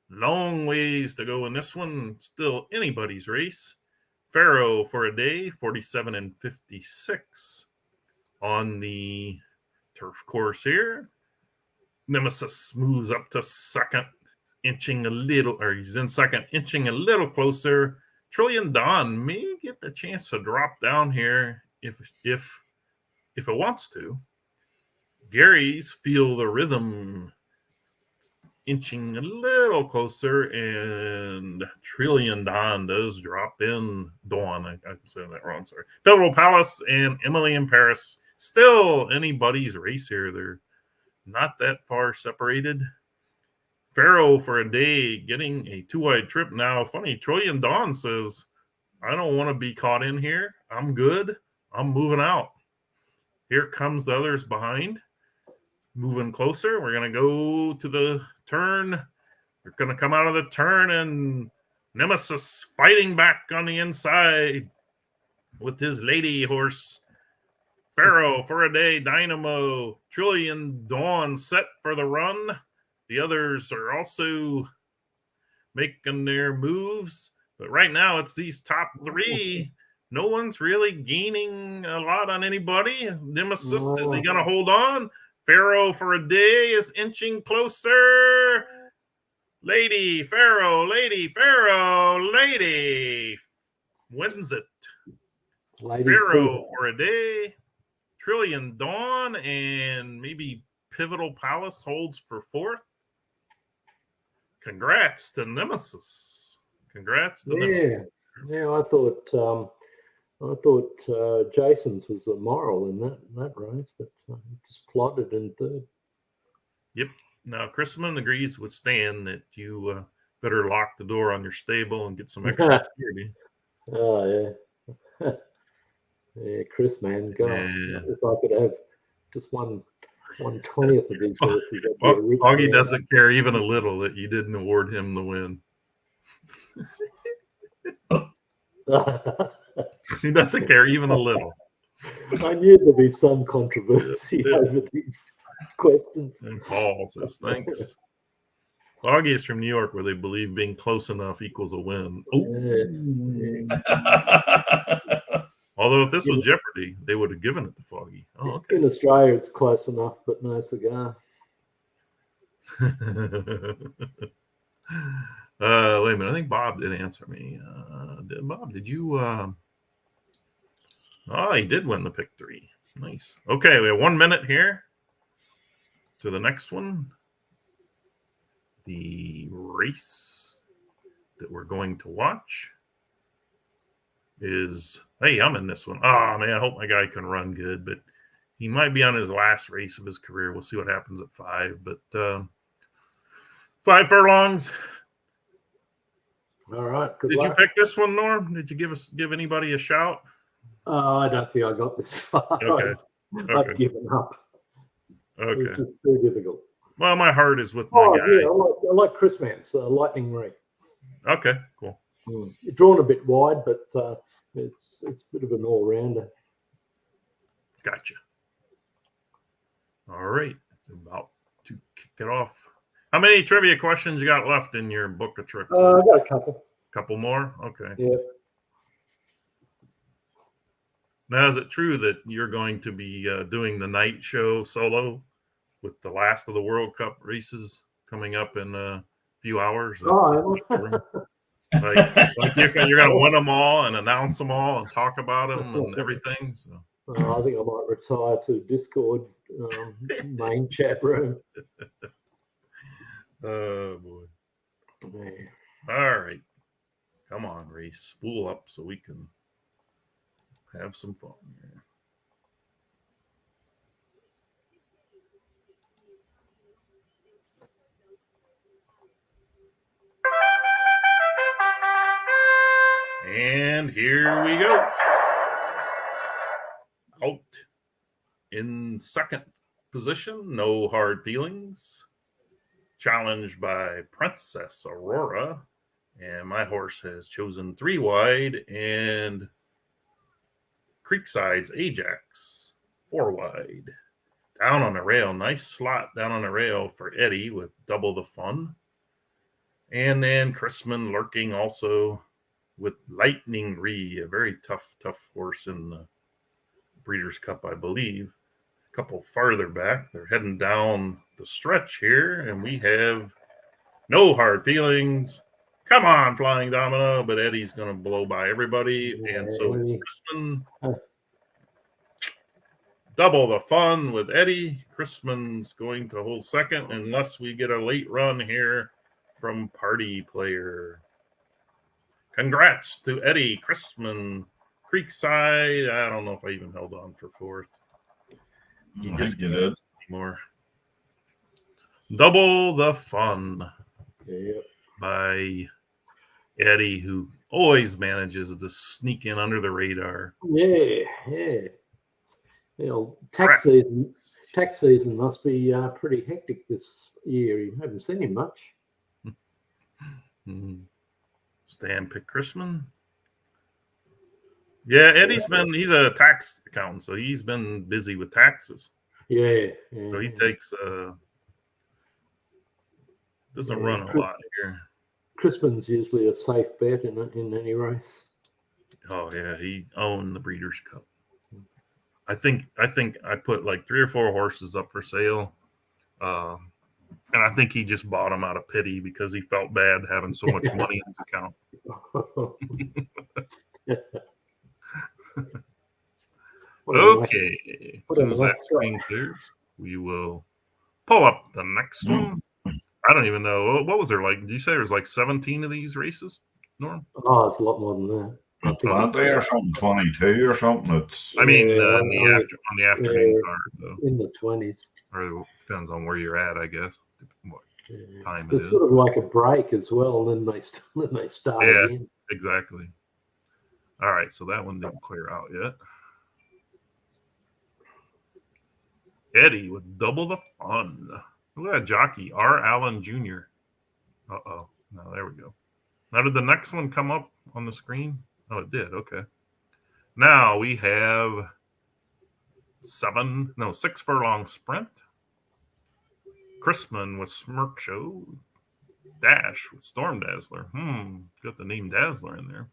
Long ways to go in this one. Still anybody's race. Pharaoh for a day, 47 and 56 on the turf course here. Nemesis moves up to second, inching a little closer. Trillion Dawn may get the chance to drop down here if it wants to. Gary's Feel the Rhythm inching a little closer, and Trillion Dawn does drop in. Dawn, I'm saying that wrong, sorry. Pivotal Palace and Emily in Paris. Still anybody's race here. They're not that far separated. Pharaoh for a day getting a 2-wide trip. Now, funny, Trillion Dawn says, I don't want to be caught in here. I'm good. I'm moving out. Here comes the others behind. Moving closer. We're going to go to the turn. We're going to come out of the turn, and Nemesis fighting back on the inside with his lady horse. Pharaoh for a day, Dynamo, Trillion Dawn set for the run. The others are also making their moves. But right now, it's these top 3. No one's really gaining a lot on anybody. Nemesis, is he going to hold on? Pharaoh for a day is inching closer. Lady, Pharaoh, Lady wins it. Pharaoh for a day. Trillion Dawn and maybe Pivotal Palace holds for 4th. Congrats to Nemesis. Nemesis. Yeah. I thought Jason's was a moral in that race, but just plotted in 3rd. Yep. Now, Chrisman agrees with Stan that you better lock the door on your stable and get some extra security. Oh, yeah. Yeah, Chris, man, God, if I could have just 1/20th of these horses. Foggy doesn't care even a little that you didn't award him the win. He doesn't care even a little. I knew there'd be some controversy over these questions. And Paul says, thanks. Foggy is from New York, where they believe being close enough equals a win. Although if this was Jeopardy, they would have given it to Foggy. Oh, okay. In Australia, it's close enough, but no cigar. Wait a minute. I think Bob did answer me. Bob, did you? He did win the pick 3. Nice. Okay, we have 1 minute here to the next one. The race that we're going to watch is, hey, I'm in this one. Oh, man, I hope my guy can run good, but he might be on his last race of his career. We'll see what happens at 5, but 5 furlongs. All right. Good Did luck. you pick this one, Norm? Did you give anybody a shout? I don't think I got this far. Okay. I've given up. Okay. It's just too difficult. Well, my heart is with my Oh, guy. yeah, I like Chris Mann's Lightning Ray. Okay, cool. Drawn a bit wide, but it's a bit of an all-rounder. Gotcha. All right. About to kick it off. How many trivia questions you got left in your book of tricks? I got a couple. Couple more? Okay. Yeah. Now, is it true that you're going to be doing the night show solo with the last of the World Cup races coming up in a few hours? Like you're going to win them all and announce them all and talk about them and everything. So. I think I might retire to Discord main chat room. Oh, boy. Man. All right. Come on, Reese. Spool up so we can have some fun here. And here we go. Out in second position, no hard feelings. Challenged by Princess Aurora. And my horse has chosen 3 wide and Creekside's Ajax 4 wide. Down on the rail. Nice slot down on the rail for Eddie with double the fun. And then Chrisman lurking also with Lightning Ree, a very tough horse in the Breeders' Cup, I believe. A couple farther back. They're heading down the stretch here, and we have no hard feelings. Come on, Flying Domino, but Eddie's going to blow by everybody. Yeah, and so Chrisman, double the fun with Eddie. Chrisman's going to hold second unless we get a late run here from Party Player. Congrats to Eddie, Chrisman, Creekside. I don't know if I even held on for fourth. You just did anymore. Double the fun by Eddie, who always manages to sneak in under the radar. Yeah. You know, tax season must be pretty hectic this year. You haven't seen him much. Stan pick Chrisman. Yeah, Eddie's he's a tax accountant, so he's been busy with taxes. Yeah. So he takes doesn't run a lot here. Chrisman's usually a safe bet in any race. Oh yeah, he owned the Breeders' Cup. I think I put like 3 or 4 horses up for sale. And I think he just bought them out of pity because he felt bad having so much money in his account. Okay. As soon as that screen clears, we will pull up the next one. I don't even know. What was there like? Did you say there was like 17 of these races, Norm? Oh, it's a lot more than that. 20 or something, 22 or something. It's, I mean, on the afternoon card, though. In the 20s. Or it depends on where you're at, I guess. What time it's sort of like a break as well, and then they start again. Exactly. All right, so that one didn't clear out yet. Eddie with double the fun. Look at that jockey, R. Allen Jr. Uh-oh. No, there we go. Now, did the next one come up on the screen? Oh, it did. Okay. Now we have 6 furlong sprint. Chrisman with Smirk Show. Dash with Storm Dazzler. Got the name Dazzler in there.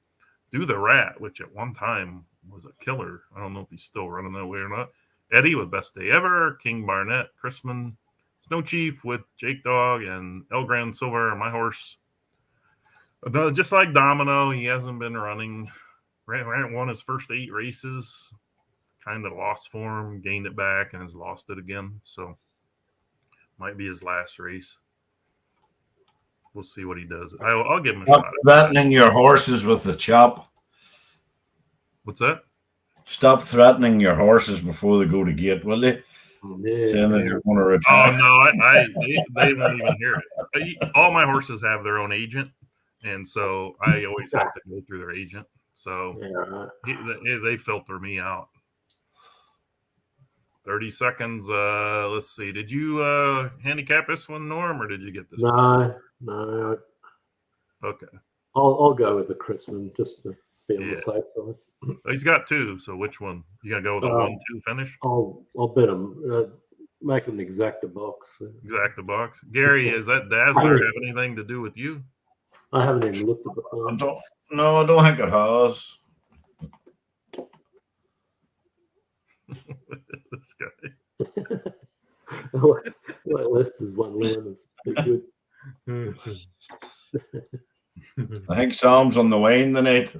Do the Rat, which at one time was a killer. I don't know if he's still running that way or not. Eddie with Best Day Ever. King Barnett. Chrisman. Snow Chief with Jake Dog and El Grand Silver. My horse. Just like Domino, he hasn't been running. Won his first 8 races. Kind of lost form, gained it back, and has lost it again. So might be his last race. We'll see what he does. I'll give him a shot. Stop threatening your horses with the chop. What's that? Stop threatening your horses before they go to gate, will you? Saying that you're going to retire. Oh no, they won't even hear it. All my horses have their own agent, and so I always have to go through their agent. So they filter me out. 30 seconds. Let's see. Did you handicap this one, Norm, or did you get this No. one? Okay. I'll go with the Chrisman just to be on the safe side. He's got two, so which one? You gonna go with a 1-2 finish? I'll bet him. Make him exact a box. Exact the box. Gary, is that Dazzler have anything to do with you? I haven't even looked at the form. I don't think it has. This guy. Well, Lester's one line is pretty good. I think Sam's on the wane the net.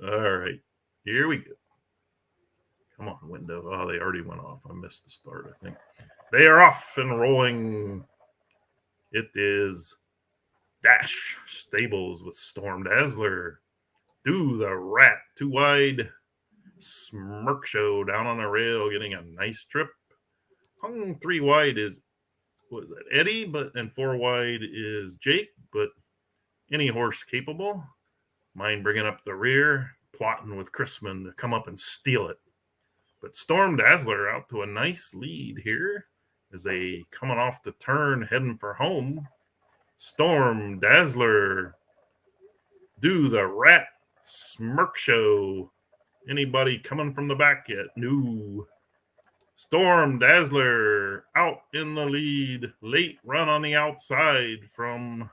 All right. Here we go. Come on, window. Oh, they already went off. I missed the start, I think. They are off and rolling. It is Dash Stables with Storm Dazzler. Do the Rat. 2 wide. Smirk Show down on the rail, getting a nice trip. Hung 3 wide is, what is that, Eddie? And 4 wide is Jake, but any horse capable. Mind bringing up the rear, plotting with Chrisman to come up and steal it. But Storm Dazzler out to a nice lead here as they coming off the turn, heading for home. Storm Dazzler, Do the Rat, Smirk Show. Anybody coming from the back yet? No. Storm Dazzler out in the lead. Late run on the outside from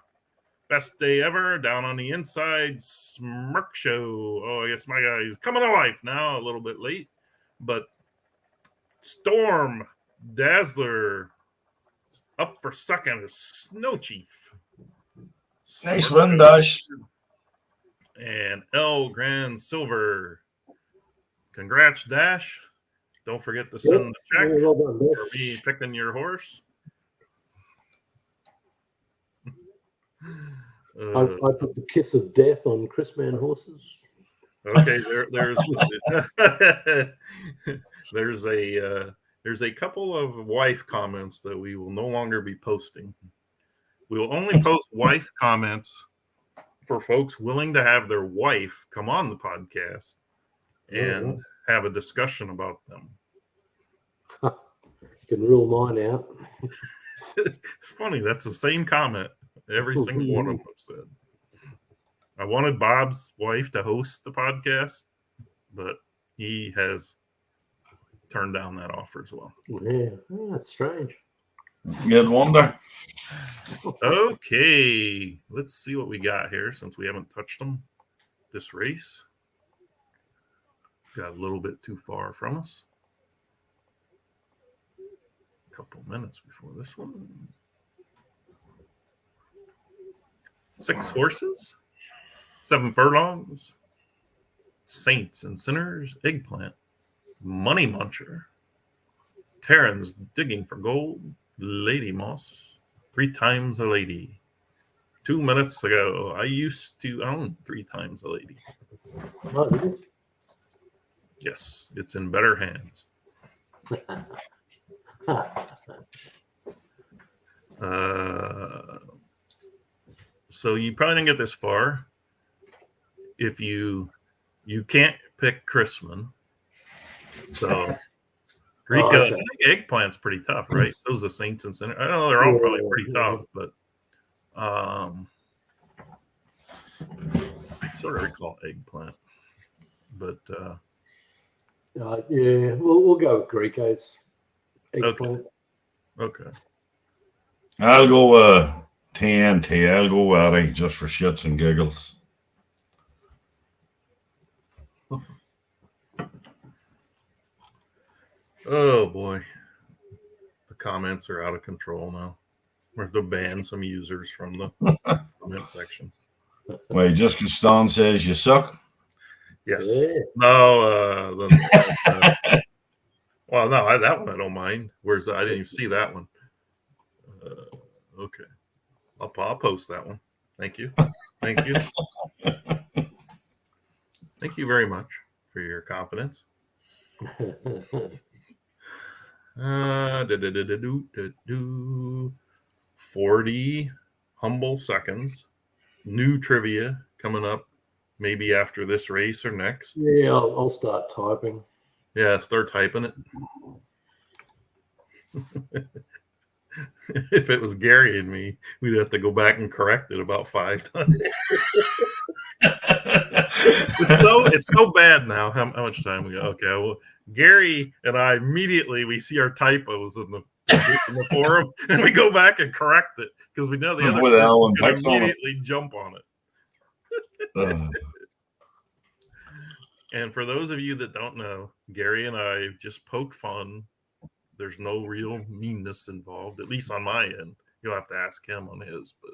Best Day Ever. Down on the inside, Smirk Show. Oh, I guess my guy's coming to life now, a little bit late. But Storm Dazzler up for second is Snow Chief. Nice win, Dash. And El Grand Silver. Congrats, Dash. Don't forget to send the check for me picking your horse. I put the kiss of death on Chrisman horses. Okay, there's a couple of wife comments that we will no longer be posting. We will only post wife comments for folks willing to have their wife come on the podcast and have a discussion about them. You can rule mine out. It's funny, that's the same comment every single one of them said. I wanted Bob's wife to host the podcast, but he has turned down that offer as well. Yeah, that's strange. You'd wonder. Okay, let's see what we got here since we haven't touched them this race. Got a little bit too far from us. A couple minutes before this one. 6 horses, 7 furlongs, Saints and Sinners, Eggplant, Money Muncher, Terrans Digging for Gold, Lady Moss, 3 Times a Lady. 2 minutes ago, I used to own 3 Times a Lady. Oh, Yes, it's in better hands. So you probably didn't get this far. If you can't pick Chrisman, so Greek I think Eggplant's pretty tough, right? So's the Saints and Sinners. I know they're all probably pretty tough, but I sort of recall Eggplant. But yeah, we'll go with Greek Eyes. Eggplant. Okay. I'll go TNT. I'll go rowdy just for shits and giggles. Oh boy, the comments are out of control now. We have to ban some users from the comment section. Wait, just because Stan says you suck? Yes. Yeah. No. Well, no, that one I don't mind. Where's that? I didn't even see that one. Okay, I'll post that one. Thank you. Thank you. Thank you very much for your confidence. 40 humble seconds. New trivia coming up maybe after this race or next. Yeah, I'll start typing. Yeah, start typing it. If it was Gary and me, we'd have to go back and correct it about 5 times. It's so bad now. How much time we got? Okay, well, Gary and I immediately we see our typos in the forum, and we go back and correct it because we know the other person can immediately jump on it. And for those of you that don't know, Gary and I just poke fun. There's no real meanness involved, at least on my end. You'll have to ask him on his. But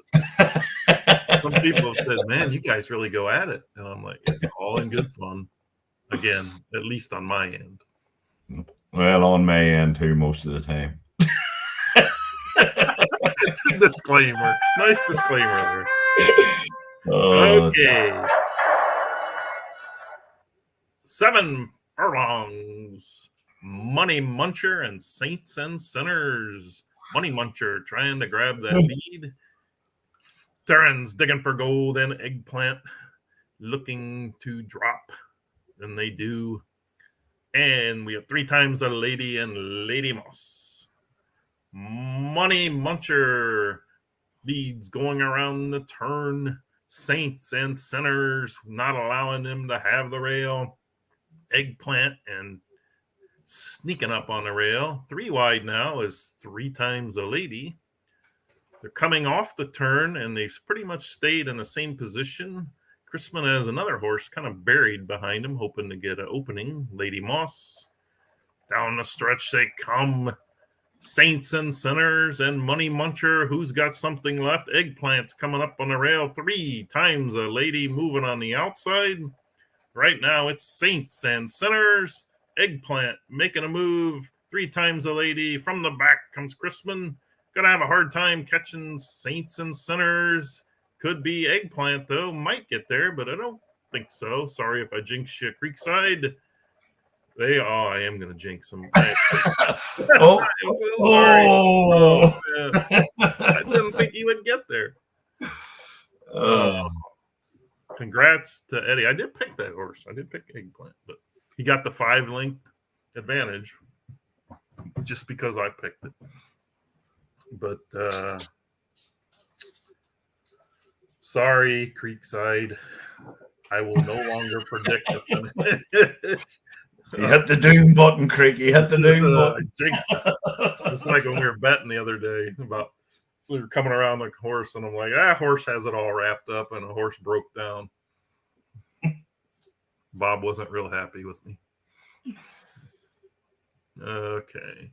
some people have said, "Man, you guys really go at it," and I'm like, "It's all in good fun." Again, at least on my end. Well, on my end too, most of the time. Disclaimer. Nice disclaimer there. Okay. 7 furlongs. Money Muncher and Saints and Sinners. Money Muncher trying to grab that lead. Terrans digging for gold and Eggplant looking to drop. And they do. And we have 3 times the Lady and Lady Moss. Money Muncher leads going around the turn. Saints and Sinners not allowing them to have the rail. Eggplant and sneaking up on the rail. 3 wide now is 3 times the Lady. They're coming off the turn, and they've pretty much stayed in the same position. Chrisman has another horse kind of buried behind him, hoping to get an opening. Lady Moss. Down the stretch they come. Saints and Sinners and Money Muncher. Who's got something left? Eggplant's coming up on the rail. 3 times a Lady moving on the outside. Right now it's Saints and Sinners. Eggplant making a move. 3 times a Lady. From the back comes Chrisman. Gonna have a hard time catching Saints and Sinners. Could be Eggplant, though. Might get there, but I don't think so. Sorry if I jinx you, Creekside. I am going to jinx them. Oh. I didn't think he would get there. Congrats to Eddie. I did pick that horse. I did pick Eggplant, but he got the 5-length advantage just because I picked it. But sorry, Creekside. I will no longer predict the finish. You hit the doom button, Creek. You hit the doom button. It's like when we were betting the other day about we were coming around the horse, and I'm like, horse has it all wrapped up, and a horse broke down. Bob wasn't real happy with me. Okay.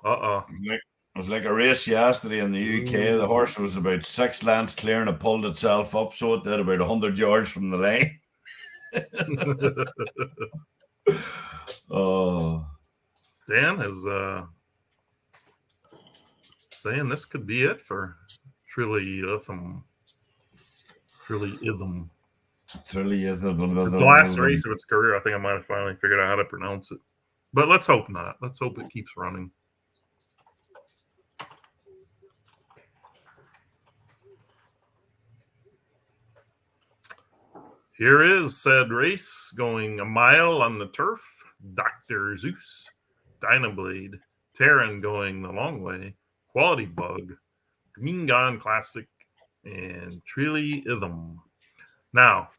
It was like a race yesterday in the UK. The horse was about 6 lengths clear and it pulled itself up, so it did about 100 yards from the line. Dan is saying this could be it for Trillyism. Trillyism. The last race of its career. I think I might have finally figured out how to pronounce it. But let's hope not. Let's hope it keeps running. Here is said race going a mile on the turf. Dr. Zeus, Dynablade, Terran going the long way, Quality Bug, Mingan Classic, and Trillyism. Now,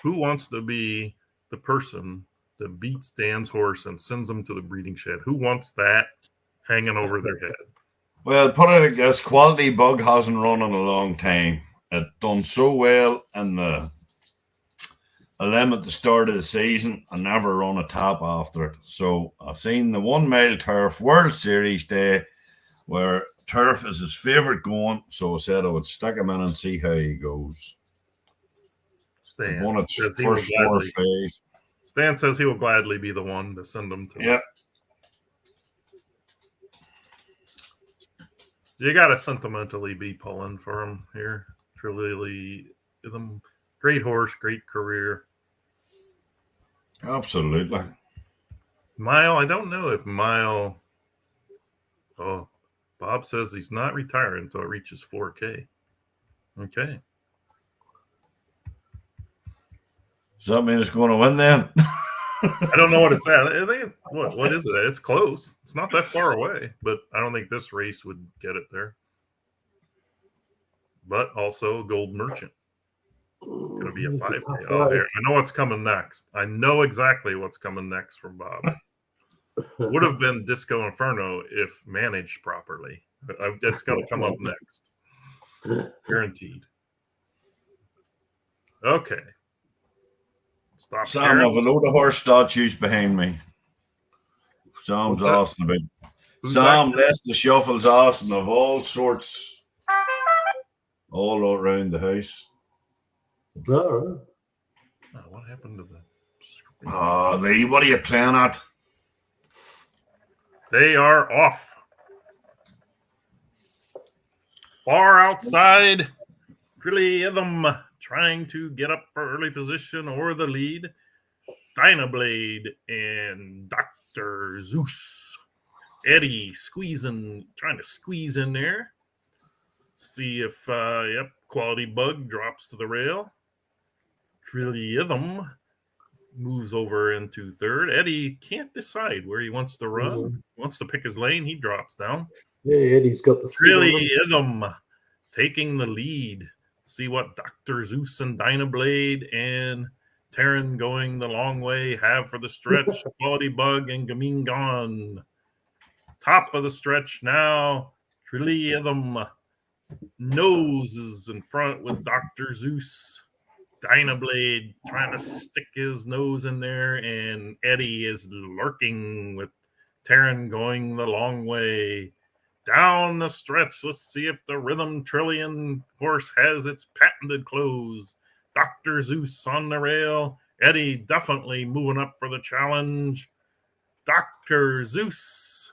who wants to be the person that beats Dan's horse and sends them to the breeding shed? Who wants that hanging over their head? Well, put it like this, Quality Bug hasn't run in a long time. It done so well in the limb at the start of the season and never run a top after it. So I seen the 1 mile turf World Series day where turf is his favorite going. So I said I would stick him in and see how he goes. Stan won its first 4 phase. Stan says he will gladly be the one to send him to. Yeah. You got to sentimentally be pulling for him here. Truly, great horse, great career. Absolutely. Mile, I don't know if Mile. Oh, Bob says he's not retiring until it reaches 4K. Okay. Does that mean it's going to win then? I don't know what it's at. I think what is it? It's close. It's not that far away, but I don't think this race would get it there. But also Gold Merchant. Going to be a 5K. Oh, here. I know what's coming next. I know exactly what's coming next from Bob. Would have been Disco Inferno if managed properly. It's going to come up next. Guaranteed. Okay. Stop Sam, sharing. I've a load of horse statues behind me. Sam's asking about. Sam, Lester Shuffle's asking of all sorts, all around the house. Oh, what happened to the screen? Oh, Lee, what are you playing at? They are off. Far outside, Trillium trying to get up for early position or the lead. Dynablade and Dr. Zeus. Eddie trying to squeeze in there. See if, Quality Bug drops to the rail. Trillium moves over into third. Eddie can't decide where he wants to run. He wants to pick his lane. He drops down. Yeah, Eddie's got the Trillium taking the lead. See what Dr. Zeus and Dynablade and Terran going the long way have for the stretch. Quality Bug and Gaming gone. Top of the stretch now. Trillium noses in front with Dr. Zeus. Dynablade trying to stick his nose in there, and Eddie is lurking with Terran going the long way. Down the stretch, let's see if the Rhythm Trillion horse has its patented close. Dr. Zeus on the rail. Eddie definitely moving up for the challenge. Dr. Zeus.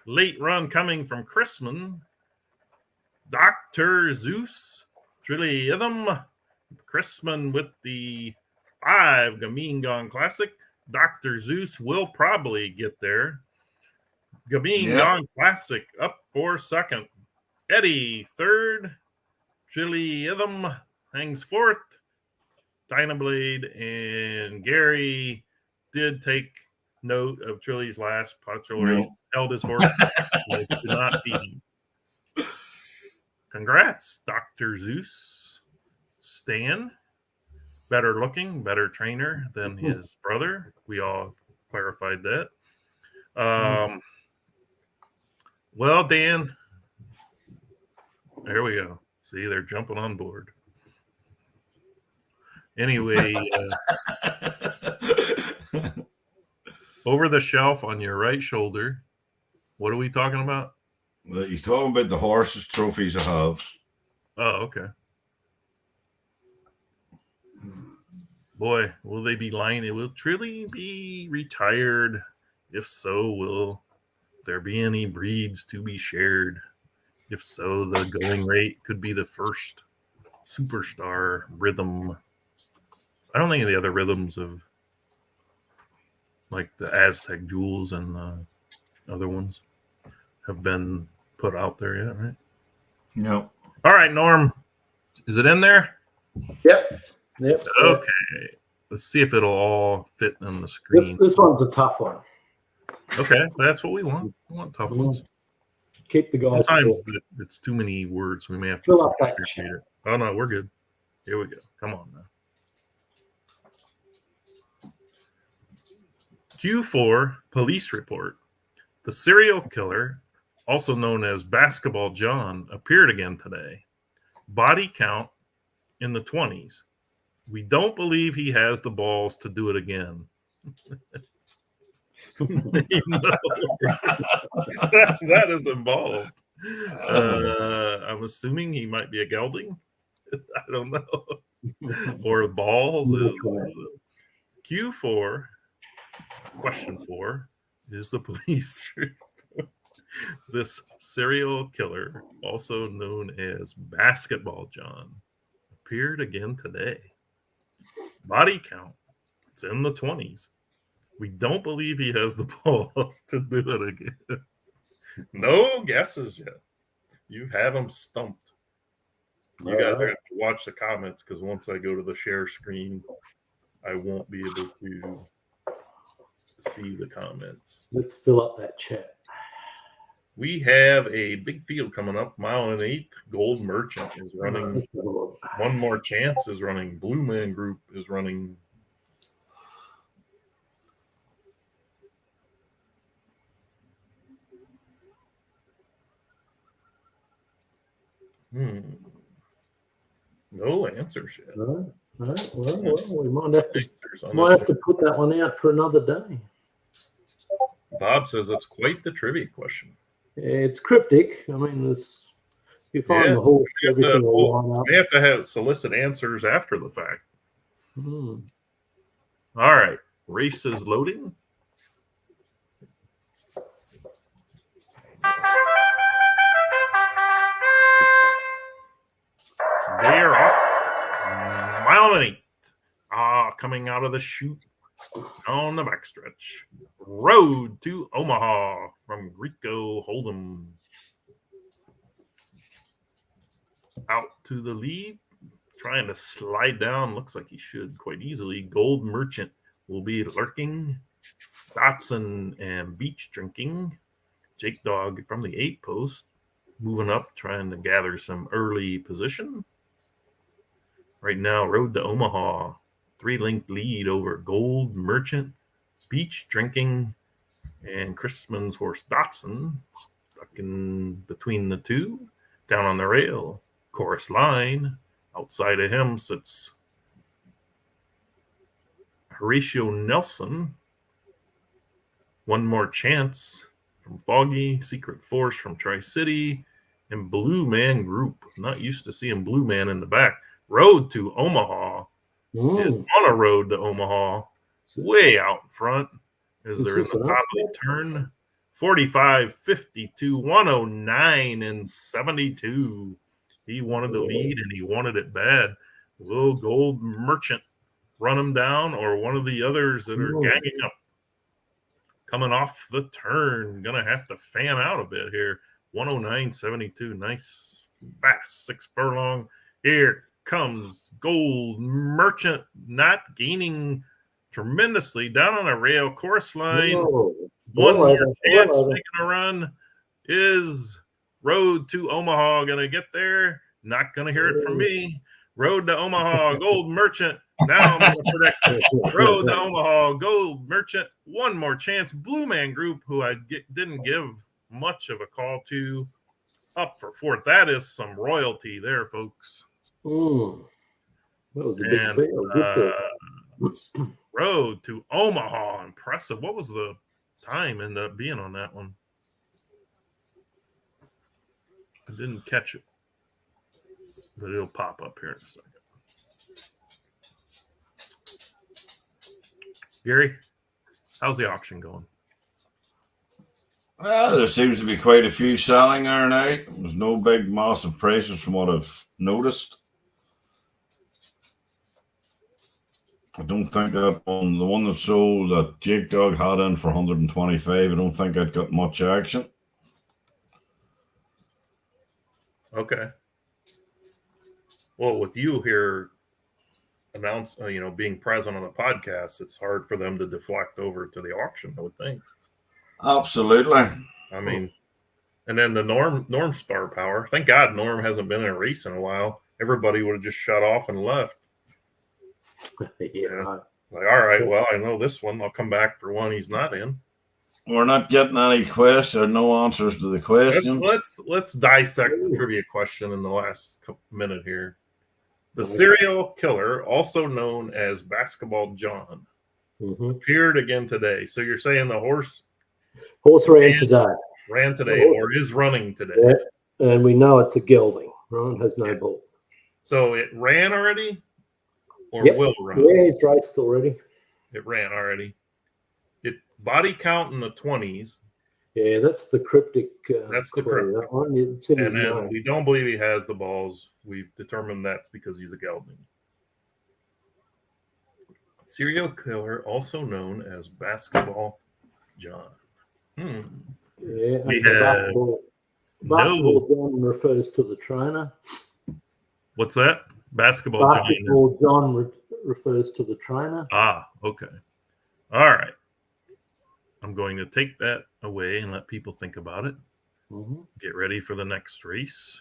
Late run coming from Chrisman. Dr. Zeus. Trillium. Chrisman with the 5 Gaming Gone Classic. Dr. Zeus will probably get there. Gaming Gone Classic up for second. Eddie third. Trillium hangs fourth. Dynablade and Gary did take note of Trilly's last patrol race. Held his horse. Did not beat him. Congrats, Dr. Zeus. Stan, better looking, better trainer than his brother. We all clarified that. Well, Dan, there we go. See, they're jumping on board. Anyway, over the shelf on your right shoulder, what are we talking about? He's talking about the horses trophies I have. Oh, okay. Boy, will they be lying? Will Trilly be retired? If so, will there be any breeds to be shared? If so, the going rate could be the first superstar rhythm. I don't think any of the other rhythms of like the Aztec Jewels and other ones have been put out there yet, right? No. All right, Norm. Is it in there? Yep. Okay. Let's see if it'll all fit on the screen. This one's a tough one. Okay, that's what we want. We want tough ones. Keep the guys. Sometimes it's too many words. We may have to fill up that appreciate it. Oh no, we're good. Here we go. Come on now. Q4 police report. The serial killer, also known as Basketball John, appeared again today. Body count in the 20s. We don't believe he has the balls to do it again. that is involved. I'm assuming he might be a gelding. I don't know. Or balls. Q4, question 4, is the police. This serial killer, also known as Basketball John, appeared again today. Body count, it's in the 20s. We don't believe he has the balls to do it again. No guesses yet. You have him stumped. You guys have to watch the comments because once I go to the share screen, I won't be able to see the comments. Let's fill up that chat. We have a big field coming up. 1.8 Gold Merchant is running. One More Chance is running. Blue Man Group is running. No answers yet. All right. Well, we might have to put that one out for another day. Bob says that's quite the trivia question. It's cryptic. I mean, if you find the horse, everything will line up. We have to solicit answers after the fact. Hmm. All right. Race is loading. They're off. 1.8. Coming out of the chute on the backstretch. Road to Omaha from Rico Hold'em. Out to the lead. Trying to slide down. Looks like he should quite easily. Gold Merchant will be lurking. Dotson and Beach Drinking. Jake Dog from the 8 post. Moving up, trying to gather some early position. Right now, Road to Omaha. 3-length lead over Gold Merchant, Beach Drinking, and Chrisman's horse Dotson. Stuck in between the two. Down on the rail. Chorus Line. Outside of him sits Horatio Nelson. One More Chance from Foggy. Secret Force from Tri-City. And Blue Man Group. Not used to seeing Blue Man in the back. Road to Omaha is on a road to Omaha. Way out in front. As they're in the top of the turn. 45, 52, 109, and 72. He wanted the lead, and he wanted it bad. Will Gold Merchant run him down, or one of the others that are ganging up? Coming off the turn. Going to have to fan out a bit here. 109.72. Nice, fast 6 furlong. Here comes Gold Merchant, not gaining tremendously. Down on a rail. Course line. One More Chance making a run. Is Road to Omaha going to get there? Not going to hear it from me. Road to Omaha, Gold Merchant. Now I'm going to predict Road to Omaha, Gold Merchant. One More Chance. Blue Man Group, who I didn't give much of a call to, up for 4th. That is some royalty there, folks. That was a big field. Good field. Road to Omaha. Impressive. What was the time end up being on that one? I didn't catch it, but it'll pop up here in a second. Gary, how's the auction going? Well, there seems to be quite a few selling there now. There's no big massive prices from what I've noticed. I don't think that on the one that sold that Jake Dog had in for 125, I don't think I'd got much action. Okay. Well, with you here being present on the podcast, it's hard for them to deflect over to the auction, I would think. Absolutely. I mean, and then the Norm star power. Thank God Norm hasn't been in a race in a while. Everybody would have just shut off and left. Yeah. Like, all right, well, I know this one. I'll come back for one he's not in. We're not getting any questions or no answers to the questions. Let's dissect the trivia question in the last minute here. The serial killer, also known as Basketball John, appeared again today. So you're saying the horse ran today. Ran today or is running today. Yeah. And we know it's a gelding. Ron has no bull. So it ran already or will run? Yeah, it's raced already. It ran already. It body count in the 20s. Yeah, that's the cryptic. That's the clue. cryptic. That one, it's in and his then name. we don't believe he has the balls. We've determined that's because he's a gelding. Serial killer, also known as Basketball John. Yeah, we have Basketball John refers to the trainer. What's that? Basketball John refers to the trainer. Ah, okay. All right. I'm going to take that away and let people think about it. Mm-hmm. Get ready for the next race.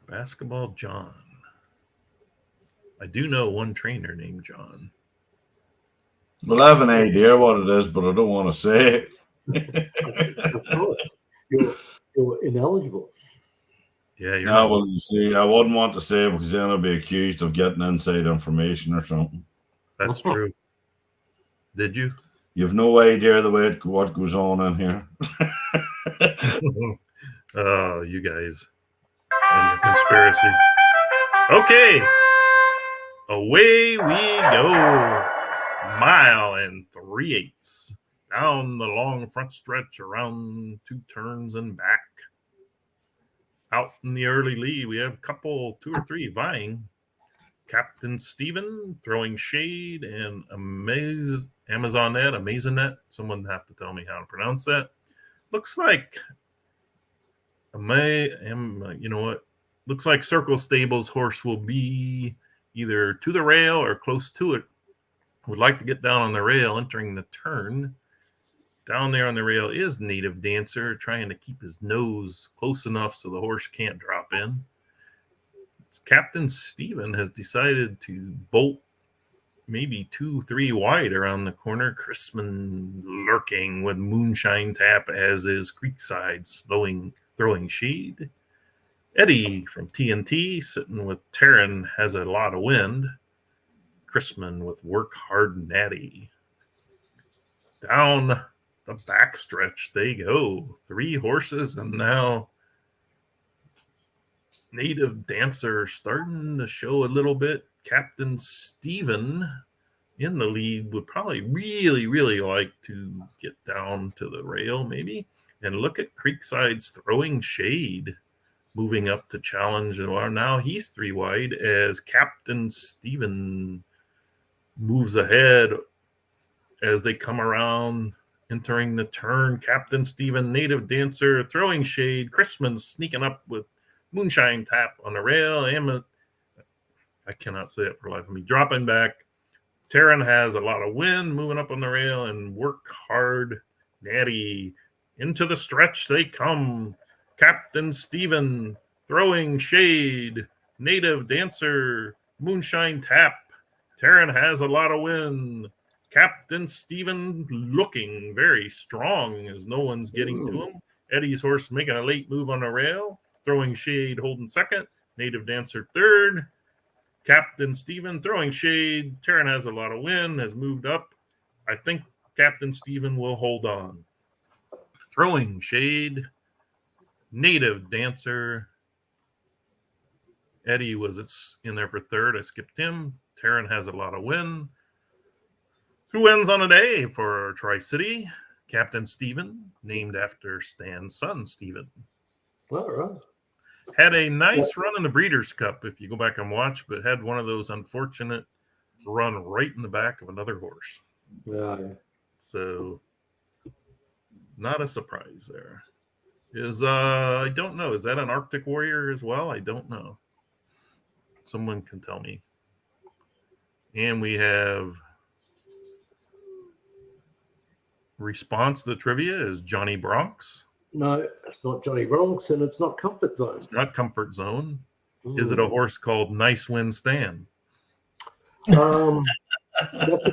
Basketball John. I do know one trainer named John. Well, I have an idea what it is, but I don't want to say it. Of course, you're ineligible. Yeah, you're No, not. well, you see, I wouldn't want to say it because then I'll be accused of getting inside information or something. That's true. Did you? You have no idea what goes on in here. Oh, you guys and your conspiracy. Okay, away we go. 1 3/8 down the long front stretch, around 2 turns and back. Out in the early lead, we have a couple, 2 or 3 vying. Captain Stephen throwing shade and Amazonette. Someone have to tell me how to pronounce that. Looks like you know what? Looks like Circle Stable's horse will be either to the rail or close to it. Would like to get down on the rail entering the turn. Down there on the rail is Native Dancer trying to keep his nose close enough so the horse can't drop in. Captain Stephen has decided to bolt maybe 2-3 wide around the corner. Chrisman lurking with Moonshine Tap, as is Creekside throwing shade. Eddie from TNT sitting with Taryn has a lot of wind. Chrisman with Work Hard Natty. Down the backstretch they go. 3 horses, and now Native Dancer starting to show a little bit. Captain Stephen in the lead would probably really, really like to get down to the rail, maybe. And look at Creekside's throwing shade, moving up to challenge. Now he's 3 wide as Captain Stephen moves ahead as they come around, entering the turn. Captain Stephen, Native Dancer, throwing shade. Chrisman sneaking up with Moonshine Tap on the rail. I cannot say it for the life of me. Dropping back. Taryn has a lot of wind, moving up on the rail, and Work Hard Natty. Into the stretch they come. Captain Stephen throwing shade. Native Dancer, Moonshine Tap. Taryn has a lot of wind. Captain Stephen looking very strong as no one's getting to him. Eddie's horse making a late move on the rail. Throwing shade, holding second. Native Dancer third. Captain Stephen throwing shade. Taryn has a lot of wind, has moved up. I think Captain Stephen will hold on. Throwing shade. Native Dancer. Eddie was in there for third. I skipped him. Taryn has a lot of wind. Who wins on a day for Tri-City? Captain Stephen, named after Stan's son, Stephen. All right. Had a nice run in the Breeders' Cup, if you go back and watch, but had one of those unfortunate run right in the back of another horse. Yeah. So, not a surprise there. I don't know. Is that an Arctic Warrior as well? I don't know. Someone can tell me. And we have response to the trivia is Johnny Bronx. No, it's not Johnny Bronx, and it's not Comfort Zone. It's not Comfort Zone. Is it a horse called Nice Wind Stan? That's a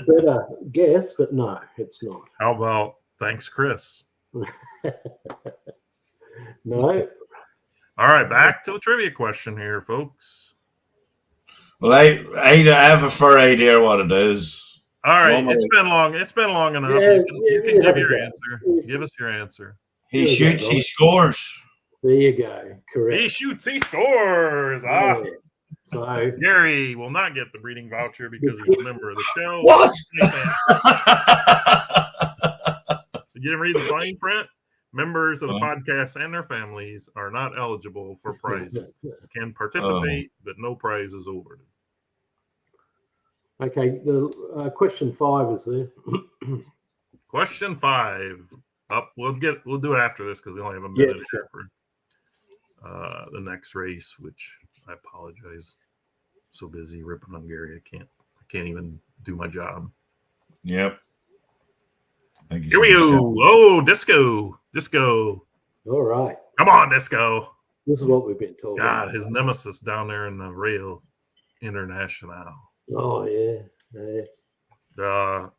better guess, but no, it's not. How about Thanks, Chris? No. All right, back to the trivia question here, folks. Well, I have a fair idea what it is. All right, it's been long. It's been long enough. Yeah, you can give your answer. Give us your answer. He shoots, he scores. There you go. Correct. He shoots, he scores. Yeah. So Gary will not get the breeding voucher because he's a member of the show. What? Did you read the fine print? Members of the podcast and their families are not eligible for prizes. Can participate, but no prize is awarded. Okay, the question 5 is there. Question 5. We'll do it after this because we only have a minute for the next race, which I apologize. So busy ripping on Gary, I can't even do my job. Yep. Here we go. Oh, Disco. All right. Come on, Disco. This is what we've been talking about. God, his nemesis down there in the Rail International. Oh, yeah. Oh,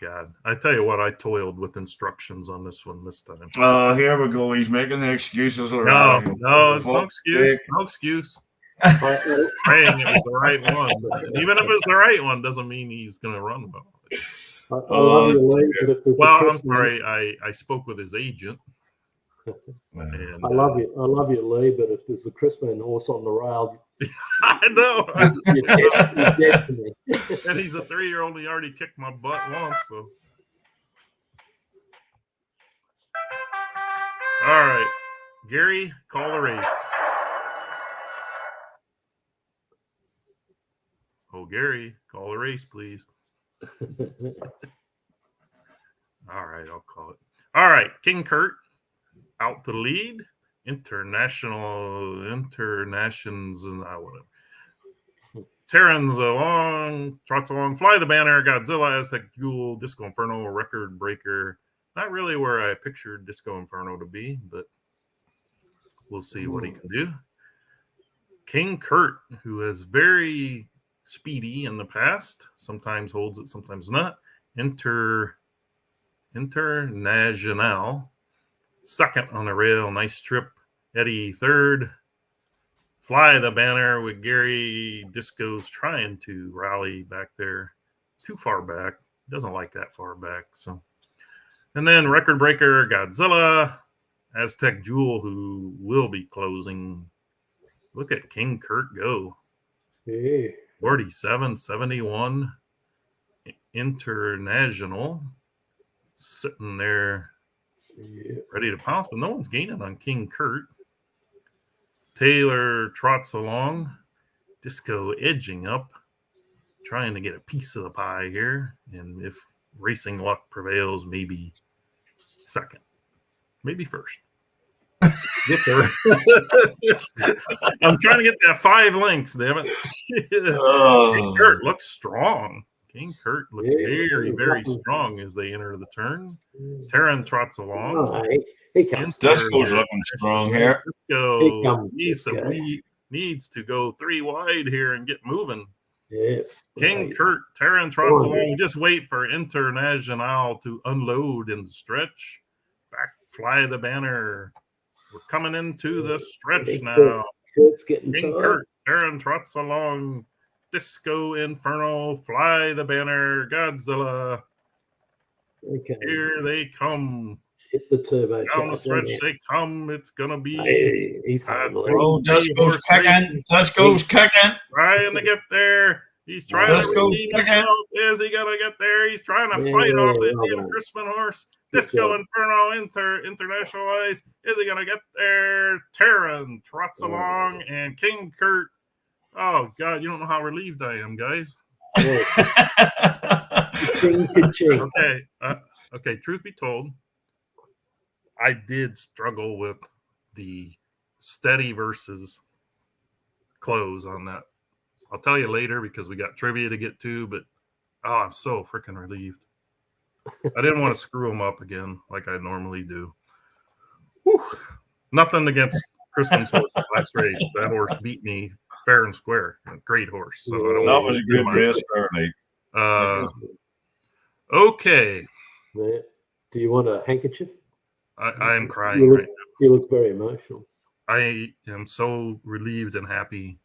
God. I tell you what, I toiled with instructions on this one this time. Oh, here we go. He's making the excuses No, already. it's no excuse. No excuse. Praying it was the right one. But even if it's the right one, doesn't mean he's going to run well. I love you, Lee. But if Well, I'm sorry. I spoke with his agent. And, I love you, Lee. But if there's a Crispin horse on the rail, I know. you're dead to me. And he's a 3-year-old. He already kicked my butt once. So, all right, Gary, call the race. Oh, Gary, call the race, please. All right, I'll call it. All right, King Kurt out to lead. Internations and whatever. Terrans along, trots along, Fly the Banner, Godzilla, Aztec Jewel, Disco Inferno, Record Breaker. Not really where I pictured Disco Inferno to be, but we'll see what he can do. King Kurt, who is very speedy in the past, sometimes holds it, sometimes not. International, second on the rail, nice trip. Eddie third. Fly the Banner with Gary. Disco's trying to rally back there, too far back. Doesn't like that far back. So, and then Record Breaker, Godzilla, Aztec Jewel, who will be closing. Look at King Kurt go. Hey. 47-71. International sitting there ready to pounce, but no one's gaining on King Kurt. Taylor trots along. Disco edging up, trying to get a piece of the pie here. And if racing luck prevails, maybe second, maybe first. Get there. I'm trying to get that 5 links, damn it. King Kurt looks strong. King Kurt looks very, very strong as they enter the turn. Terran trots along. Oh, he comes. Disco's looking strong here. Disco needs to go 3 wide here and get moving. Yeah. King Kurt, Terran trots along. Just wait for International to unload in the stretch. Back Fly the Banner. We're coming into the stretch now. King Kurt, Terran trots along. Disco Inferno, Fly the Banner, Godzilla. Okay. Here they come. Hit the turbo. Down the stretch they come. It's going to be. He's oh, Disco's kicking. Disco's kicking. Trying to get there. He's trying to redeem himself. Is he going to get there? He's trying to fight off the Crispin horse. Disco Inferno internationalized. Is he going to get there? Terran trots along. And King Kurt. Oh, God, you don't know how relieved I am, guys. Okay, truth be told, I did struggle with the steady versus close on that. I'll tell you later because we got trivia to get to, but I'm so freaking relieved. I didn't want to screw them up again like I normally do. Whew. Nothing against Crispin's horse last race. That horse beat me fair and square. A great horse. So I don't that was a good race, early. Okay. Do you want a handkerchief? I am crying right now. You look very emotional. I am so relieved and happy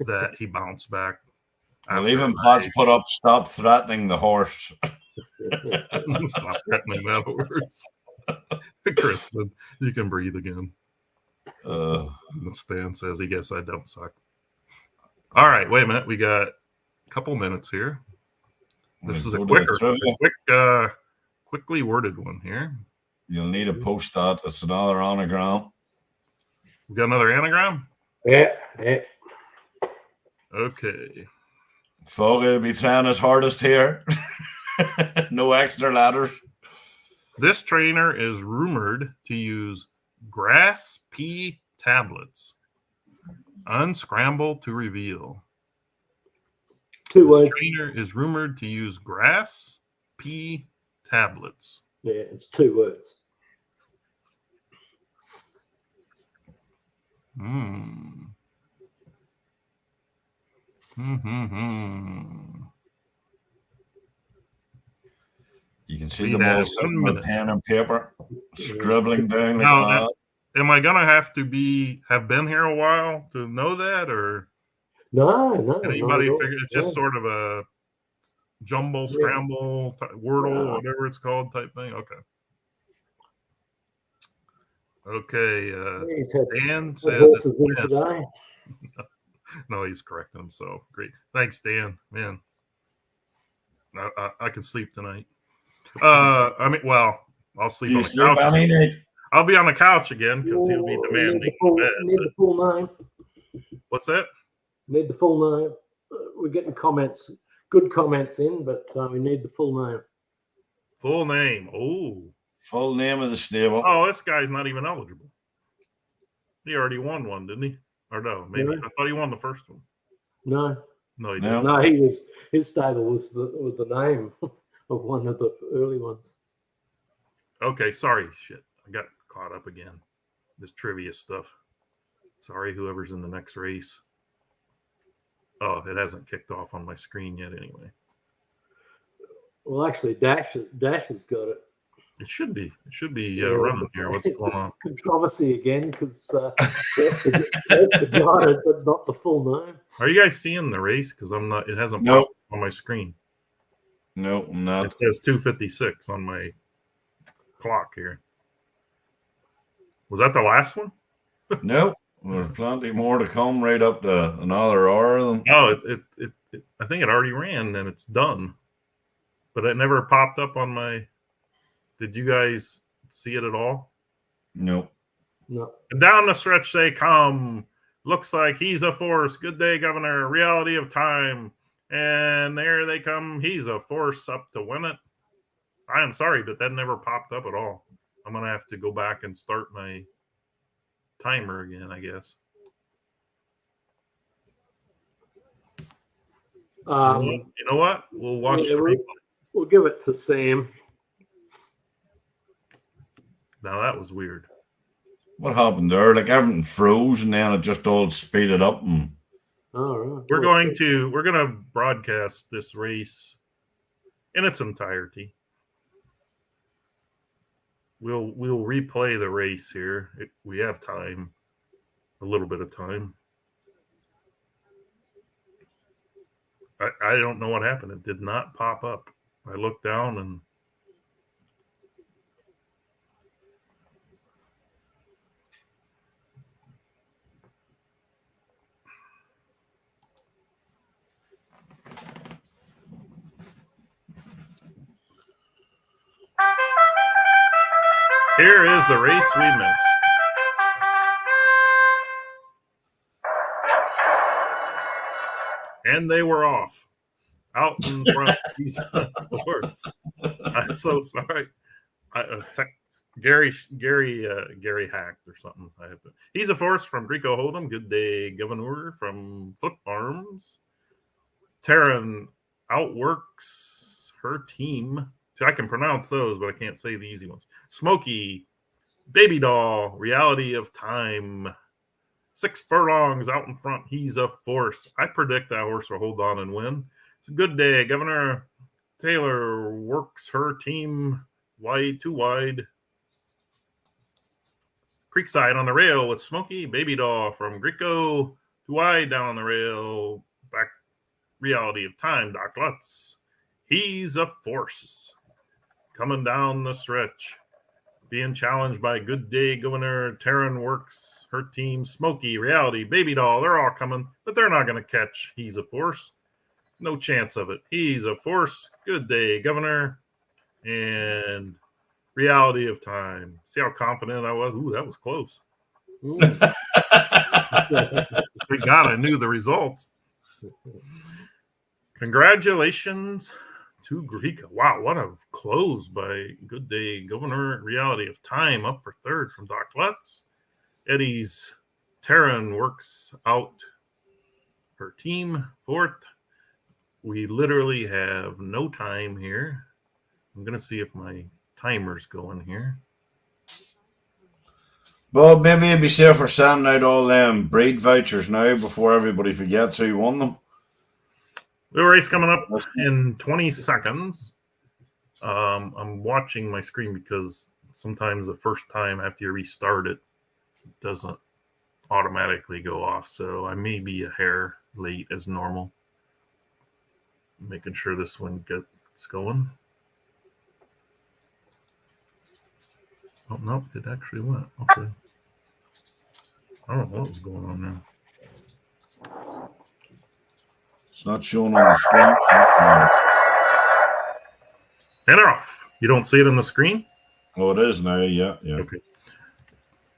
that he bounced back. Well, even Potts put up, stop threatening the horse. Stop threatening that horse. Crispin, you can breathe again. Stan says he guess I don't suck. All right, wait a minute. We got a couple minutes here. This is a quickly worded one here. You'll need to post that. It's another anagram. We got another anagram? Yeah. Okay. Foggy will be trying his hardest here. No extra ladders. This trainer is rumored to use grass pea tablets. Unscramble to reveal. This trainer is rumored to use grass P tablets. Yeah, it's 2 words. Hmm. Hmm. You can see We them have all 1 sitting with minute. pen and paper, scribbling down like Now, that. am I gonna have to have been here a while to know that, or No, can not anybody at all. figure? It's just No. sort of a jumble, Yeah. scramble, wordle, Yeah. whatever it's called, type thing. Okay. He's had Dan says it's horses in Ben. today. No, he's correcting himself. Great. Thanks, Dan. Man, I can sleep tonight. I mean, well, I'll sleep Do on you the sleep couch. any night? I'll be on the couch again because he'll be demanding the Need bed. the full name. What's that? Need the full name. We're getting comments, good comments in, but we need the full name. Full name. Full name of the stable. Oh, this guy's not even eligible. He already won one, didn't he? Or no, maybe. No. I thought he won the first one. No, No, he No. didn't. no, he was, his stable was the name of one of the early ones. Okay, sorry. Shit. I got caught up again. This trivia stuff. Sorry, whoever's in the next race. Oh, it hasn't kicked off on my screen yet anyway. Well, actually, Dash has got it. It should be. It should be running here. What's going on? Controversy again because that's got it, but not the full name. Are you guys seeing the race? Because I'm not. It hasn't No. popped on my screen. No, I'm not. It says 2:56 on my clock here. Was that the last one? No, there's plenty more to come right up to another hour of them. Oh, I think it already ran and it's done, but it never popped up on my. Did you guys see it at all? No. No. And down the stretch they come. Looks like he's a force. Good day, Governor. Reality of time. And there they come. He's a force up to win it. I am sorry, but that never popped up at all. I'm going to have to go back and start my timer again, I guess. You know what? We'll watch the replay. We'll give it to Sam. Now that was weird. What happened there? Like everything froze and then it just all speeded up and All right. We're going to broadcast this race in its entirety. We'll replay the race here. We have time, a little bit of time. I don't know what happened. It did not pop up. I looked down and here is the race we missed. And they were off. Out in front. He's a horse. I'm so sorry. Gary hacked or something. He's a force from Greco Hold'em. Good day, Governor from Foot Farms. Taryn outworks her team. See, I can pronounce those, but I can't say the easy ones. Smokey, Baby Doll, Reality of Time. 6 furlongs out in front. He's a force. I predict that horse will hold on and win. It's a good day. Governor Taylor works her team wide, too wide. Creekside on the rail with Smokey, Baby Doll from Greco, too wide down on the rail. Back Reality of Time, Doc Lutz. He's a force. Coming down the stretch. Being challenged by Good Day Governor. Taryn works her team. Smokey, Reality, Baby Doll. They're all coming, but they're not going to catch He's a Force. No chance of it. He's a force. Good Day Governor. And Reality of Time. See how confident I was? Ooh, that was close. Thank God I knew the results. Congratulations to Greco. Wow, what a close by Good Day Governor. Reality of Time up for third from Doc Lutz. Eddie's Taryn works out her team fourth. We literally have no time here. I'm gonna see if my timer's going here. Well, maybe it'd be safer sending out all them breed vouchers now before everybody forgets who won them. The race coming up in 20 seconds. I'm watching my screen because sometimes the first time after you restart it doesn't automatically go off. So I may be a hair late as normal. Making sure this one gets going. Oh, no, it actually went. Okay. I don't know what was going on now. It's not showing on the screen. And off. You don't see it on the screen? Oh, it is now. Yeah. Okay.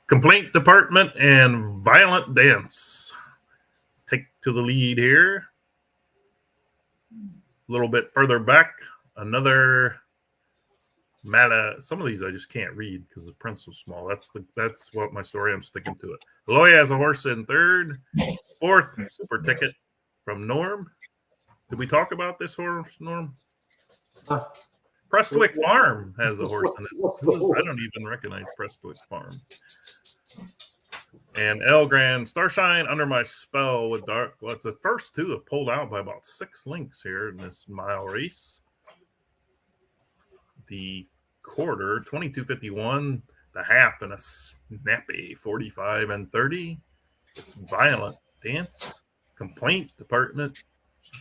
Complaint Department and Violent Dance take to the lead here. A little bit further back, another some of these I just can't read because the print's so small. That's what my story. I'm sticking to it. Aloya has a horse in third. Fourth, Super Ticket from Norm. Did we talk about this horse, Norm? Prestwick Farm has a horse in it. I don't even recognize Prestwick Farm. And El Grand Starshine Under My Spell with Dark. Well, it's the first two have pulled out by about 6 lengths here in this mile race. The quarter, 22:51. The half and a snappy 45 and 30. It's Violent Dance. Complaint Department.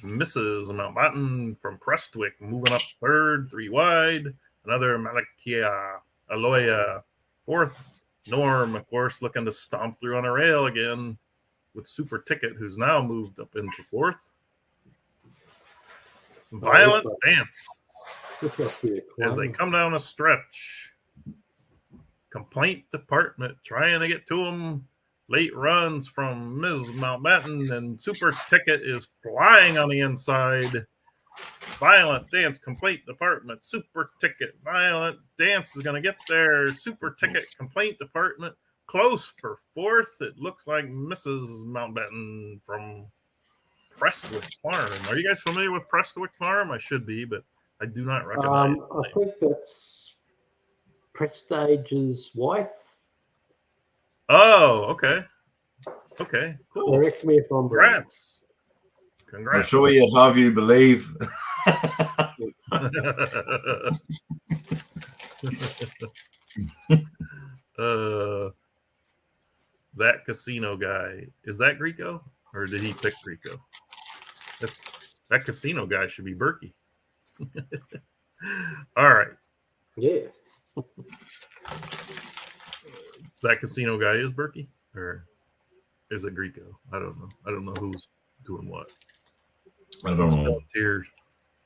Mrs. Mountbatten from Prestwick moving up third, 3 wide. Another Malakia Aloya fourth. Norm, of course, looking to stomp through on a rail again with Super Ticket, who's now moved up into fourth. Violent Dance as they come down a stretch. Complaint Department trying to get to them. Late runs from Ms. Mountbatten, and Super Ticket is flying on the inside. Violent Dance, Complaint Department, Super Ticket. Violent Dance is going to get there. Super Ticket, Complaint Department, close for fourth. It looks like Mrs. Mountbatten from Prestwick Farm. Are you guys familiar with Prestwick Farm? I should be, but I do not recognize I think that's Prestige's wife. Oh, okay. Okay, cool. Correct me if I'm wrong. Congrats. I'll show you have you believe. That casino guy, is that Greco? Or did he pick Greco? That casino guy should be Berkey. All right. Yeah. That casino guy is Berkey? Or is it Greco? I don't know. I don't know who's doing what. I don't know. Tears.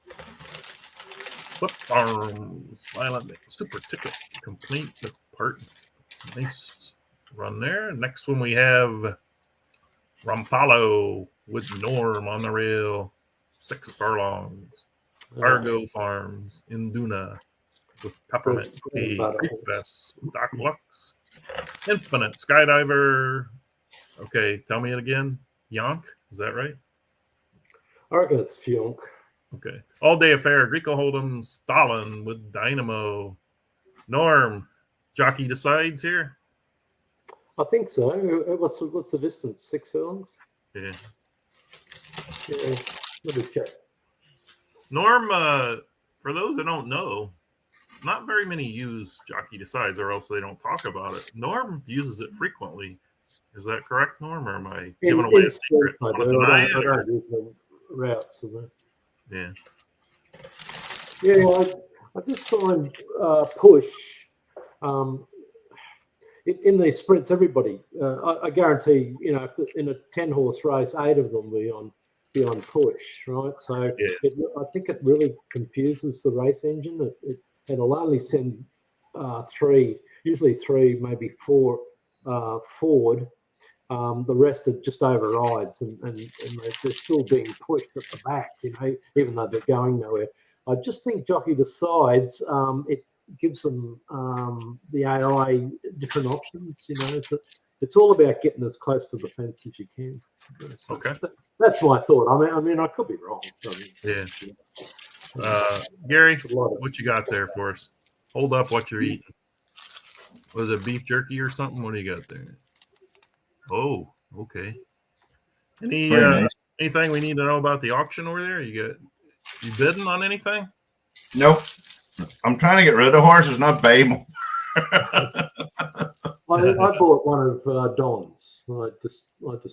Flip Farms. Violent Super Ticket. Complete Department. Nice run there. Next one we have Rampalo with Norm on the rail. 6 furlongs. Argo Farms in Duna with Peppermint Cookie, Creek Vest, Doc Lux, Infinite Skydiver. Okay, tell me it again. Yonk, is that right? I reckon it's Fionk. Okay. All Day Affair, Greco Hold'em, Stalin with Dynamo. Norm, jockey decides here? I think so. What's the distance? 6 furlongs? Yeah. Yeah. Let me check. Norm, for those that don't know, not very many use jockey decides or else they don't talk about it. Norm uses it frequently. Is that correct, Norm? Or am I giving away a secret? I don't use the routes. Yeah. Yeah, I just find push in these sprints. Everybody, I guarantee, if in a 10-horse race, 8 of them will be on push, right? So I think it really confuses the race engine. It'll only send 3, usually 3, maybe 4 forward. The rest are just overrides, and they're still being pushed at the back, even though they're going nowhere. I just think jockey decides it gives them the AI different options. It's all about getting as close to the fence as you can. So okay, that's my thought. I mean, I could be wrong. Yeah. Gary, A lot of- what you got there for us? Hold up what you're eating. Was it beef jerky or something? What do you got there? Oh, okay. Any Very nice. anything we need to know about the auction over there? You bidding on anything? Nope. I'm trying to get rid of horses, not buy more. I bought one of Don's. I just liked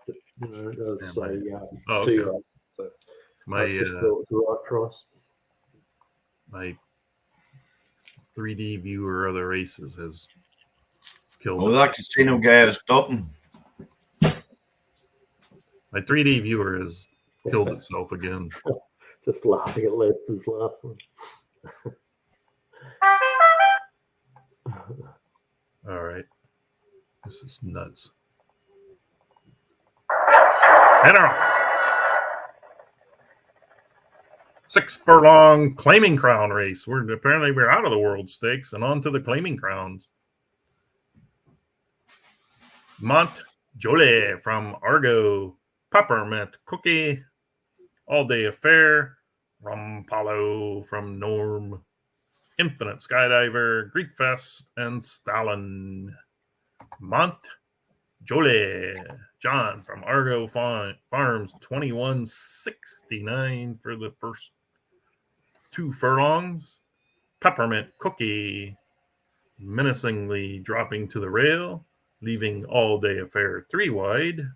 it. You know, as Yeah, a okay. 2-year-old. So My I just thought it was the right price. my 3D viewer of the races has killed. Oh, that casino guy is Dutton. My 3D viewer has killed itself again. Just laughing at Lester's last one. All right. This is nuts. Head off. 6 furlong claiming crown race. We're out of the World Stakes and on to the claiming crowns. Mont Jolie from Argo, Peppermint Cookie, All Day Affair, Rompalo from Norm, Infinite Skydiver, Greek Fest, and Stalin. Mont Jolie, John from Argo Farms, 21.69 for the first 2 furlongs. Peppermint Cookie, menacingly dropping to the rail, leaving All Day Affair 3 wide.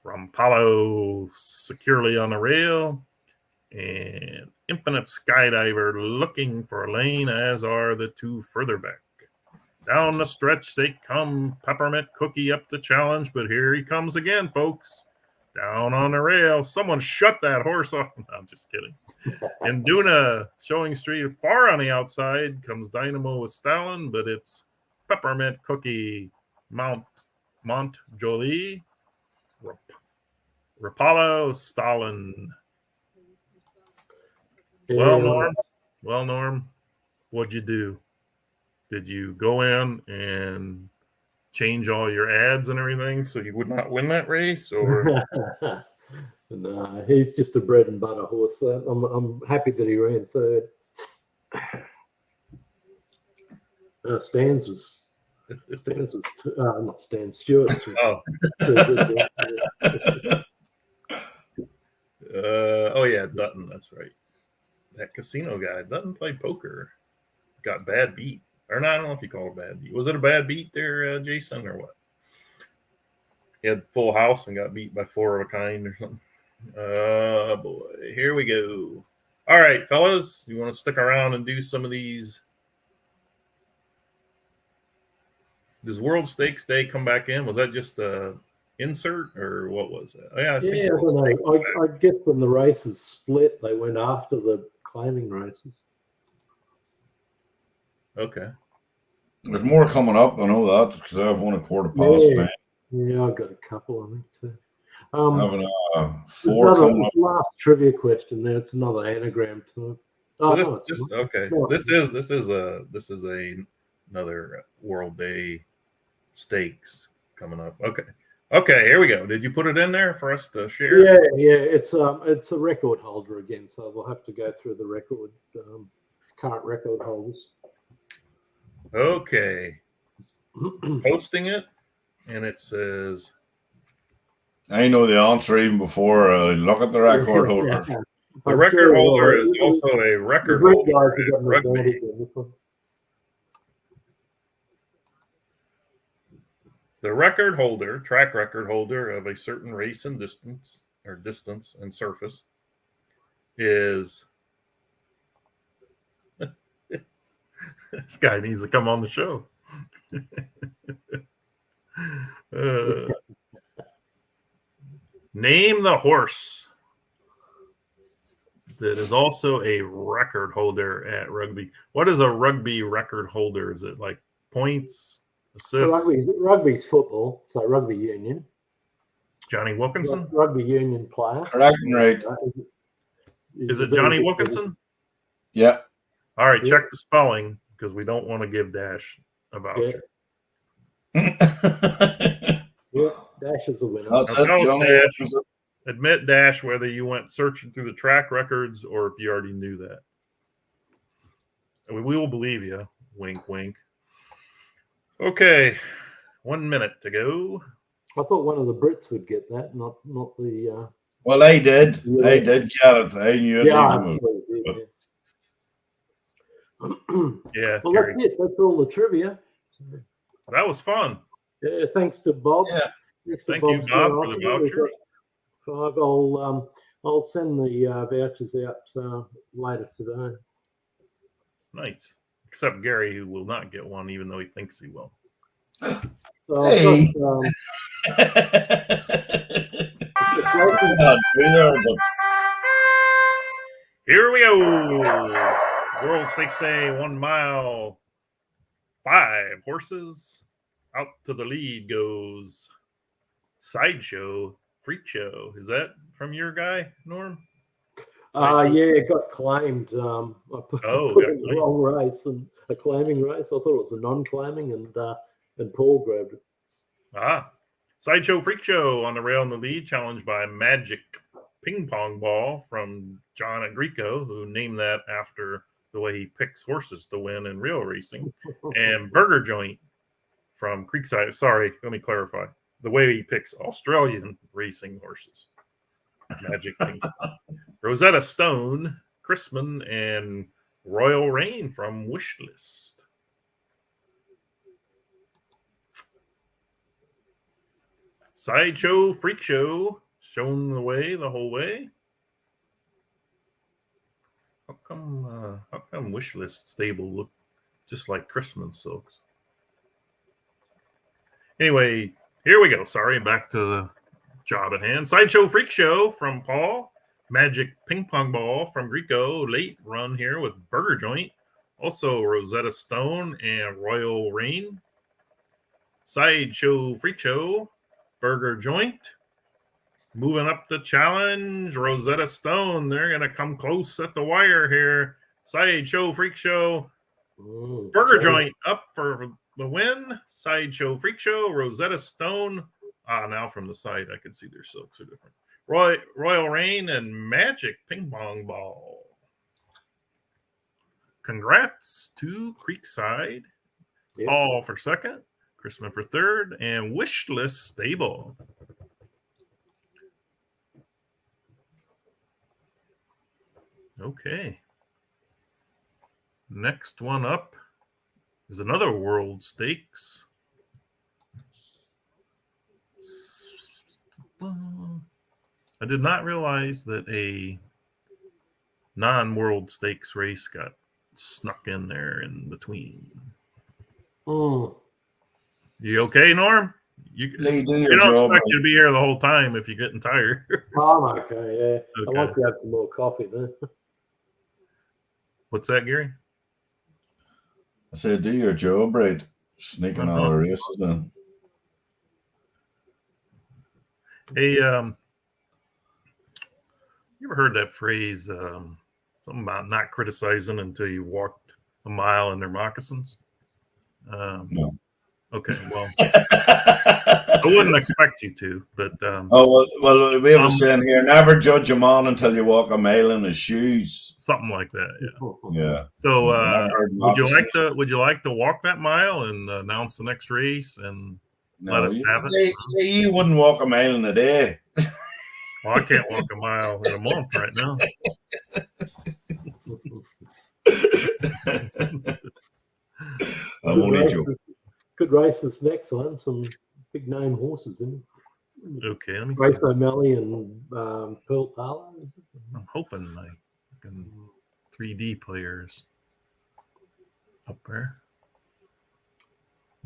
Rompalo securely on the rail. And Infinite Skydiver looking for a lane, as are the 2 further back. Down the stretch they come. Peppermint Cookie up the challenge, but here he comes again, folks. Down on the rail. Someone shut that horse off. No, I'm just kidding. And Duna showing street far on the outside. Comes Dynamo with Stalin, but it's Peppermint Cookie, Mont Jolie, Rapallo, Stalin. Yeah, Well, Norm, what'd you do? Did you go in and change all your ads and everything so you would not win that race? Or no, he's just a bread and butter horse. I'm happy that he ran third. Not Stan Stewart's. oh, yeah, Dutton. That's right. That casino guy. Dutton played poker. Got bad beat. Or no, I don't know if you call it a bad beat. Was it a bad beat there, Jason, or what? He had full house and got beat by 4 of a kind or something. Boy, here we go. All right, fellas, you want to stick around and do some of these? Does World Stakes Day come back in? Was that just a insert or what was it? Oh, yeah, I don't know. I guess when the races split, they went after the claiming races. Okay. There's more coming up. I know that because I have 1:15 past 9. Yeah, I've got a couple, I think, too. Having 4 coming up. Last trivia question there. It's another anagram to it. So this is another World Day Stakes coming up. Okay, here we go. Did you put it in there for us to share? Yeah. It's a record holder again, so we'll have to go through the record current record holders. Okay. Posting it, and it says, I know the answer even before I look at the record holder. The record holder is also a record holder at rugby. The record holder, track record holder of a certain race and distance and surface is this guy needs to come on the show. Name the horse that is also a record holder at rugby. What is a rugby record holder? Is it like points, assists? Rugby's football, so rugby union. Johnny Wilkinson? Rugby union player. Correct and right. Is it Johnny Wilkinson? Yeah. All right, check the spelling because we don't want to give Dash a voucher. Yeah, Dash is a winner. That's it, Johnny. Admit, Dash, whether you went searching through the track records or if you already knew that. I mean, we will believe you. Wink, wink. Okay, 1 minute to go. I thought one of the Brits would get that, not the. Well, I did. Yeah. I did get it. I knew it. Yeah, I even thought it did, Yeah, well, Gary. that's it. That's all the trivia. So, That was fun. yeah, thanks to Bob. Yeah. Thanks to Thank you, Bob's Bob, for the generosity. We've got vouchers. 5. I'll send the vouchers out later today. Nice. Except Gary, who will not get one, even though he thinks he will. So Hey. I've got, Not true there, but Here we go. World Stakes Day, 1 mile. 5 horses. Out to the lead goes Sideshow Freak Show. Is that from your guy, Norm? yeah, it got claimed. I put in the wrong race and a claiming race. I thought it was a non-claiming, and Paul grabbed it. Sideshow Freak Show on the rail in the lead, challenged by Magic Ping Pong Ball from John Agrico, who named that after the way he picks horses to win in real racing, and Burger Joint from Creekside. Sorry, let me clarify. The way he picks Australian racing horses. Magic Ping Pong. Rosetta Stone, Chrisman, and Royal Rain from Wishlist. Sideshow Freak Show, shown the way the whole way. How come Wishlist stable look just like Chrisman silks? Anyway, here we go. Sorry, back to the job at hand. Sideshow Freak Show from Paul. Magic Ping Pong Ball from Rico. Late run here with Burger Joint. Also Rosetta Stone and Royal Rain. Sideshow Freak Show. Burger Joint. Moving up the challenge. Rosetta Stone. They're going to come close at the wire here. Sideshow Freak Show. Burger Joint up for the win. Sideshow Freak Show. Rosetta Stone. Now from the side, I can see their silks are different. Royal Rain and Magic Ping Pong Ball. Congrats to Creekside. Yep. Paul for second. Chrisman for third. And Wishlist stable. Okay. Next one up is another World Stakes. I did not realize that a non-World Stakes race got snuck in there in between. You okay, Norm? You don't expect you to be here the whole time if you're getting tired. I'm okay, yeah. Okay. I want to have some more coffee then. What's that, Gary? I said, do your job right. Sneaking all the races then. Hey, you ever heard that phrase, something about not criticizing until you walked a mile in their moccasins? No. Okay, well, I wouldn't expect you to, but... well, we have a saying here, never judge a man until you walk a mile in his shoes. Something like that, yeah. Yeah. So, would you like to walk that mile and announce the next race and let us have it? You wouldn't walk a mile in a day. Well, I can't walk a mile in a month right now. I'm only joking. Good race this next one. Some big name horses in it. Okay, let me see. Grace O'Malley and Pearl Parlour. I'm hoping my 3D players up there.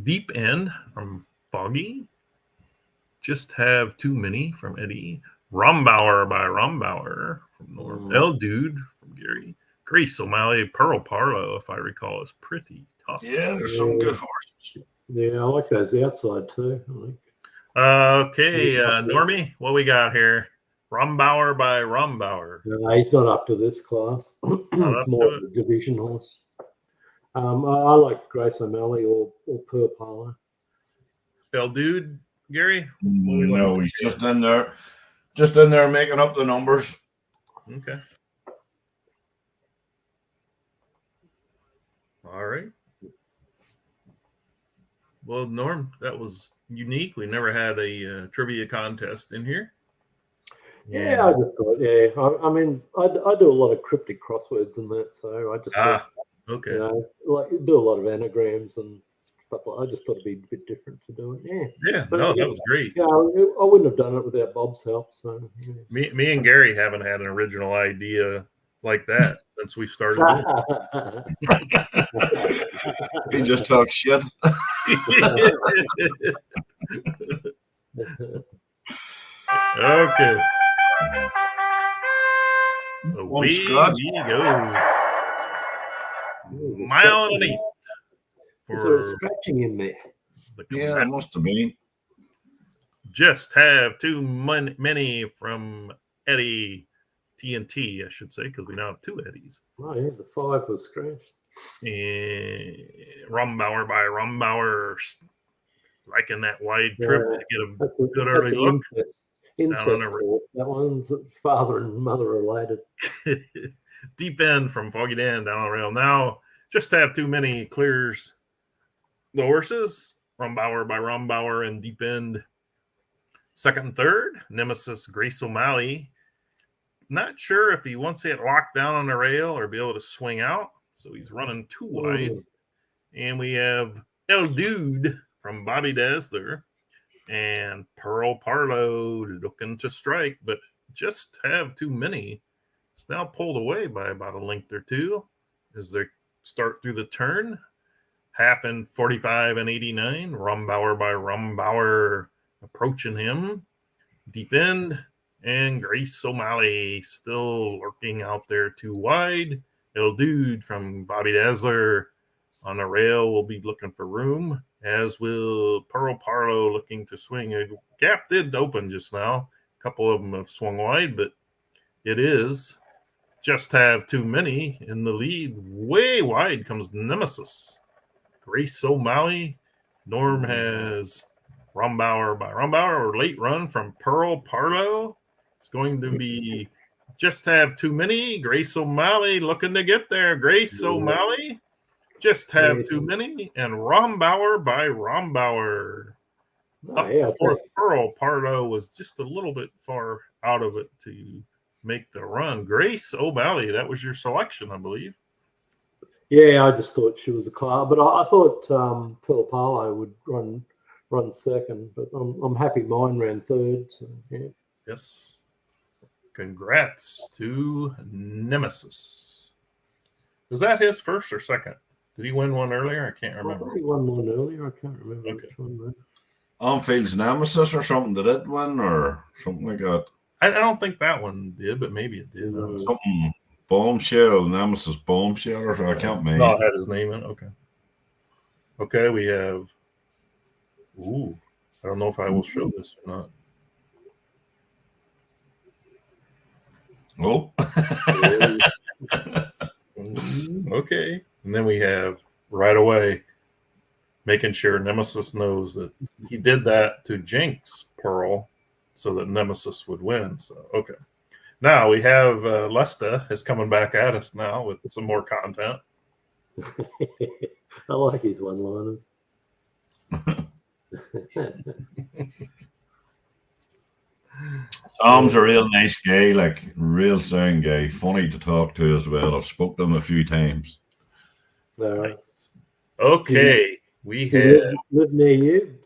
Deep End from Foggy. Just Have Too Many from Eddie. Rombauer by Rombauer from Norm. El Dude from Gary. Grace O'Malley, Pearl Parlour, if I recall, is pretty tough. Yeah, there's some good horses. Yeah, I like those outside too. Okay, Normie, what we got here? Rombauer by Rombauer. No, he's not up to this class. It's more of a division horse. I like Grace O'Malley or Pearl Parlour. El Dude, Gary? No, he's just in there. Just in there making up the numbers. Okay. All right. Well, Norm, that was unique. We never had a trivia contest in here. Yeah, I just thought, I mean, I do a lot of cryptic crosswords and that, so I just thought, okay. you know, like do a lot of anagrams and stuff. I just thought it'd be a bit different to do it. Yeah, but, no, that was great. Yeah, I wouldn't have done it without Bob's help. So yeah. Me and Gary haven't had an original idea like that since we started doing it. He just talks shit. Okay. One Away scratch. we go. Mile and an eighth. Is there a scratching in there? Yeah, it must have been. Just have too many from Eddie TNT, I should say, because we now have two Eddies. Oh yeah, the 5 was scratched. And Rumbauer by Rumbauer, liking that wide trip to get a good early look. Incest talk. That one's father and mother related. Deep end from Foggy Dan down the rail. Now, just have too many clears the horses. Rumbauer by Rumbauer and deep end. Second and third, Nemesis Grace O'Malley. Not sure if he wants it locked down on the rail or be able to swing out. So he's running too wide. And we have El Dude from Bobby Dazzler and Pearl Parlo looking to strike, but just have too many. It's now pulled away by about a length or two as they start through the turn. Half in 45 and 89. Rumbauer by Rumbauer approaching him. Deep end. And Grace O'Malley still lurking out there too wide. El Dude from Bobby Dazzler on the rail will be looking for room, as will Pearl Parlo looking to swing. A gap did open just now. A couple of them have swung wide, but it is just have too many in the lead. Way wide comes Nemesis. Grace O'Malley. Norm has Rumbauer by Rumbauer, or late run from Pearl Parlo. It's going to be just have too many. Grace O'Malley looking to get there. Grace O'Malley, just have too many. And Rumbauer by Rumbauer. Pearl Parlo was just a little bit far out of it to make the run. Grace O'Malley, that was your selection, I believe. Yeah, I just thought she was a class, but I thought Pearl Parlo would run second, but I'm happy mine ran third. So, yeah. Yes. Congrats to Nemesis. Was that his first or second? Did he win one earlier? I can't remember. He won one earlier. I can't remember which one. Onfield's Nemesis or something. Did it win or something like that? I don't think that one did, but maybe it did. Something Bombshell, Nemesis Bombshell, or something. I can't remember. No, it had his name in. Okay. Okay, we have. Ooh, I don't know if I will show this or not. Oh. Okay. And then we have right away making sure Nemesis knows that he did that to jinx Pearl so that Nemesis would win. So, okay. Now we have Lesta is coming back at us now with some more content. I like his one-liners. Tom's a real nice guy, like real sound guy, funny to talk to as well. I've spoken to him a few times. Nice. Okay, we live near you.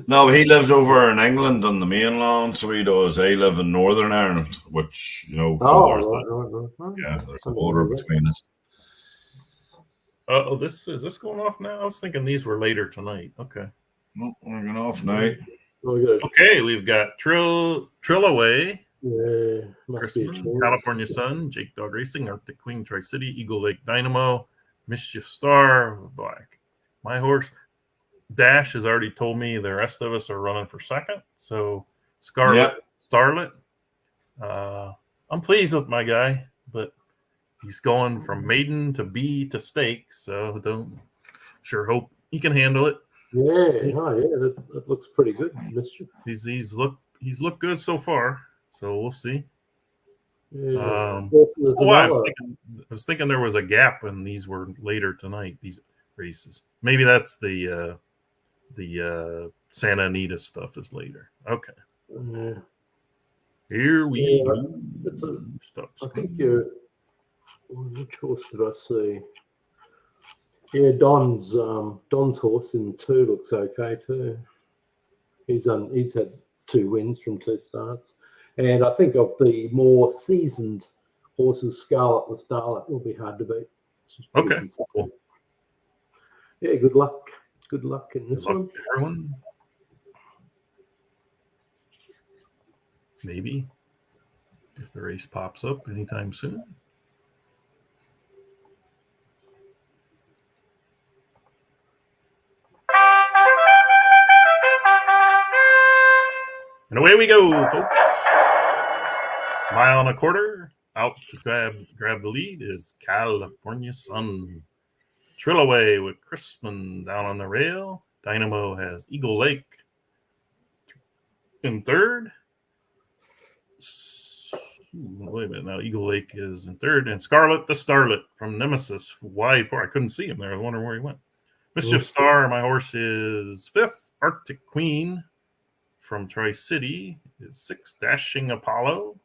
No, he lives over in England on the mainland, so he does. I live in Northern Ireland, which right. Yeah, there's a border between us. Oh, is this going off now? I was thinking these were later tonight. Okay. No, we're going off now. Okay, we've got Trill Away, Christmas, California Sun, Jake Dog Racing, Arctic Queen, Tri-City, Eagle Lake Dynamo, Mischief Star, Black. My horse, Dash, has already told me the rest of us are running for second. So, Starlet. I'm pleased with my guy, but he's going from maiden to B to stake, so hope he can handle it. Yeah, that looks pretty good. Mischief. He's looked good so far. So we'll see. Yeah. Oh, I was thinking there was a gap and these were later tonight, these races. Maybe that's the Santa Anita stuff is later. Okay. Here we go. I think which horse did I see? Yeah, Don's horse in 2 looks okay too. He's had 2 wins from 2 starts. And I think of the more seasoned horses, Scarlet the Starlet will be hard to beat. Okay, cool. Yeah, good luck. Good luck in this one. Everyone. Maybe if the race pops up anytime soon. And away we go, folks. 1.25 miles. Out to grab the lead is California Sun. Trillaway with Crispin down on the rail. Dynamo has Eagle Lake in 3rd. Wait a minute. Now Eagle Lake is in 3rd. And Scarlet the Starlet from Nemesis. Wide 4. I couldn't see him there. I was wondering where he went. Mischief Star, my horse, is 5th. Arctic Queen from Tri-City is 6th. Dashing Apollo.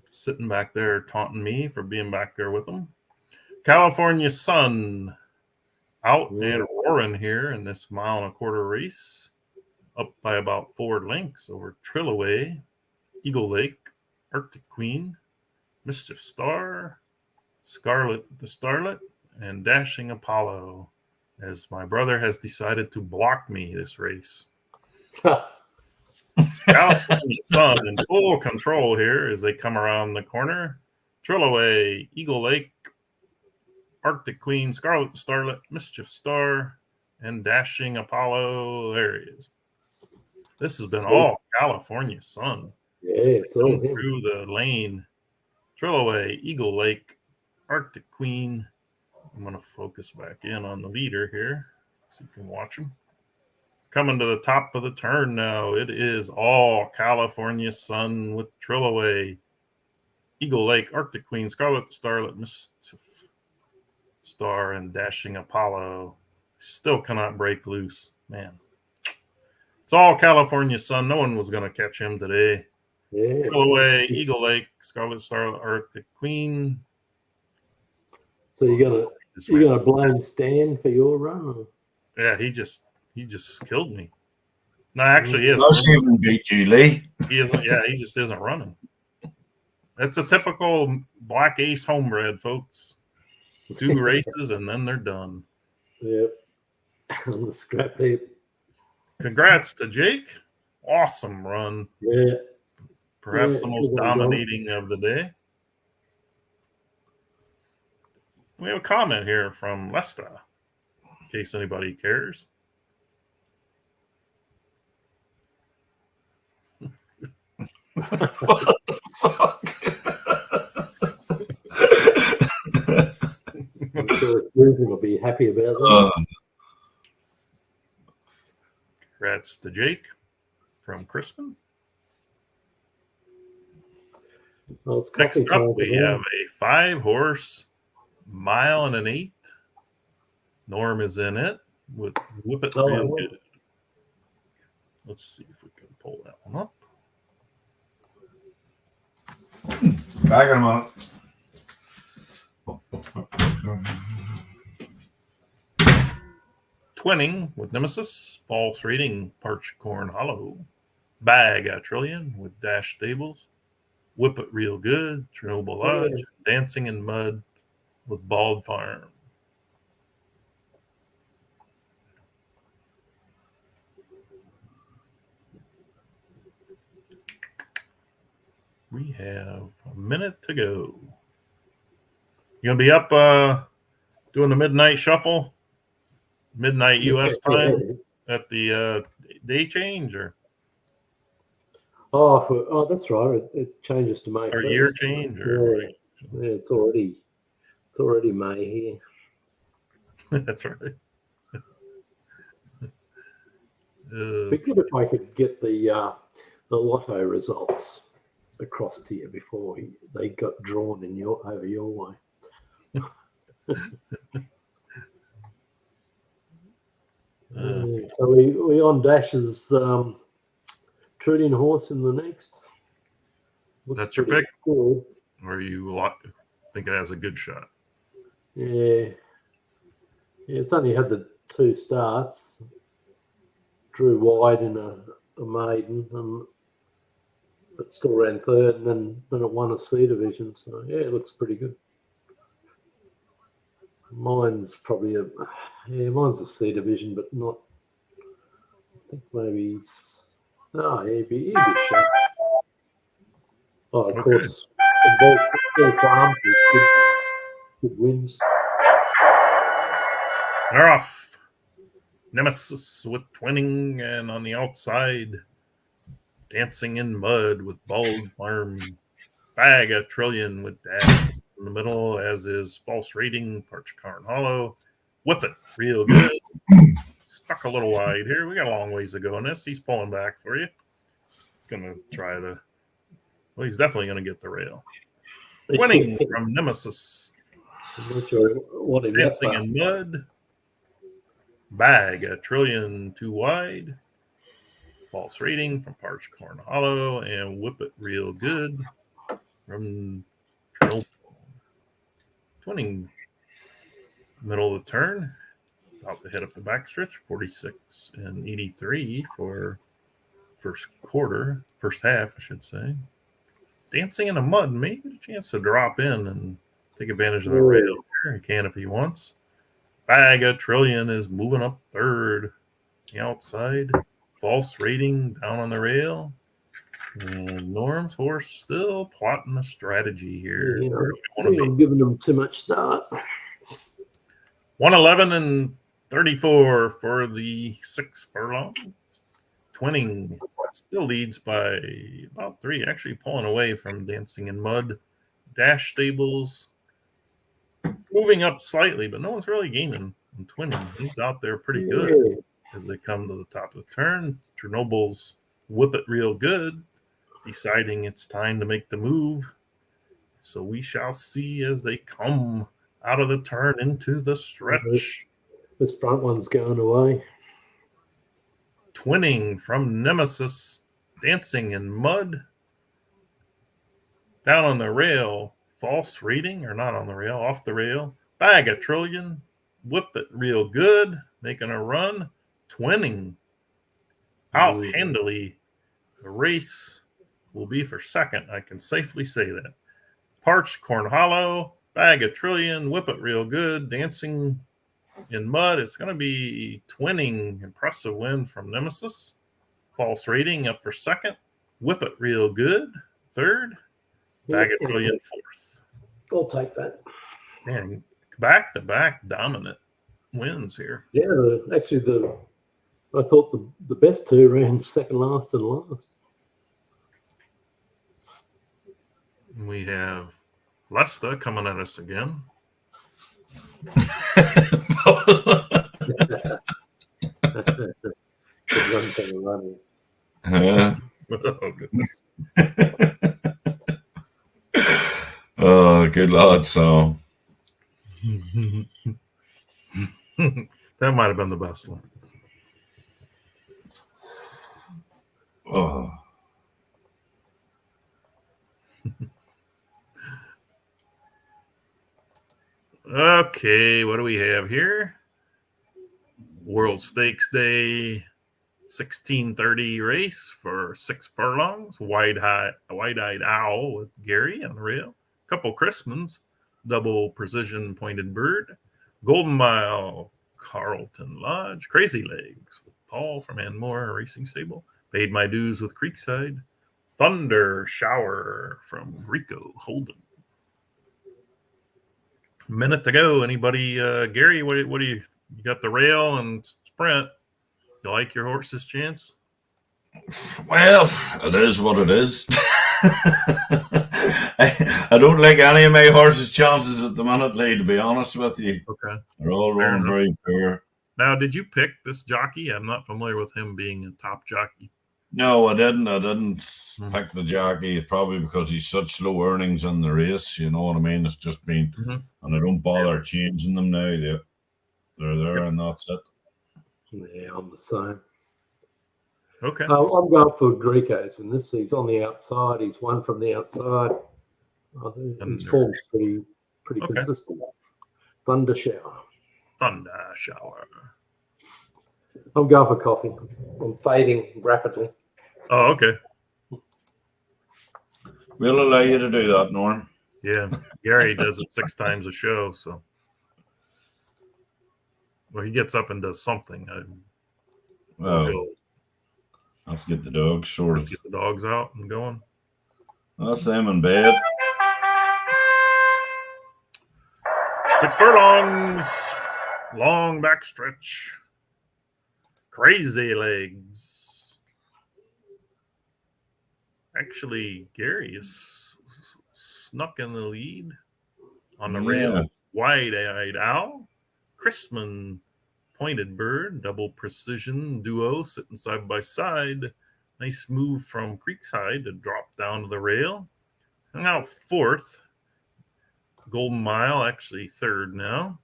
Sitting back there taunting me for being back there with them. California Sun out and roaring here in this 1.25 mile race. Up by about 4 lengths over Trillaway, Eagle Lake, Arctic Queen, Mischief Star, Scarlet the Starlet, and Dashing Apollo, as my brother has decided to block me this race. California Sun in full control here as they come around the corner. Trillaway, Eagle Lake, Arctic Queen, Scarlet the Starlet, Mischief Star, and Dashing Apollo. There he is. This has been all California Sun. Yeah, it's all him. Through the lane. Trillaway, Eagle Lake, Arctic Queen. I'm going to focus back in on the leader here so you can watch him. Coming to the top of the turn now. It is all California Sun with Trillaway, Eagle Lake, Arctic Queen, Scarlet the Starlet, Mischief Star, and Dashing Apollo. Still cannot break loose. Man. It's all California Sun. No one was going to catch him today. Yeah. Trillaway, Eagle Lake, Scarlet Star, Arctic Queen. So you're gonna blame Stan for your run? Yeah, he just killed me. No, actually, he is. Does even beat you, Lee? He isn't. Yeah, he just isn't running. That's a typical Black Ace homebred, folks. 2 races and then they're done. Yep. On the scrap heap. Congrats to Jake. Awesome run. Yeah. Perhaps the most dominating of the day. We have a comment here from Lesta, in case anybody cares. What the fuck? I'm sure Susan will be happy about that. Congrats to Jake from Crispin. Well, Next up, we have a 5-horse 1.8 miles. Norm is in it with Whip It Real Good. Let's see if we can pull that one up. Back him up. Twinning with Nemesis, False Reading, Parched Corn Hollow, Bag a Trillion with Dash Stables, Whip It Real Good, Chernobyl Lodge, Dancing in Mud with Bald Farm. We have a minute to go. You gonna be up doing the midnight shuffle? Midnight US time at the day change, or that's right. It changes to May. Or year change, or yeah, it's already May here. That's right. Be good if I could get the lotto results across to you before they got drawn in over your way. So we on Dash's Truding horse in the next. Looks That's your pretty pick? Good. Or you think it has a good shot? Yeah, it's only had the 2 starts. Drew wide in a maiden, and it still ran third, and then it won a C division. So yeah, it looks pretty good. Mine's probably mine's a C division, but not. I think maybe he'd be shot. Oh, of course, Ball Farm good wins. They're off. Nemesis with twinning, and on the outside, Dancing in Mud with Bald Farm. Bag a Trillion with Dash in the middle, as is False Rating, Parch Carn Hollow. Whip It real good. Stuck a little wide here. We got a long ways to go in this. He's pulling back for you. Gonna try well, he's definitely gonna get the rail. Winning from Nemesis. I'm not sure what he got. Dancing in Mud. Bag a Trillion too wide. False Rating from Parch Corn Hollow, and Whip It real good from Chernobyl. Twinning middle of the turn. About to hit up the backstretch. 46 and 83 for first half, I should say. Dancing in the Mud, maybe get a chance to drop in and take advantage of the rail here. He can if he wants. Bag a Trillion is moving up third. The outside. False Rating down on the rail. And Norm's horse still plotting a strategy here. Yeah, I'm giving them too much start. 111 and 34 for the 6 furlongs. Twinning still leads by about 3, actually pulling away from Dancing in Mud. Dash Stables moving up slightly, but no one's really gaining in Twinning. He's out there pretty good as they come to the top of the turn. Chernobyl's Whip It real good, deciding it's time to make the move. So we shall see as they come out of the turn into the stretch. This front one's going away. Twinning from Nemesis, Dancing in Mud. Down on the rail, False Rating, or not on the rail, off the rail. Bag a Trillion, Whip It real good, making a run. Twinning out handily. The race will be for second. I can safely say that. Parched Corn Hollow, Bag a Trillion, Whip It real good, Dancing in Mud. It's going to be Twinning. Impressive win from Nemesis. False Rating up for second. Whip It real good, third. Bag a Trillion, fourth. I'll take that. Man, back-to-back dominant wins here. Yeah, I thought the best 2 ran second last and last. We have Lesta coming at us again. Oh, good lord, so. That might have been the best one. Oh. Okay, what do we have here? World Stakes Day 1630 race for 6 furlongs. Wide-eyed owl with Gary on the rail. Couple Christmans, double precision pointed bird. Golden Mile, Carlton Lodge. Crazy Legs with Paul from Anmore Racing Stable. Paid My Dues with Creekside. Thunder Shower from Rico Holden. Minute to go. Anybody, Gary? What do you got? The rail and sprint. You like your horse's chance? Well, it is what it is. I don't like any of my horse's chances at the minute, Lee, to be honest with you. Okay. They're all running very poor. Now, did you pick this jockey? I'm not familiar with him being a top jockey. No, I didn't. I didn't Mhm. pick the jockey. It's probably because he's such slow earnings in the race. You know what I mean? It's just been, Mhm. and I don't bother changing them now. They're there, Yep. and that's it. Yeah, I'm the same. Okay. I'm going for Grieco's, and he's on the outside. He's won from the outside. I think his Thunder. form's pretty Okay. consistent. Thunder shower. Thunder shower. I'm going for coffee. I'm fading rapidly. Oh, okay. We'll allow you to do that, Norm. Yeah. Gary does it 6 times a show, so well, he gets up and does something. We'll Well, go. let's get the dogs sorted. Get the dogs out and going. That's them in bed. 6 furlongs. Long back stretch. Crazy legs. Actually, Gary is snuck in the lead on the rail. Wide-eyed owl. Chrisman, pointed bird, double precision duo sitting side by side. Nice move from Creekside to drop down to the rail. Hung out 4th. Golden Mile actually 3rd now.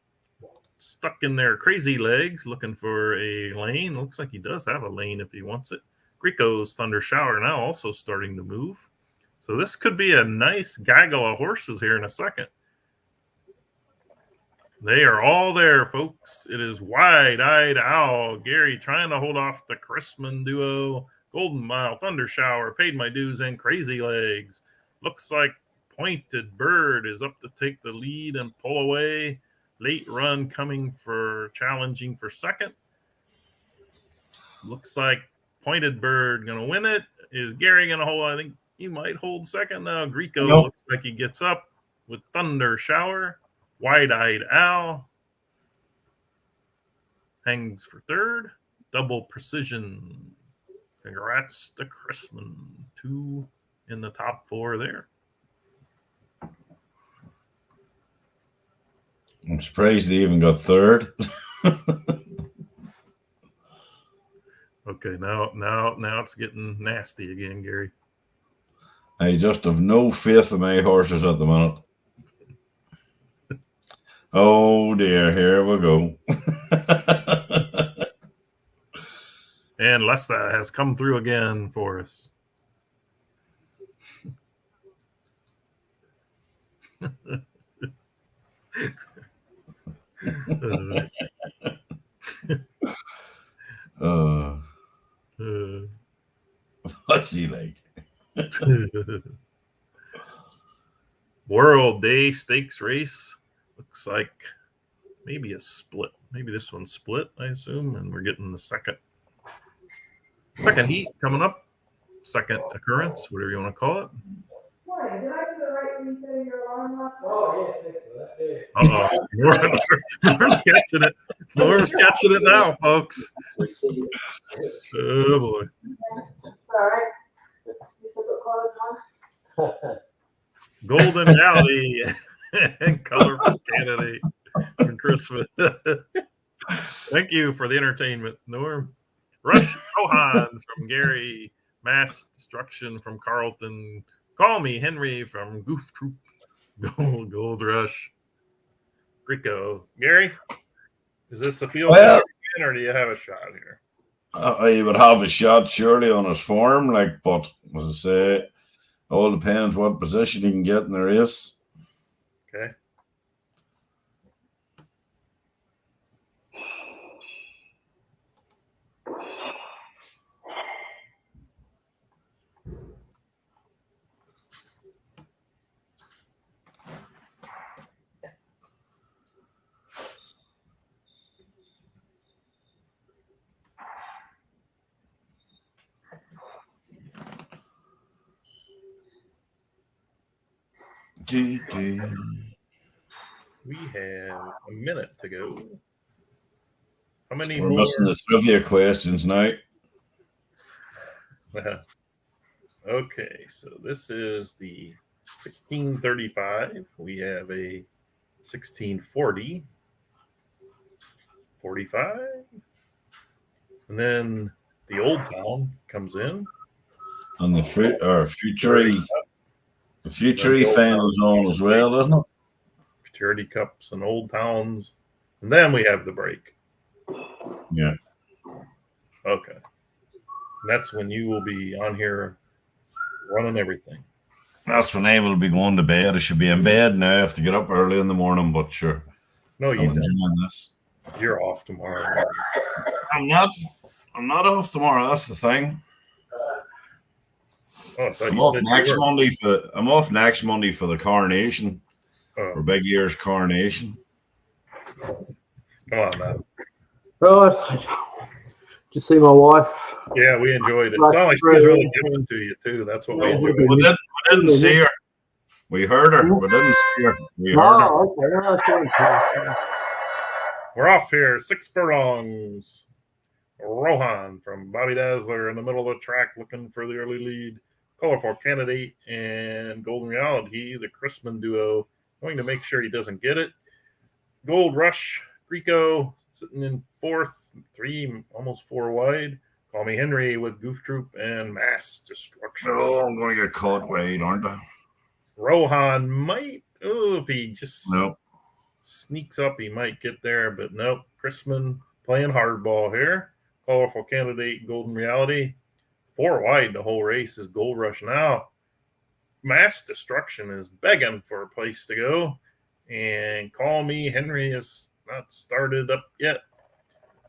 Stuck in there, Crazy Legs, looking for a lane. Looks like he does have a lane if he wants it. Greco's Thunder Shower now also starting to move. So this could be a nice gaggle of horses here in a second. They are all there, folks. It is Wide-Eyed Owl, Gary trying to hold off the Chrisman duo, Golden Mile, Thunder Shower, Paid My Dues, and Crazy Legs. Looks like Pointed Bird is up to take the lead and pull away. Late run coming for challenging for second. Looks like Pointed Bird going to win it. Is Gary going to hold? I think he might hold second now. Greco looks like he gets up with Thunder Shower. Wide-Eyed Owl hangs for 3rd. Double Precision. Congrats to Chrisman. 2 in the top 4 there. I'm surprised they even got 3rd. Okay, now it's getting nasty again, Gary. I just have no faith in my horses at the minute. Oh dear, here we go. And Lesta has come through again for us. What's he like? World Day Stakes race. Looks like maybe a split. Maybe this one's split, I assume, and we're getting the second heat coming up. Second occurrence, whatever you want to call it. Morning. Did I do the right thing setting your alarm last night? Oh, yeah, thanks for that. Yeah. Norm's catching it. Norm's catching it now, folks. Oh, boy. It's all right. You said put clothes on? Golden Alley and colorful candidate for Christmas. Thank you for the entertainment, Norm. Rush Johan from Gary. Mass Destruction from Carlton. Call Me Henry from Goof Troop. Gold Rush. Greco. Gary, is this a field or do you have a shot here? He would have a shot surely on his form, but as I say, all depends what position he can get in the race. Okay. We have a minute to go. How many We're more? missing the trivia questions now. Okay, so this is the 1635. We have a 1640, 45, and then the Old Town comes in. And the Futury finals on as well, isn't it? Futurity Cups and Old Towns. And then we have the break. Yeah. Okay. That's when you will be on here running everything. That's when I will be going to bed. I should be in bed now. I have to get up early in the morning, but sure. No, you don't. This. You're off tomorrow. I'm not off tomorrow. That's the thing. Oh, I'm off next Monday for the coronation. For Big Ear's coronation. Come on, man. Right. Did you see my wife? Yeah, we enjoyed it. It's not like she was really giving it to you, too. That's what we enjoyed. We didn't see her. We heard her. We didn't see her. We heard her. Okay. We're off here. 6 furlongs. Rohan from Bobby Dazzler in the middle of the track looking for the early lead. Colorful Candidate and Golden Reality, the Chrisman duo, going to make sure he doesn't get it. Gold Rush, Greco sitting in 4th, 3, almost 4 wide. Call Me Henry with Goof Troop and Mass Destruction. Oh, I'm going to get caught wide, aren't I? Rohan might, if he just sneaks up, he might get there, but nope. Chrisman playing hardball here. Colorful Candidate, Golden Reality. 4 wide the whole race is Gold Rush now. Mass Destruction is begging for a place to go. And Call Me Henry is not started up yet.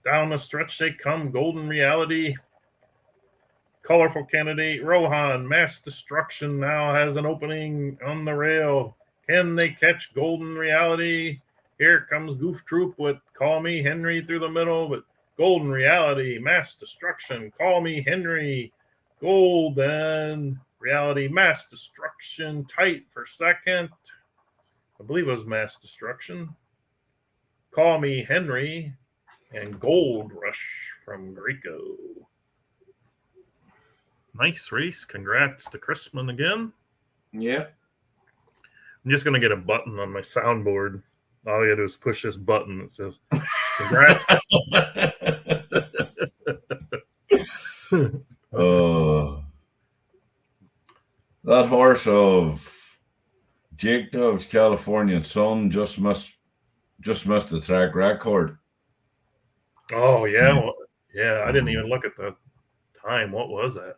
Down the stretch they come. Golden Reality. Colorful Candidate. Rohan. Mass Destruction now has an opening on the rail. Can they catch Golden Reality? Here comes Goof Troop with Call Me Henry through the middle. But Golden Reality. Mass Destruction. Call Me Henry. Golden Reality, Mass Destruction, tight for second. I believe it was Mass Destruction. Call Me Henry and Gold Rush from Greco. Nice race. Congrats to Chrisman again. Yeah. I'm just going to get a button on my soundboard. All you got to do is push this button that says, congrats. That horse of Jake Doug's Californian Sun just missed the track record. Oh yeah, yeah. I didn't even look at the time. What was that?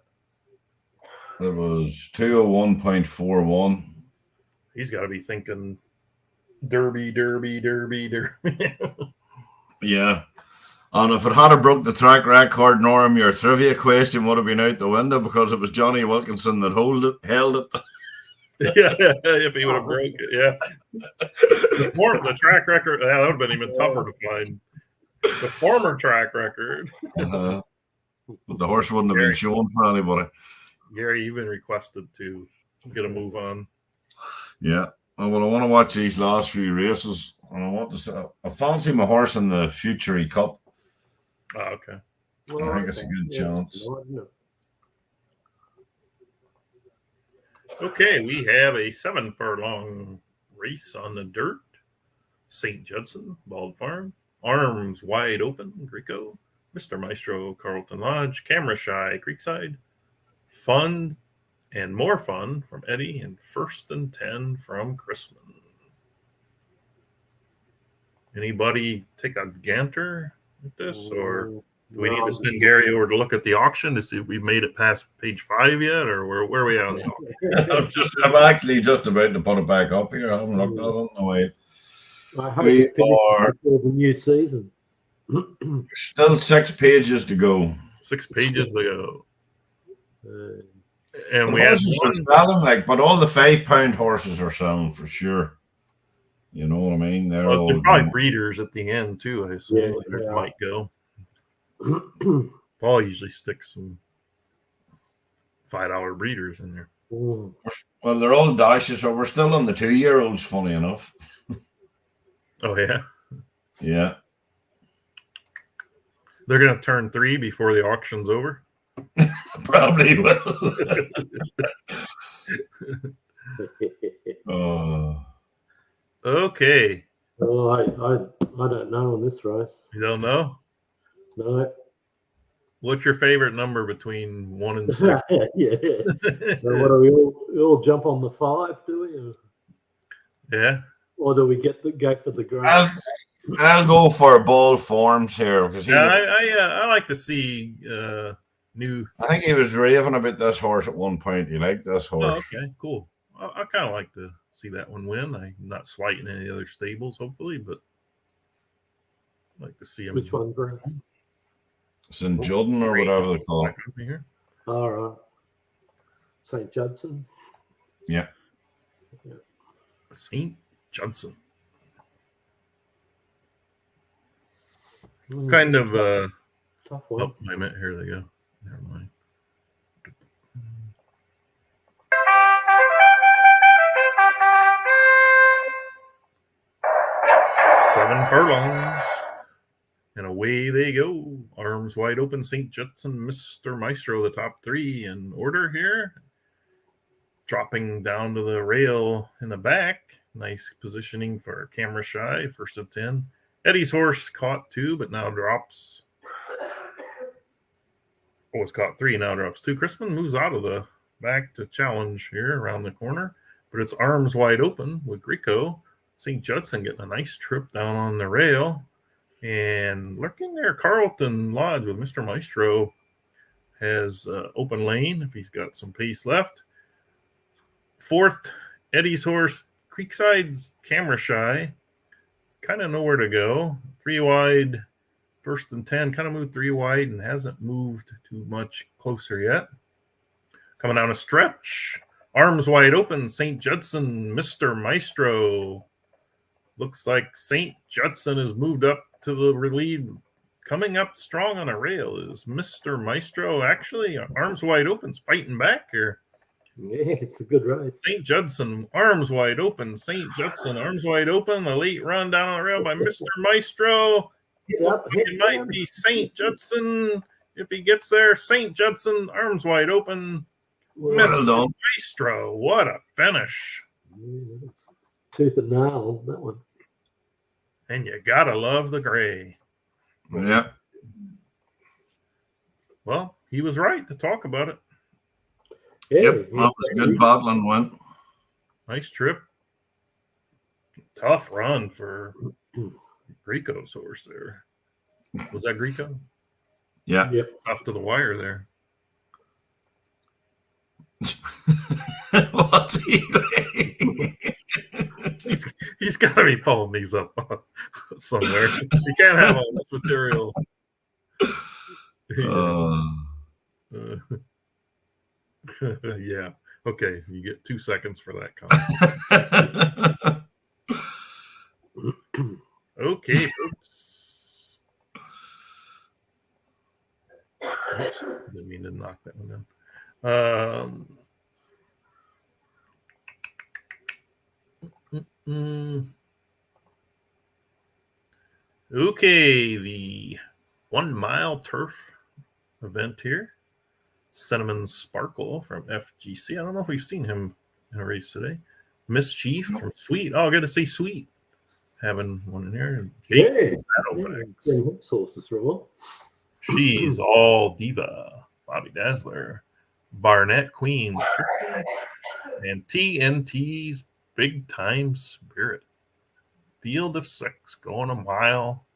It was 201.41. He's got to be thinking Derby. Yeah. And if it had broke the track record, Norm, your trivia question would have been out the window because it was Johnny Wilkinson that held it. Yeah, if he would have broke it, yeah. The track record, that would have been even tougher to find. The former track record. But the horse wouldn't have been shown for anybody. Gary even requested to get a move on. Yeah. Well, I want to watch these last few races. And I fancy my horse in the Futury Cup. Oh, okay. I think it's a good chance. Okay, we have a 7 furlong race on the dirt. St. Judson, Bald Farm. Arms Wide Open, Greco. Mr. Maestro, Carlton Lodge. Camera Shy, Creekside. Fun and More Fun from Eddie. And First and 10 from Chrisman. Anybody take a ganter at this, or do we need to send Gary over to look at the auction to see if we've made it past page 5 yet, or where are we at on the auction? I'm actually just about to put it back up here. I haven't looked at it in a way. I hope it finishes before the new season. Still 6 pages to go. 6 pages to go. And we horses have are selling, but all the £5 horses are selling for sure. You know what I mean? There's probably breeders at the end too. I assume might go. Paul usually sticks some $5 breeders in there. Mm. Well, they're all dashes, so we're still on the 2-year-olds. Funny enough. Oh yeah, yeah. They're gonna turn 3 before the auction's over. Probably will. Okay. Oh, I don't know on this race. You don't know? No. What's your favorite number between 1 and 6? Yeah. So what do we all jump on the 5? Do we? Yeah. Or do we go for the grade? I'll go for ball forms here because Yeah, I like to see new. I think he was raving about this horse at one point. You like this horse? Oh, okay, cool. I kind of like to see that one win. I'm not slighting any other stables, hopefully, but I'd like to see him. Which one's that? St. Judden or whatever they call it. Here. All right. St. Judson. Yeah. St. Judson. Mm, Kind of tough one. oh, wait a minute, here they go. Never mind. 7 furlongs. And away they go. Arms wide open. St. Judson, Mr. Maestro, the top 3 in order here. Dropping down to the rail in the back. Nice positioning for Camera Shy, first of 10. Eddie's horse caught 2, but now drops. Oh, it's caught 3, now drops 2. Crispin moves out of the back to challenge here around the corner, but it's arms wide open with Greco. St. Judson getting a nice trip down on the rail. And lurking there, Carlton Lodge with Mr. Maestro has open lane if he's got some pace left. 4th, Eddie's horse, Creekside's Camera Shy. Kind of nowhere to go. 3 wide, first and 10. Kind of moved 3 wide and hasn't moved too much closer yet. Coming down a stretch. Arms wide open. St. Judson, Mr. Maestro. Looks like St. Judson has moved up to the lead. Coming up strong on a rail is Mr. Maestro. Actually, arms wide open, fighting back here. Yeah, it's a good race. St. Judson, arms wide open. St. Judson, arms wide open. A late run down the rail by Mr. Maestro. It might be St. Judson if he gets there. St. Judson, arms wide open. Mr. Maestro, what a finish. Yeah, tooth and nail, that one. And you gotta love the gray. Yeah. Well, he was right to talk about it. Yeah, Yep, that was a good battling win. Nice trip. Tough run for Greco's horse there. Was that Greco? Yeah. Yep. Off to the wire there. What's he doing? He's got to be pulling these up somewhere. You can't have all this material. Yeah. Okay. You get 2 seconds for that comment. Okay, folks. Oops, didn't mean to knock that one down. Okay, the 1 mile turf event here. Cinnamon Sparkle from FGC. I don't know if we've seen him in a race today. Mischief from Sweet. Oh, good to see Sweet having one in here. Jake Saddlefax. Sources for a while. She's all diva. Bobby Dazzler. Barnett Queen. And TNT's Big Time Spirit. Field of 6 going a mile.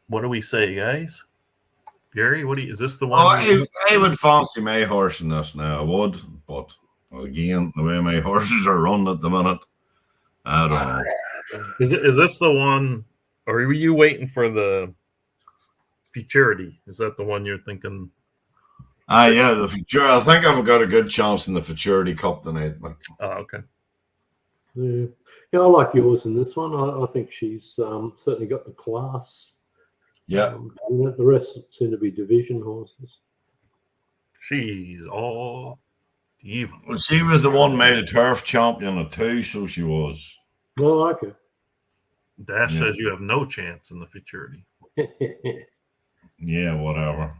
What do we say, guys? Gary, is this the one? I would fancy my horse in this now. I would, but again, the way my horses are run at the minute, I don't know. Is this the one, or were you waiting for the Futurity? Is that the one you're thinking? Yeah, the Futurity. I think I've got a good chance in the Futurity Cup tonight. But... Oh, okay. Yeah, I like yours in this one. I think she's certainly got the class. Yeah. The rest seem to be division horses. She's all diva. Well, she was the 1 mile turf champion at 2, so she was. Oh, I like her. Dash says you have no chance in the Futurity. Yeah, whatever.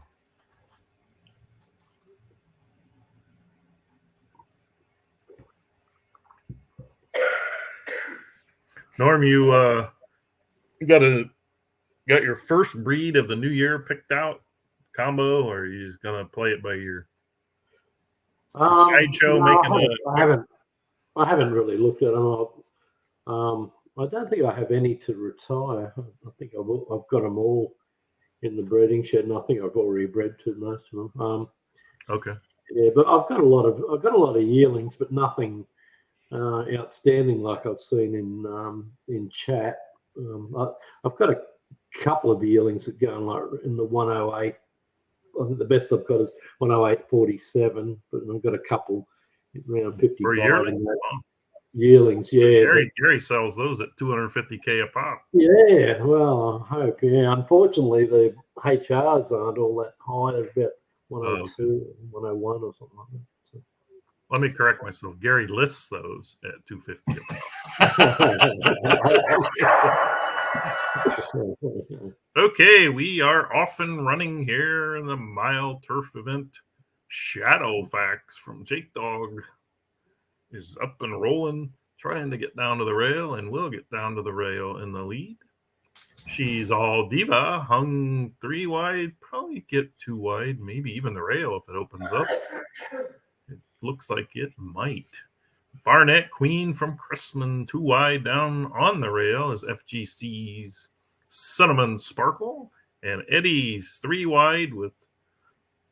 Norm, you got your first breed of the new year picked out combo, or are you just gonna play it by ear? Sideshow no, making I haven't really looked at them. I don't think I have any to retire. I think I've got them all in the breeding shed, and I think I've already bred to most of them. okay. Yeah, but I've got a lot of yearlings, but nothing outstanding like I've seen in chat. I've got a couple of yearlings that go in the 108. I think the best I've got is 108.47, but I've got a couple around 55. For yearling? Yearlings, yeah. Gary sells those at $250K a pop. Yeah, well, I hope. Yeah, unfortunately, the HRs aren't all that high. They're about 102, 101 or something like that. So. Let me correct myself. Gary lists those at $250 a pop. Okay, we are off and running here in the mile turf event. Shadowfax from Jake Dog is up and rolling, trying to get down to the rail, and will get down to the rail in the lead. She's all diva, hung 3 wide, probably get 2 wide, maybe even the rail if it opens up. It looks like it might. Barnett Queen from Chrisman 2 wide down on the rail is FGC's Cinnamon Sparkle, and Eddie's 3 wide with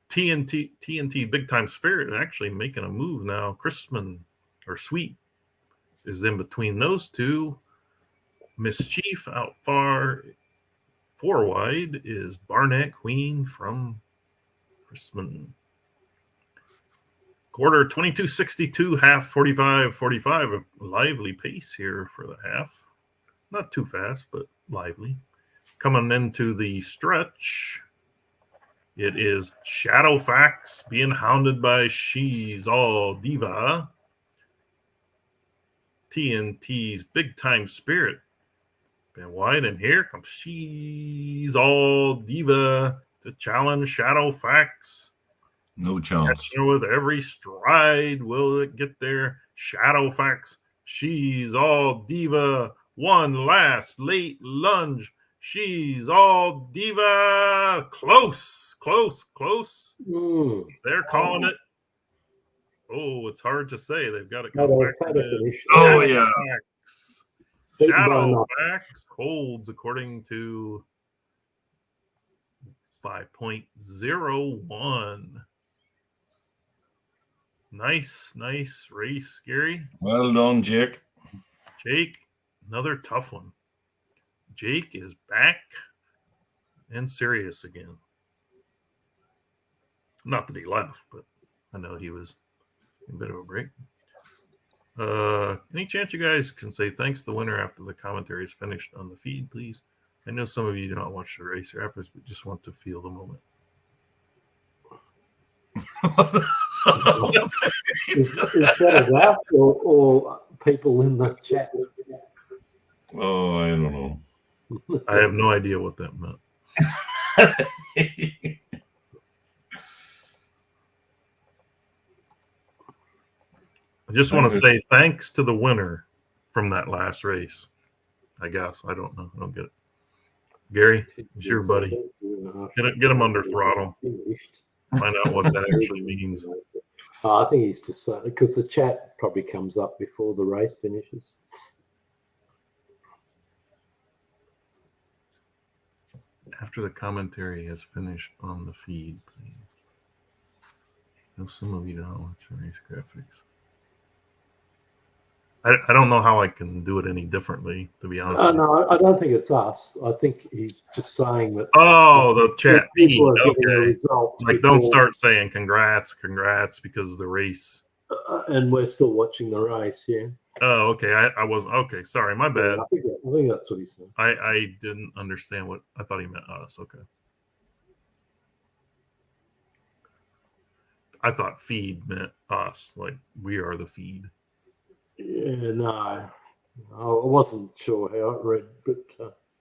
TNT Big Time Spirit actually making a move now. Chrisman or Sweet is in between those two. Mischief out far 4 wide is Barnett Queen from Chrisman. Quarter 22.62, half 45.45. A lively pace here for the half. Not too fast, but lively. Coming into the stretch, it is Shadowfax being hounded by She's All Diva. TNT's Big Time Spirit. Been wide, and here comes She's All Diva to challenge Shadowfax. No chance. Catching her with every stride. Will it get there? Shadowfax. She's All Diva. One last late lunge. She's All Diva. Close. They're calling it. Oh, it's hard to say. They've got it coming back to finish. Oh, yeah. Shadowfax holds according to 5.01. Nice race, Gary. Well done, Jake. Jake, another tough one. Jake is back and serious again. Not that he left, but I know he was in a bit of a break. Any chance you guys can say thanks to the winner after the commentary is finished on the feed, please? I know some of you do not watch the race or afterwards, but just want to feel the moment. Is that us or people in the chat? Oh, I don't know. I have no idea what that meant. I just want to say thanks to the winner from that last race. I guess. I don't know. I don't get it. Gary, it's your buddy. Get him under throttle. Find out what that actually means. I think he's just saying, because the chat probably comes up before the race finishes. After the commentary has finished on the feed, please. I know some of you don't watch the race graphics. I don't know how I can do it any differently, to be honest. No, I don't think it's us. I think he's just saying that. Oh, the chat feed. Okay. Like, don't before, start saying congrats because of the race. And we're still watching the race, yeah. Oh, okay. I wasn't. Okay, sorry. My bad. Yeah, I think that's what he's saying. I didn't understand what I thought he meant us. Okay. I thought feed meant us, like we are the feed. Yeah, no. I wasn't sure how it read, but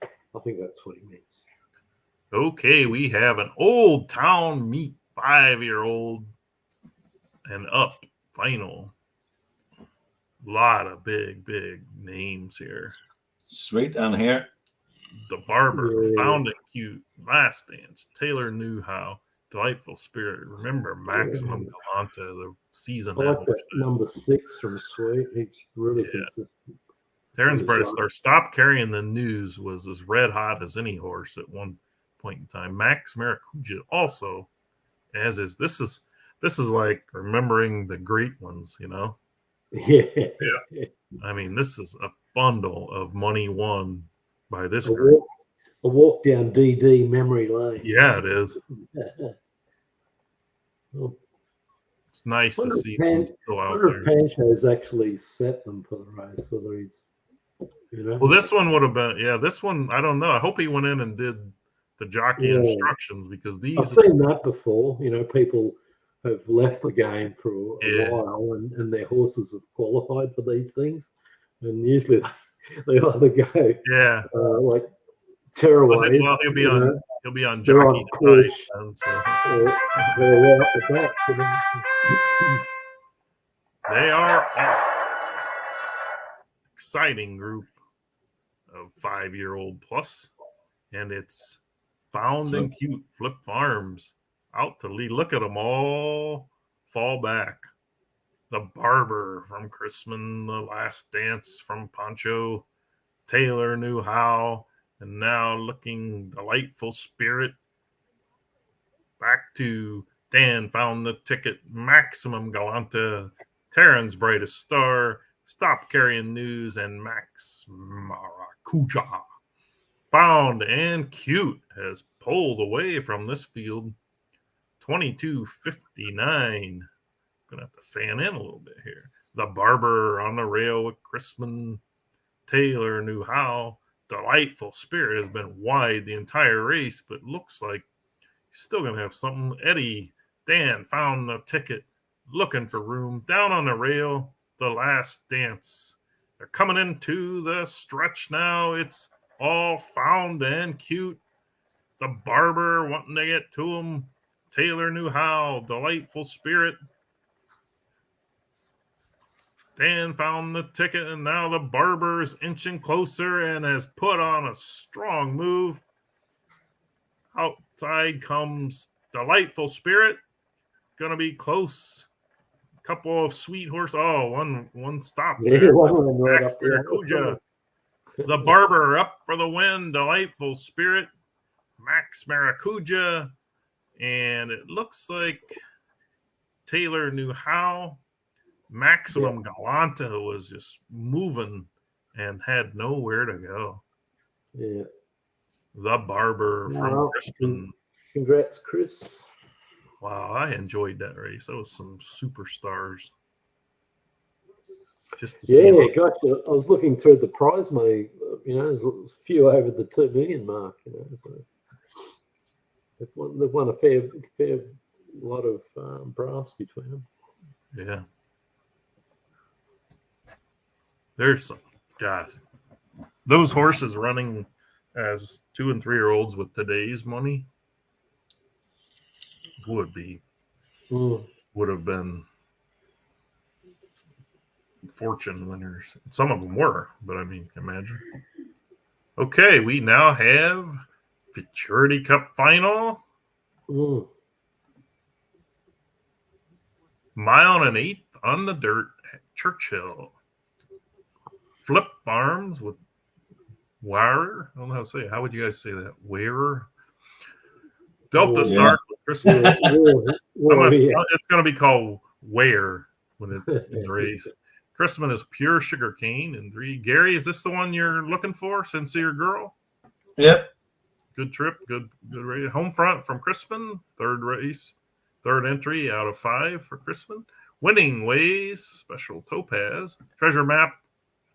I think that's what he means. Okay, we have an Old Town Meat 5-year-old and up final. A lot of big names here. Sweet on here. The Barber, Yeah. Found It Cute, Last Dance, Taylor Knew How, Delightful Spirit. Remember Maximum Galanta, the season. I like that number 6 from Sweet. He's really consistent. Terrence Bright Star, Stop Carrying the News was as red hot as any horse at one point in time. Max Maracuja also, as is this is like remembering the great ones, you know. Yeah. I mean, this is a bundle of money won by this a group. Walk down DD memory lane. Yeah, it is. Well, it's nice to see them still out there. Pancho's actually set them for the race, whether he's, you know. Well, this one would have been, this one, I don't know. I hope he went in and did the jockey instructions, because these. I've seen that before. You know, people have left the game for a while, and their horses have qualified for these things, and usually they either go like tearaways. Well, he'll be on jockey side, so. They're out the back. They are off. Exciting group of 5-year-old plus, and it's Found and Cute Flip Farms out to lead. Look at them all fall back. The Barber from Chrisman, The Last Dance from Pancho, Taylor Knew How, and now looking Delightful Spirit. Back to Dan Found the Ticket, Maximum Galanta, Terran's Brightest Star, Stop Carrying News, and Max Maracuja. Found and Cute has pulled away from this field. 22:59. Gonna have to fan in a little bit here. The Barber on the rail with Chrisman, Taylor Knew How. Delightful Spirit has been wide the entire race, but looks like he's still gonna have something. Eddie Dan Found the Ticket, looking for room. Down on the rail, The Last Dance. They're coming into the stretch now. It's all Found and Cute. The Barber wanting to get to him. Taylor Knew How. Delightful Spirit. Dan Found the Ticket, and now the Barber is inching closer and has put on a strong move. Outside comes Delightful Spirit. Gonna be close. Couple of sweet horses. Oh, one stop there. Max Maracuja. The Barber up for the win. Delightful Spirit. Max Maracuja. And it looks like Taylor Knew How. Maximum Galanta was just moving and had nowhere to go. Yeah. The Barber from Crispin. Congrats, Chris. Wow, I enjoyed that race. That was some superstars. Just to see gosh, I was looking through the prize money. You know, there's a few over the 2 million mark. You know, so they've won a fair lot of brass between them. Yeah. There's some, God, those horses running as 2 and 3-year-olds with today's money would have been fortune winners. Some of them were, but I mean, imagine. Okay, we now have Futurity Cup final. Mile and 1/8 on the dirt at Churchill. Flip Farms with Wire. I don't know how to say it. How would you guys say that? Wearer. Delta Start with Christmas. It's going to be called Ware when it's in the race. Christmas is Pure Sugar Cane in 3. Gary, is this the one you're looking for? Sincere Girl. Yep. Good trip. Good race. Home Front from Crispin. 3rd race. 3rd entry out of 5 for Crispin. Winning Ways. Special Topaz. Treasure Map.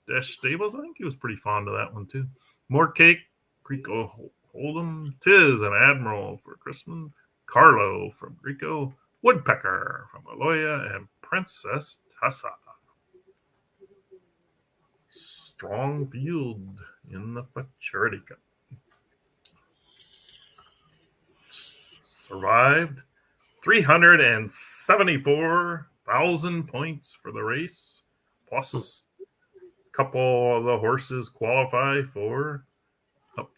Dash Stables. I think he was pretty fond of that one too. More Cake. Greco Hold'em. Tiz and Admiral for Crispin. Carlo from Greco. Woodpecker from Aloya. And Princess Tessa. Strong field in the Futurity Cup. Survived 374,000 points for the race, plus a couple of the horses qualify for up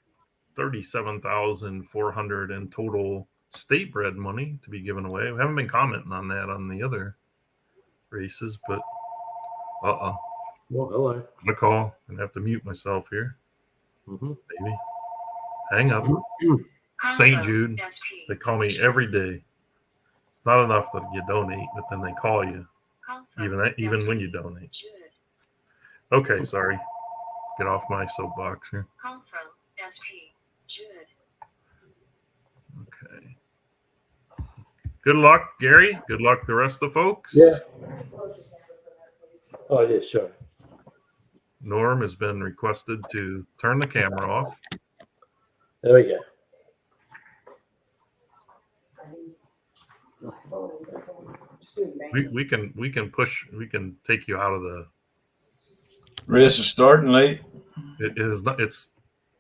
37,400 in total state bred money to be given away. We haven't been commenting on that on the other races, but Well, hello. a call. I'm gonna have to mute myself here. Mm-hmm. Maybe hang up. St. Jude. They call me every day. It's not enough that you donate, but then they call you even when you donate. Okay, sorry. Get off my soapbox here. Okay. Good luck, Gary. Good luck the rest of the folks. Yeah. Oh, yeah, sure. Norm has been requested to turn the camera off. There we go. We can take you out of the Race is starting late. it is not it's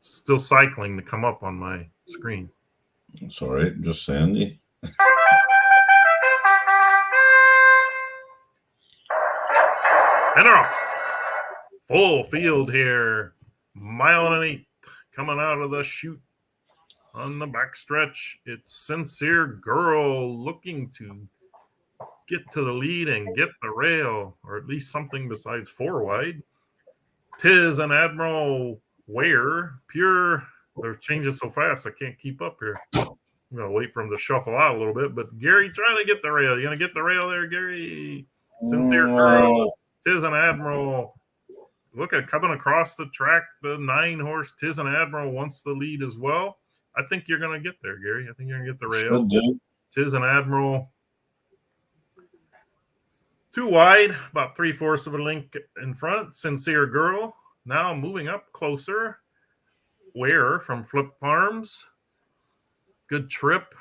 still cycling to come up on my screen. It's all right. Just Sandy. And off. Full field here. Mile and an eighth coming out of the chute. On the backstretch, it's Sincere Girl looking to get to the lead and get the rail, or at least something besides 4 wide. Tis an Admiral Ware. Pure. They're changing so fast, I can't keep up here. I'm going to wait for them to shuffle out a little bit. But Gary trying to get the rail. You going to get the rail there, Gary? Sincere Girl. Tis an Admiral. Look at coming across the track. The 9-horse Tis an Admiral wants the lead as well. I think you're going to get there, Gary. I think you're going to get the rail. Tis an Admiral. 2 wide, about 3/4 of a length in front. Sincere Girl. Now moving up closer. Ware from Flip Farms. Good trip.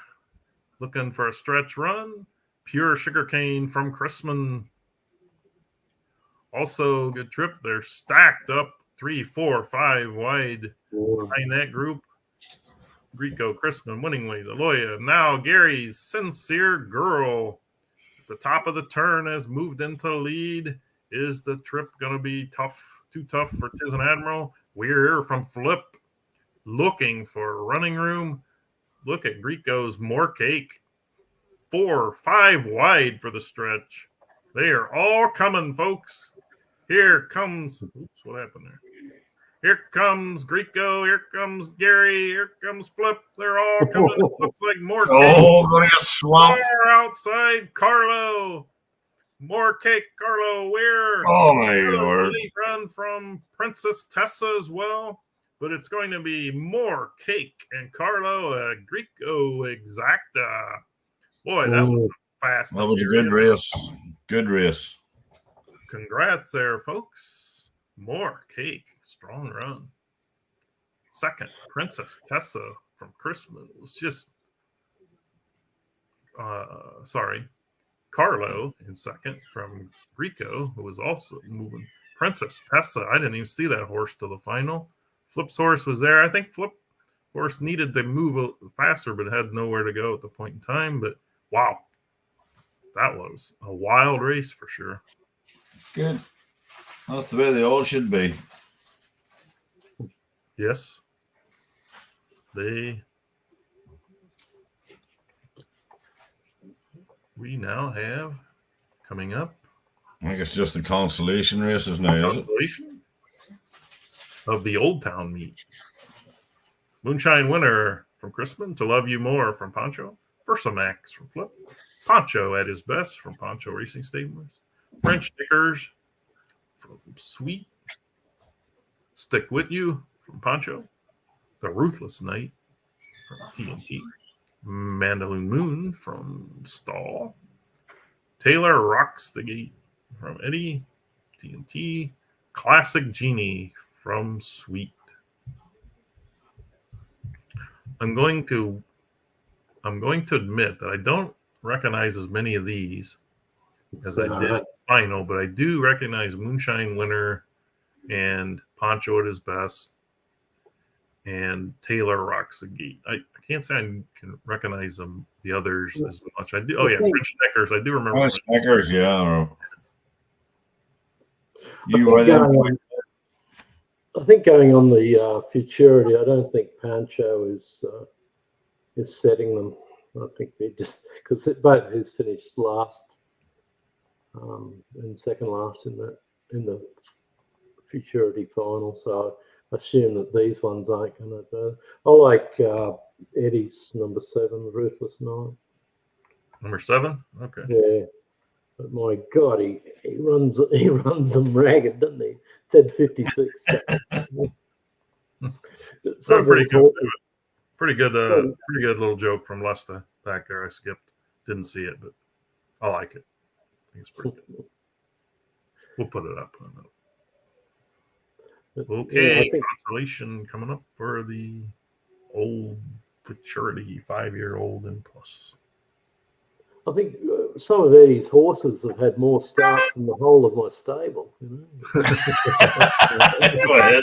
Looking for a stretch run. Pure Sugarcane from Chrisman. Also good trip. They're stacked up 3, 4, 5 wide behind that group. Greco, Chrisman, Winning Ways, Aloya. Now Gary's Sincere Girl. At the top of the turn has moved into the lead. Is the trip going to be tough? Too tough for Tis an Admiral? We're from Flip. Looking for running room. Look at Greco's More Cake. 4, 5 wide for the stretch. They are all coming, folks. Here comes. Oops, what happened there? Here comes Greco. Here comes Gary. Here comes Flip. They're all coming. It looks like More Cake. Oh, going to get swamped. Far outside, Carlo. More Cake, Carlo. Where? Oh, my Lord. Run from Princess Tessa as well. But it's going to be More Cake and Carlo, Greco Exacta. Boy, that was fast. That was a good race. Good race. Congrats there, folks. More Cake. Strong run. Second, Princess Tessa from Christmas was just Carlo in second from Greco, who was also moving. Princess Tessa, I didn't even see that horse till the final. Flip's horse was there. I think Flip horse needed to move faster, but had nowhere to go at the point in time. But wow, that was a wild race for sure. Good. That's the way they all should be. Yes. We now have coming up. I think it's just the consolation races now, is it? Of the Old Town meet. Moonshine Winner from Chrisman, To Love You More from Pancho, Versamax from Flip, Pancho at his best from Pancho Racing Stables, French Knickers from Sweet, Stick With You from Pancho, The Ruthless Knight from TNT, Mandaloon Moon from Stall, Taylor Rocks the Gate from Eddie, TNT, Classic Genie from Sweet. I'm going to admit that I don't recognize as many of these as I did at the final, but I do recognize Moonshine Winner and Pancho at his best and Taylor Rocks the Gate. I can't say I can recognize them, the others as much. I do. Oh yeah, French Knickers. I do remember. French Knickers, yeah. You were there. I think going on the futurity, I don't think Pancho is setting them. I think they just because both his finished last and second last in the futurity final. So I assume that these ones aren't going to do. I like Eddie's number 7, Ruthless Knight. Number 7? Okay. Yeah. But my God, he runs them ragged, doesn't he? It's had 56 stats. Some Pretty good. horses, Pretty good little joke from Lusta back there. I skipped. Didn't see it, but I like it. I think it's pretty good. We'll put it up. Okay, yeah, I think consolation coming up for the old futurity 5-year-old and plus. I think some of Eddie's horses have had more starts than the whole of my stable. You know? Go ahead.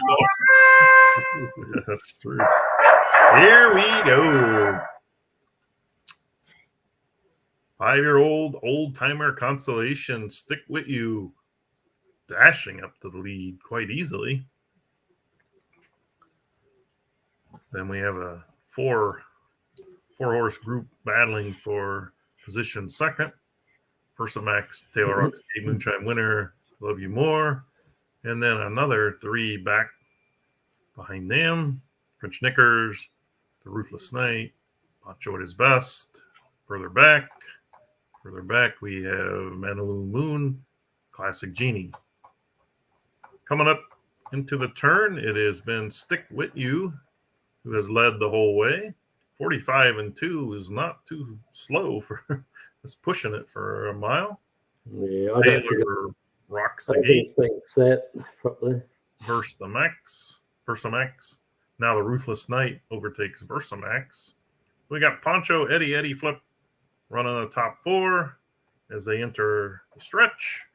That's true. Here we go. 5-year-old old timer constellation. Stick with you. Dashing up to the lead quite easily. Then we have a four horse group battling for position second. Versamax, Taylor Rocks, Moonshine Winner, Love You More. And then another 3 back behind them. French Knickers, The Ruthless Knight, Pancho at His Best. Further back, we have Manaloo Moon, Classic Genie. Coming up into the turn, it has been Stick With You, who has led the whole way. 45-2 is not too slow for it's pushing it for a mile. Yeah, I don't think Rocks the Gate. it's being set properly. Versamax. Now the Ruthless Knight overtakes Versamax. We got Pancho, Eddie Flip running the top 4 as they enter the stretch.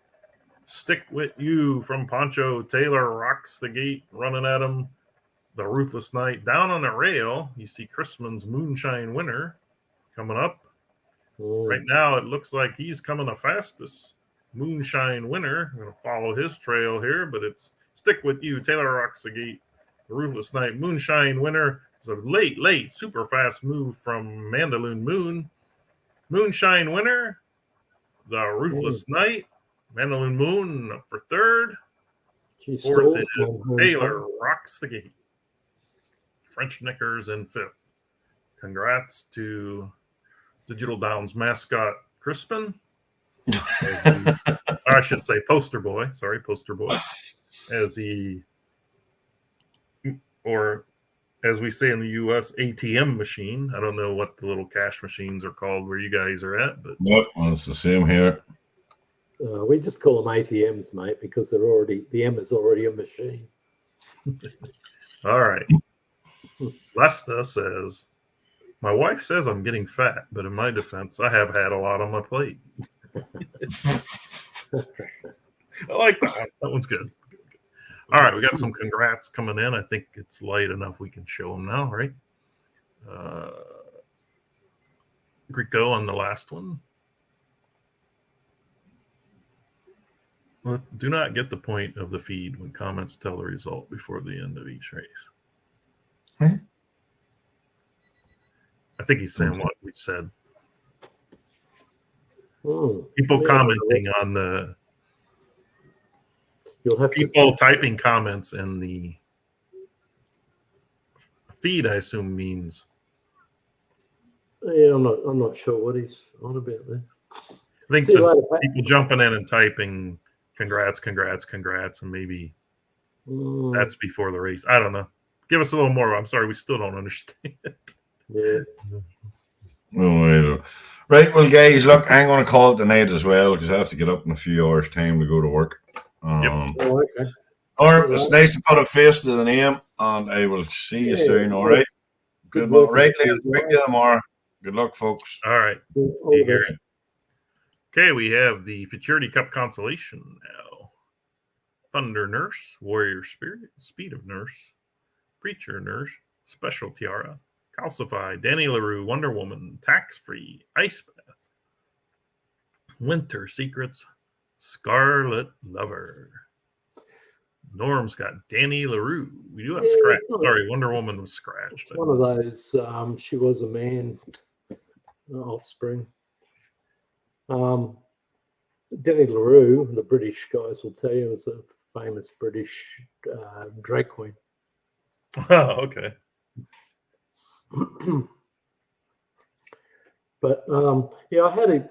Stick With You from Pancho. Taylor Rocks the Gate running at him. The Ruthless Knight down on the rail. You see Chrisman's Moonshine Winner coming up. Right now, it looks like he's coming the fastest. Moonshine Winner. I'm going to follow his trail here, but it's Stick With You. Taylor Rocks the Gate. The Ruthless Knight. Moonshine Winner. It's a late, super fast move from Mandaloon Moon. Moonshine Winner. The Ruthless Knight. Mandaloon Moon up for third. Fourth is Taylor Rocks the Gate. French Knickers in 5th. Congrats to Digital Downs mascot Crispin. I should say Poster Boy. Sorry, Poster Boy. As he, or as we say in the U.S., ATM machine. I don't know what the little cash machines are called where you guys are at, but Nope, it's the same here. We just call them ATMs, mate, because the M is already a machine. all right. Lesta says, my wife says I'm getting fat, but in my defense, I have had a lot on my plate. I like that. That one's good. All right, we got some congrats coming in. I think it's light enough we can show them now, right? Go on the last one. Well, do not get the point of the feed when comments tell the result before the end of each race. I think he's saying what we said. People commenting on the people typing comments in the feed, I assume means. Yeah, I'm not sure what he's on about there. I think people jumping in and typing congrats, and maybe that's before the race. I don't know. Give us a little more. I'm sorry, we still don't understand. Yeah. Oh, right, well, guys, look, I'm going to call it tonight as well because I have to get up in a few hours' time to go to work. Okay. All right, it's nice to put a face to the name, and I will see you soon. All right. Good luck. Right, later. Speak to you tomorrow. Good luck, folks. All right. See you. Okay, we have the Futurity Cup consolation now. Thunder Nurse, Warrior Spirit, Speed of Nurse, Preacher Nurse, Special Tiara, Calcify, Danny LaRue, Wonder Woman, Tax Free, Ice Bath, Winter Secrets, Scarlet Lover. Norm's got Danny LaRue. We do have scratch. Sorry, Wonder Woman was scratched. One of those, she was a man offspring. Denny LaRue, the British guys will tell you, was a famous British drag queen. Oh, okay. But yeah, I had him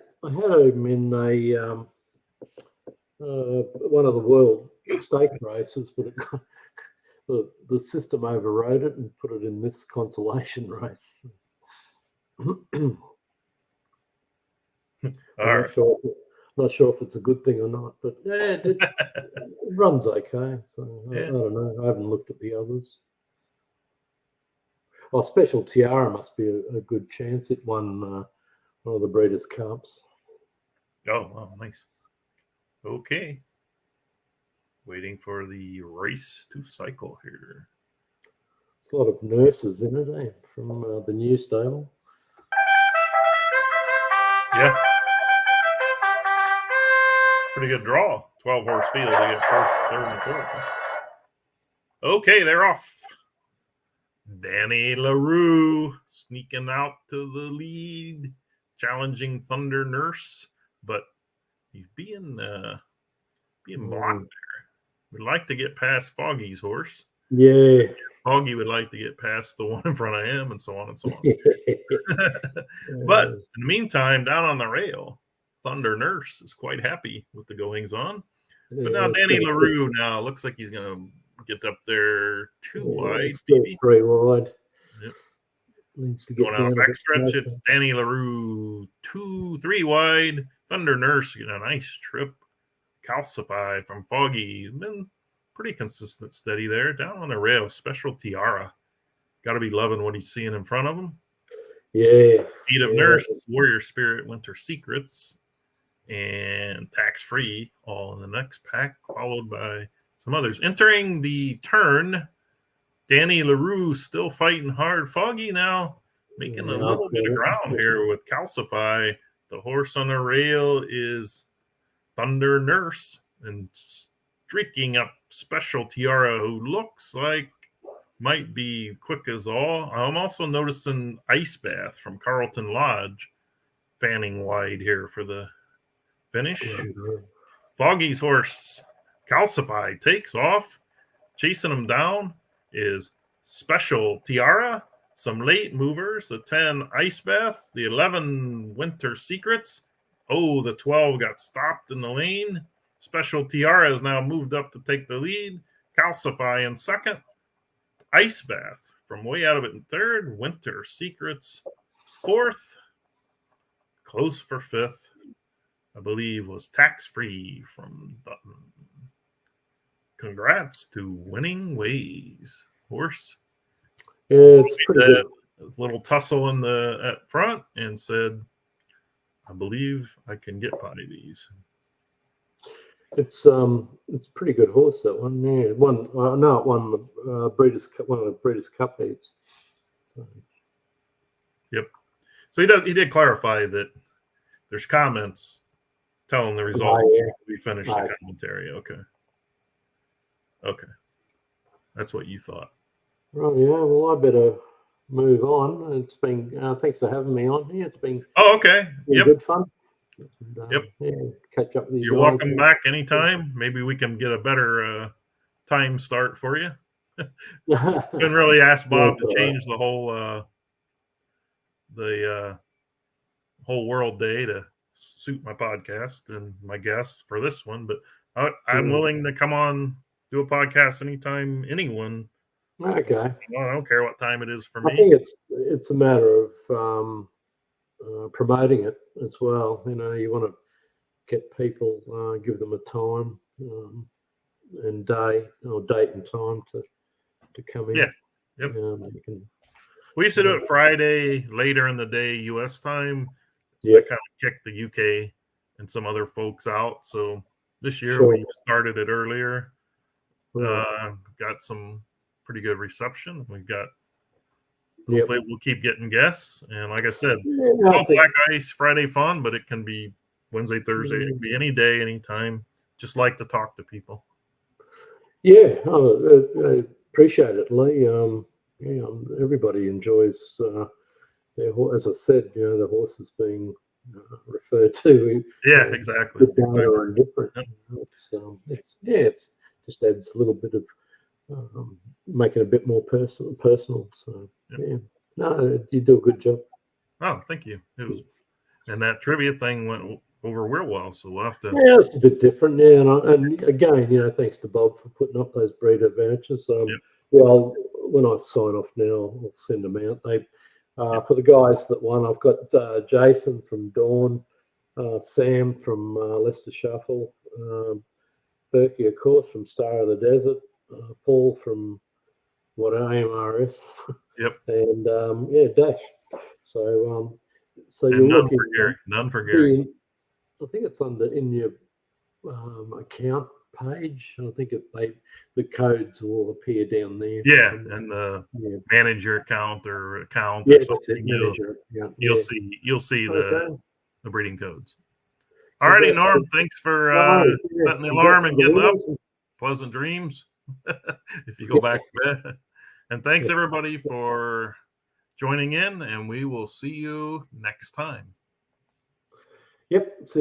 in a one of the world stake races, but it got, the system overrode it and put it in this consolation race. All I'm right. not sure if it's a good thing or not, but yeah, it runs okay. So Yeah. I don't know. I haven't looked at the others. Oh, Special Tiara must be a good chance. It won one of the Breeders' Cups. Oh, nice. Okay. Waiting for the race to cycle here. There's a lot of nurses in it, eh? From the new stable. Yeah. Pretty good draw. 12-horse field. They get first, third, and fourth. Okay, they're off. Danny LaRue sneaking out to the lead, challenging Thunder Nurse, but he's being blocked there. Would like to get past Foggy's horse. Yeah. Foggy would like to get past the one in front of him, and so on and so on. But in the meantime, down on the rail, Thunder Nurse is quite happy with the goings on. But now Danny LaRue now looks like he's going to get up there too wide. Still 3 wide. Yep. Needs to get Going on down a back stretch, it's Danny LaRue 2-3 wide. Thunder Nurse getting a nice trip. Calcify from Foggy. Been pretty consistent, steady there. Down on the rail, Special Tiara. Got to be loving what he's seeing in front of him. Yeah. Beat of Nurse, Warrior Spirit, Winter Secrets, and Tax Free, all in the next pack, followed by some others. Entering the turn, Danny LaRue still fighting hard. Foggy now making a little bit of ground here with Calcify. The horse on the rail is Thunder Nurse, and streaking up Special Tiara, who looks like might be quick as all. I'm also noticing Ice Bath from Carlton Lodge fanning wide here for the finish. Foggy's horse Calcify takes off. Chasing him down is Special Tiara, some late movers, the 10 Ice Bath, the 11 Winter Secrets. Oh, the 12 got stopped in the lane. Special Tiara has now moved up to take the lead. Calcify in second. Ice Bath from way out of it in third. Winter Secrets fourth. Close for fifth, I believe, was Tax Free from Dutton. Congrats to Winning Ways horse. Yeah, it's pretty good. Little tussle in the at front and said, I believe I can get by these. It's pretty good horse, that one. Yeah, it won the Breeders' Cup, one of the Breeders' Cup heats. Yep. So he did clarify that there's comments telling the results. We finished the commentary. Okay. That's what you thought. Oh yeah. Well, I better move on. It's been thanks for having me on here. It's been okay. Yep. Good fun. And, yep. Yeah, catch up with you. You're welcome back anytime. Maybe we can get a better time start for you. Couldn't really ask Bob to change the whole world day to suit my podcast and my guests for this one, but I'm willing to come on, do a podcast anytime anyone. Okay. I don't care what time it is for me. I think it's a matter of promoting it as well. You know, you want to get people, give them a time and date and time to come in. Yeah. Yep. We used to do it Friday later in the day, U.S. time. Yeah. Kind of kicked the UK and some other folks out. So this year we started it earlier. Got some pretty good reception. We've got. Hopefully we'll keep getting guests. And like I said, Black Ice Friday fun, but it can be Wednesday, Thursday. It can be any day, anytime. Just like to talk to people. Yeah, I appreciate it, Lee. Everybody enjoys as I said, the horses being referred to. Yeah, exactly. Good data and different. Yep. It's just adds a little bit of make it a bit more personal. So Yep. yeah, no, you do a good job. Oh, thank you. It was, and that trivia thing went over real well. So we'll have to. Yeah, it's a bit different. Yeah, and again, thanks to Bob for putting up those breeder vouchers. Yep. Well, when I sign off now, I'll send them out. They for the guys that won, I've got Jason from Dawn, Sam from Leicester Shuffle, Berkey, of course, from Star of the Desert, Paul from AMRS, Yep. and Dash. So And you're none looking. for Gary. None for Gary. I think it's in your account page. I think the codes will appear down there. Yeah, and the manager account or account Yeah, or that's it. something. Manager. You'll see Okay. the breeding codes. All righty, Norm. Thanks for setting the alarm and getting up. Pleasant dreams if you go back to bed. And thanks everybody for joining in, and we will see you next time. Yep. See